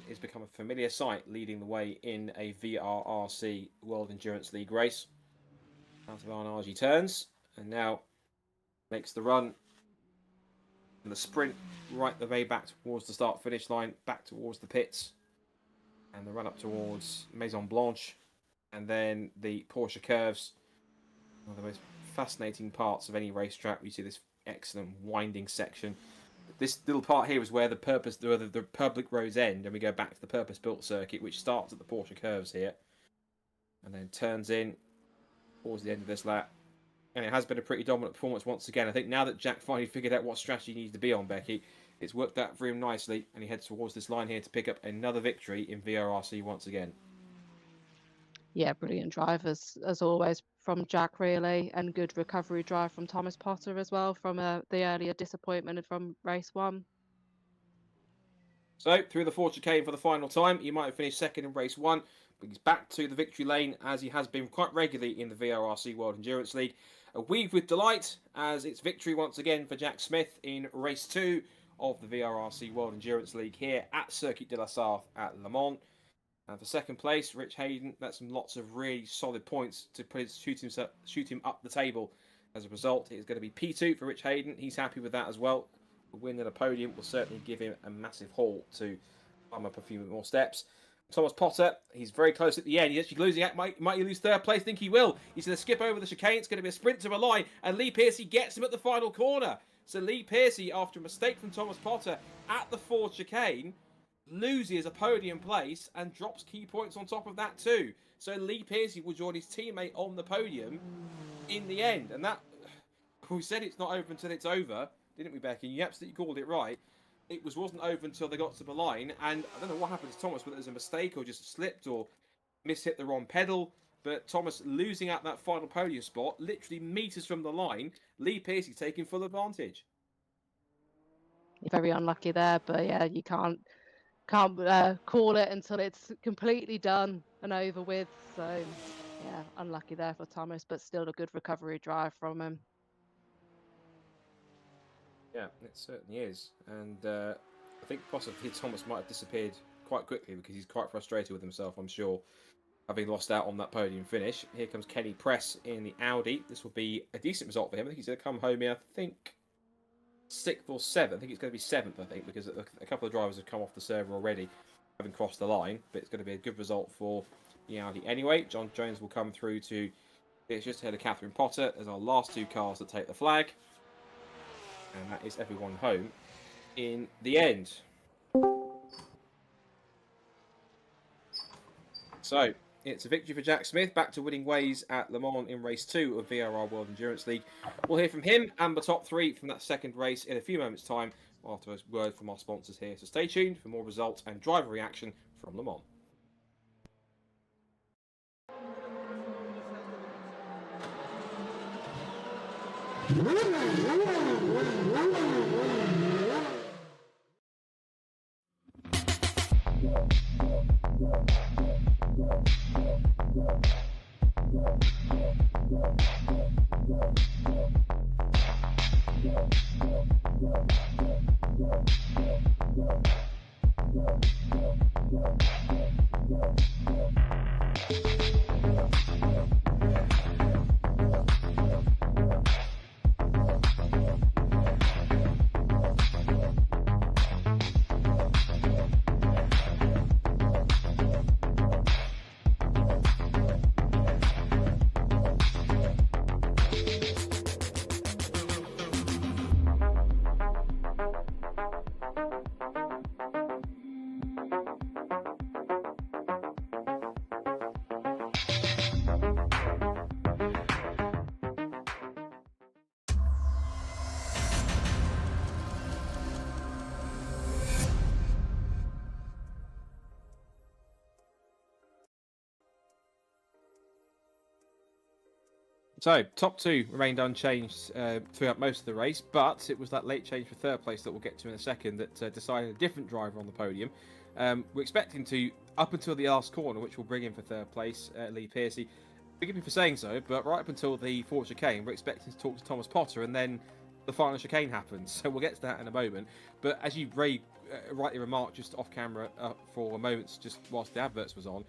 S3: has become a familiar sight, leading the way in a VRRC World Endurance League race. Out of Arnage he turns, and now makes the run and the sprint right the way back towards the start-finish line, back towards the pits, and the run up towards Maison Blanche, and then the Porsche curves. One of the most fascinating parts of any racetrack. We see this excellent winding section. This little part here is where the public roads end, and we go back to the purpose-built circuit, which starts at the Porsche curves here, and then turns in towards the end of this lap. And it has been a pretty dominant performance once again. I think now that Jack finally figured out what strategy he needs to be on, Becky, it's worked out for him nicely, and he heads towards this line here to pick up another victory in VRRC once again.
S2: Yeah, brilliant drive as always from Jack, really, and good recovery drive from Thomas Potter as well from the earlier disappointment from race one.
S3: So through the Ford chicane for the final time, he might have finished second in race one, but he's back to the victory lane as he has been quite regularly in the VRRC World Endurance League. A weave with delight as it's victory once again for Jack Smith in race two of the VRRC World Endurance League here at Circuit de la Sarthe at Le Mans. And for second place, Rich Hayden, that's lots of really solid points to shoot him up the table. As a result, it's going to be P2 for Rich Hayden. He's happy with that as well. A win at a podium will certainly give him a massive haul to climb up a few more steps. Thomas Potter, he's very close at the end. He's actually losing out. Might he lose third place? I think he will. He's going to skip over the chicane. It's going to be a sprint to a line, and Lee Pearcey gets him at the final corner. So Lee Pearcey, after a mistake from Thomas Potter at the Ford chicane, loses a podium place and drops key points on top of that too. So Lee Pearcey will join his teammate on the podium in the end. And that, we said it's not over until it's over, didn't we, Becky? You absolutely called it right. It wasn't over until they got to the line, and I don't know what happened to Thomas, whether it was a mistake or just slipped or mishit the wrong pedal, but Thomas losing out that final podium spot, literally meters from the line, Lee Pearcey taking full advantage.
S2: Very unlucky there, but yeah, you can't call it until it's completely done and over with. So yeah, unlucky there for Thomas, but still a good recovery drive from him.
S3: Yeah, it certainly is. And I think possibly Thomas might have disappeared quite quickly because he's quite frustrated with himself, I'm sure, having lost out on that podium finish. Here comes Kenny Press in the Audi. This will be a decent result for him. I think he's going to come home here, I think, 6th or 7th. I think it's going to be 7th, I think, because a couple of drivers have come off the server already, having crossed the line. But it's going to be a good result for the Audi anyway. John Jones will come through to... It's just ahead of Catherine Potter. There's our last 2 cars that take the flag. And that is everyone home in the end. So, it's a victory for Jack Smith, back to winning ways at Le Mans in race 2 of VRR World Endurance League. We'll hear from him and the top 3 from that second race in a few moments' time after a word from our sponsors here. So stay tuned for more results and driver reaction from Le Mans. So, top 2 remained unchanged throughout most of the race, but it was that late change for 3rd place that we'll get to in a second that decided a different driver on the podium. We're expecting to, up until the last corner, which will bring in for 3rd place, Lee Pearcey. Forgive me for saying so, but right up until the 4th chicane, we're expecting to talk to Thomas Potter, and then the final chicane happens. So we'll get to that in a moment. But as you rightly remarked just off camera for moments just whilst the adverts was on,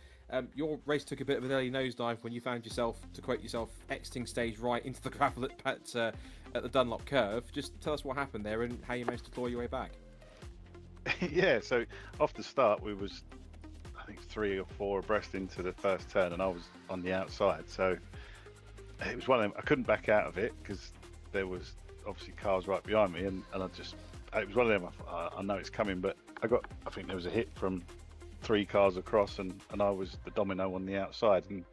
S3: your race took a bit of an early nosedive when you found yourself, to quote yourself, exiting stage right into the gravel at the Dunlop curve. Just tell us what happened there and how you managed to claw your way back.
S8: Yeah, so off the start we was, I think, 3 or 4 abreast into the first turn, and I was on the outside. So it was one of them. I couldn't back out of it because there was obviously cars right behind me, and it was one of them. I know it's coming, but I think there was a hit from 3 cars across, and I was the domino on the outside, and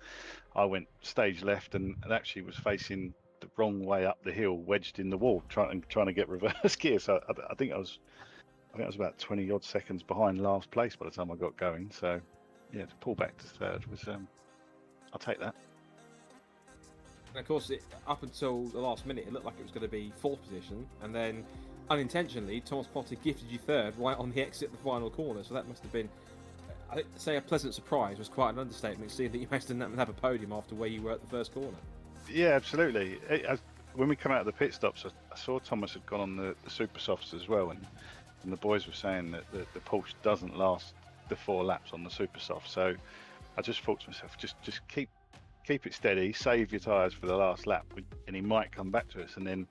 S8: I went stage left and actually was facing the wrong way up the hill, wedged in the wall, trying to get reverse gear. So I think I was about 20 odd seconds behind last place by the time I got going. So yeah, to pull back to 3rd was I'll take that.
S3: And of course, up until the last minute, it looked like it was going to be 4th position, and then unintentionally, Thomas Potter gifted you 3rd right on the exit of the final corner. So that must have been, I think, to say a pleasant surprise was quite an understatement, seeing that you managed to have a podium after where you were at the first corner.
S8: Yeah, absolutely. When we come out of the pit stops, I saw Thomas had gone on the super softs as well, and the boys were saying that the Porsche doesn't last the 4 laps on the super soft. So I just thought to myself, just keep it steady, save your tyres for the last lap, and he might come back to us. And then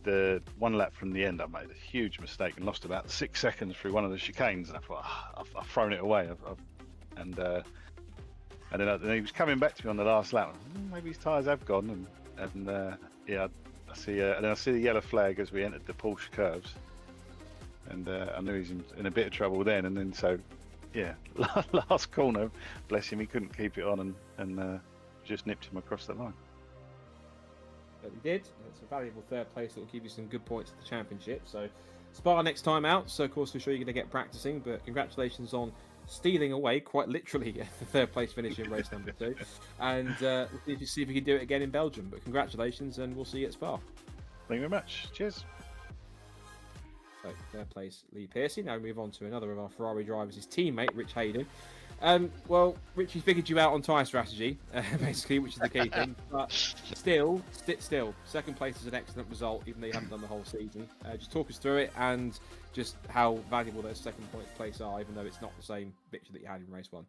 S8: the 1 lap from the end, I made a huge mistake and lost about 6 seconds through one of the chicanes, and I thought, I've thrown it away. And then he was coming back to me on the last lap. Maybe his tyres have gone, and yeah, I see the yellow flag as we entered the Porsche curves, and I knew he was in a bit of trouble then. And then so, yeah, last corner, bless him, he couldn't keep it on, and just nipped him across the line.
S3: But he did. It's a valuable 3rd place that will give you some good points at the championship. So Spa next time out. So of course we're sure you're going to get practicing. But congratulations on stealing away, quite literally, the 3rd place finish in race number 2. And we'll see if we can do it again in Belgium. But congratulations, and we'll see you at Spa.
S8: Thank you very much. Cheers.
S3: So 3rd place, Lee Pearcey. Now we move on to another of our Ferrari drivers, his teammate, Rich Hayden. Well, Richie figured you out on tyre strategy, basically, which is the key thing. But still, second place is an excellent result, even though you haven't done the whole season. Just talk us through it and just how valuable those second place are, even though it's not the same victory that you had in race one.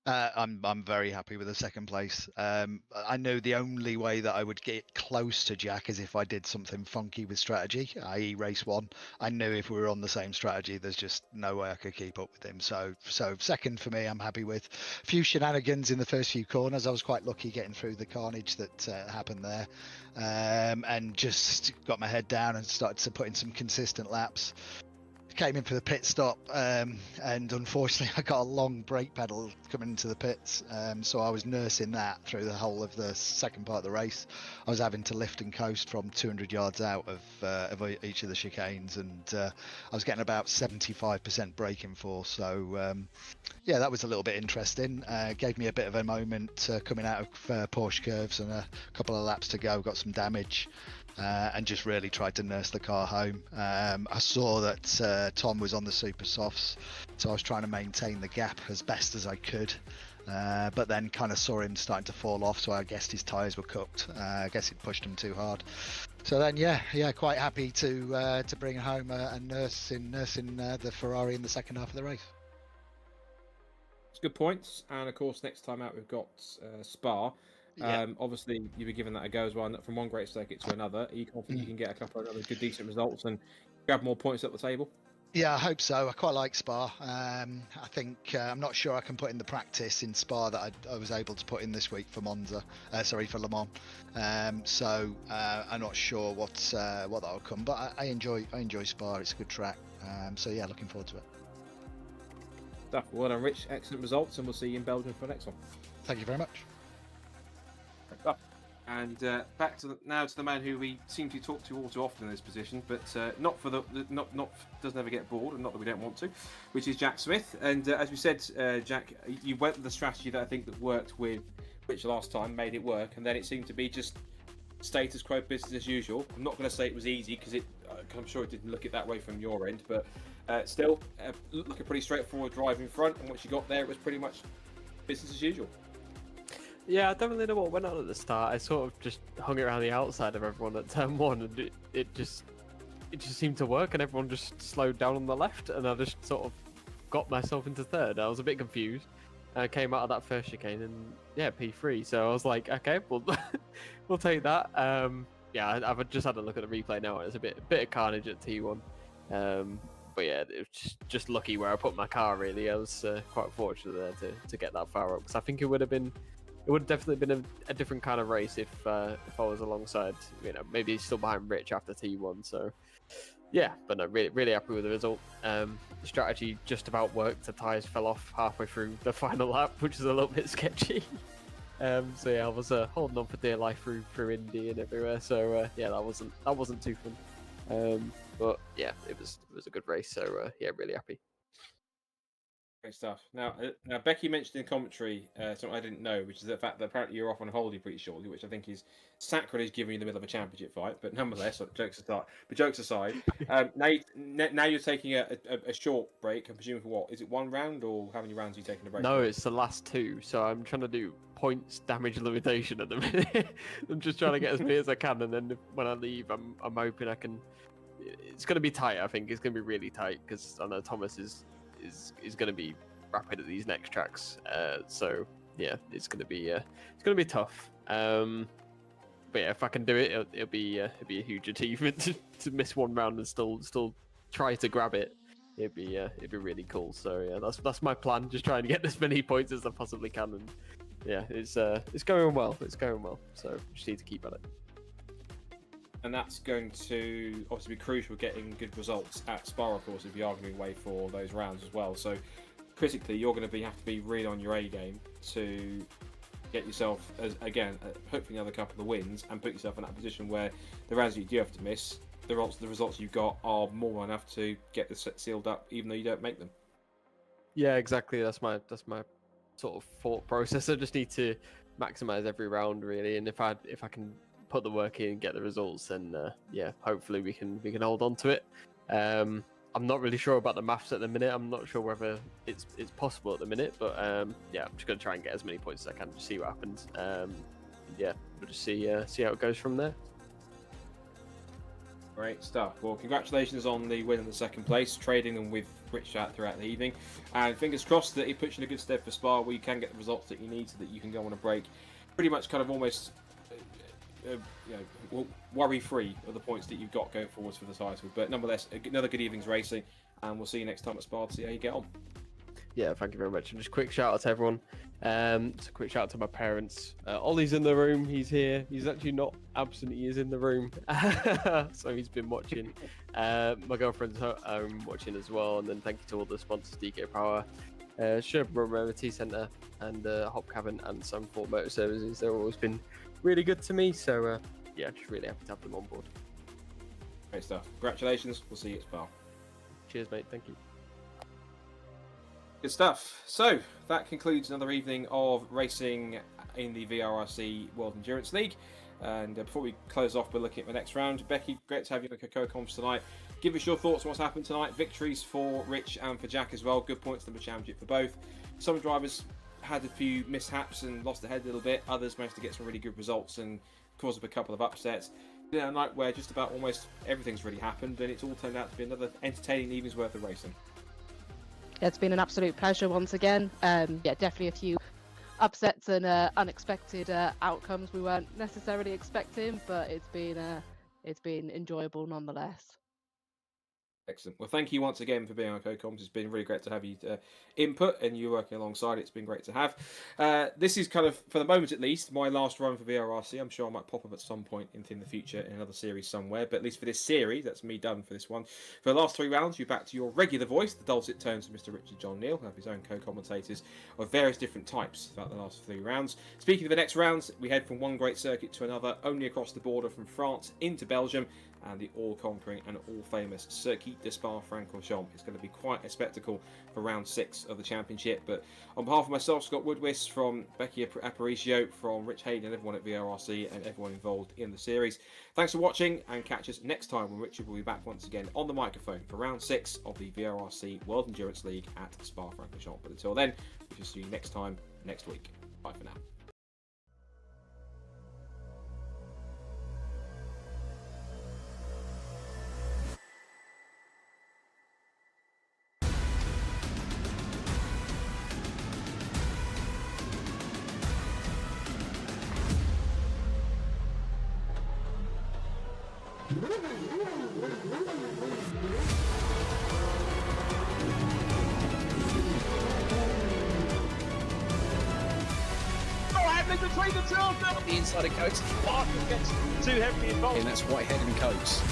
S5: I'm very happy with the second place. I know the only way that I would get close to Jack is if I did something funky with strategy, i.e. race one. I knew if we were on the same strategy, there's just no way I could keep up with him. So second for me, I'm happy with. A few shenanigans in the first few corners. I was quite lucky getting through the carnage that happened there, and just got my head down and started to put in some consistent laps. Came in for the pit stop, and unfortunately I got a long brake pedal coming into the pits, so I was nursing that through the whole of the second part of the race. I was having to lift and coast from 200 yards out of each of the chicanes, and I was getting about 75% braking force, so yeah, that was a little bit interesting. Gave me a bit of a moment coming out of Porsche curves, and a couple of laps to go, got some damage. And just really tried to nurse the car home. I saw that Tom was on the super softs, so I was trying to maintain the gap as best as I could, but then kind of saw him starting to fall off, so I guessed his tyres were cooked. I guess it pushed him too hard. So then, yeah, quite happy to bring home a nursing the Ferrari in the second half of the race.
S3: It's good points, and of course, next time out we've got Spa.
S5: Yeah.
S3: Obviously, you'll be giving that a go as well, from one great circuit to another. Are you confident you can get a couple of other good, decent results and grab more points at the table?
S5: Yeah, I hope so. I quite like Spa. I think I'm not sure I can put in the practice in Spa that I was able to put in this week for Monza. For Le Mans. So I'm not sure what that'll come. But I enjoy Spa. It's a good track. So yeah, looking forward to it.
S3: Stuff. Well done, Rich. Excellent results, and we'll see you in Belgium for the next one.
S5: Thank you very much.
S3: And back to the man who we seem to talk to all too often in this position, but not doesn't ever get bored, and not that we don't want to, which is Jack Smith. And as we said, Jack, you went with the strategy that I think that worked with Rich last time, made it work, and then it seemed to be just status quo, business as usual. I'm not going to say it was easy because I'm sure it didn't look it that way from your end, but still, looked like a pretty straightforward drive in front, and once you got there, it was pretty much business as usual.
S6: Yeah, I don't really know what went on at the start. I sort of just hung around the outside of everyone at turn one, and it just seemed to work, and everyone just slowed down on the left, and I just sort of got myself into third. I was a bit confused. I came out of that first chicane, and yeah, P3. So I was like, okay, we'll take that. Yeah, I've just had a look at the replay now. It's a bit of carnage at T1. But yeah, it was just lucky where I put my car. Really, I was quite fortunate there to get that far up, because I think it would have definitely been a different kind of race if I was alongside, maybe still behind Rich after T1. So yeah, but no, really happy with the result. The strategy just about worked. The tyres fell off halfway through the final lap, which is a little bit sketchy. So yeah, I was holding on for dear life through Indy and everywhere. So yeah, that wasn't too fun. But yeah, it was a good race. So yeah, really happy.
S3: Great stuff. Now, Becky mentioned in commentary something I didn't know, which is the fact that apparently you're off on holiday pretty shortly, which I think is sacrilege given you in the middle of a championship fight. But nonetheless, jokes aside, now you're taking a short break. I'm presuming for what? Is it one round, or how many rounds are you taking a break?
S6: No, it's the last two. So I'm trying to do points damage limitation at the minute. I'm just trying to get as many as I can, and then when I leave, I'm hoping I can. It's going to be tight. I think it's going to be really tight, because I know Thomas is going to be rapid at these next tracks. So yeah, it's going to be tough. But yeah, if I can do it, it'll be a huge achievement to miss one round and still try to grab it. It'd be really cool. So yeah, that's my plan. Just trying to get as many points as I possibly can, and yeah, it's going well. It's going well. So just need to keep at it.
S3: And that's going to obviously be crucial getting good results at Spa, of course, if you are going to be away for those rounds as well. So critically, you're going to have to be really on your A game to get yourself, hopefully another couple of wins, and put yourself in that position where the rounds that you do have to miss, the results you've got are more than enough to get the set sealed up, even though you don't make them. Yeah,
S6: exactly. That's my sort of thought process. I just need to maximize every round, really, and if I can put the work in and get the results, then yeah, hopefully we can hold on to it. I'm not really sure about the maths at the minute. I'm not sure whether it's possible at the minute, but yeah, I'm just going to try and get as many points as I can to see what happens. Yeah, we'll just see how it goes from there.
S3: Great stuff. Well, congratulations on the win in the second place, trading them with Rich out throughout the evening. And fingers crossed that it puts you in a good stead for Spa, where you can get the results that you need so that you can go on a break pretty much kind of almost worry-free of the points that you've got going forwards for the title. But nonetheless, another good evening's racing, and we'll see you next time at Spa to see how you get on.
S6: Yeah, thank you very much. And just quick shout out to everyone. Just a quick shout out to my parents. Ollie's in the room. He's here. He's actually not absent. He is in the room. So he's been watching. My girlfriend's home watching as well. And then thank you to all the sponsors, DK Power, Sherburne Mobility Centre, and Hop Cavern and Zandvoort Motor Services. They've always been really good to me. So yeah, just really happy to have them on board.
S3: Great stuff. Congratulations. We'll see you at Spa.
S6: Cheers, mate. Thank you.
S3: Good stuff. So that concludes another evening of racing in the VRRC World Endurance League. And before we close off, we're looking at the next round. Becky, great to have you on the Co-Coms tonight. Give us your thoughts on what's happened tonight. Victories for Rich and for Jack as well. Good points to the championship for both. Some drivers had a few mishaps and lost their head a little bit. Others managed to get some really good results and cause up a couple of upsets. A night where just about almost everything's really happened, and it's all turned out to be another entertaining evening's worth of racing.
S2: It's been an absolute pleasure once again. Yeah, definitely a few upsets and unexpected outcomes we weren't necessarily expecting, but it's been enjoyable nonetheless.
S3: Excellent. Well, thank you once again for being on Co-Coms. It's been really great to have you input, and you working alongside. It's been great to have. This is kind of, for the moment at least, my last run for VRRC. I'm sure I might pop up at some point in the future in another series somewhere, but at least for this series, that's me done for this one. For the last 3 rounds, you're back to your regular voice, the dulcet tones of Mr. Richard John Neal, who have his own co-commentators of various different types throughout the last 3 rounds. Speaking of the next rounds, we head from one great circuit to another, only across the border from France into Belgium, and the all-conquering and all-famous Circuit de Spa-Francorchamps. It's going to be quite a spectacle for round 6 of the championship. But on behalf of myself, Scott Woodwiss, from Becky Aparicio, from Rich Hayden, and everyone at VRRC, and everyone involved in the series, thanks for watching, and catch us next time when Richard will be back once again on the microphone for round 6 of the VRRC World Endurance League at Spa-Francorchamps. But until then, we shall see you next time, next week. Bye for now.
S9: Between the two of them. The inside of Coates. Parker gets too heavily involved. And that's Whitehead and Coates.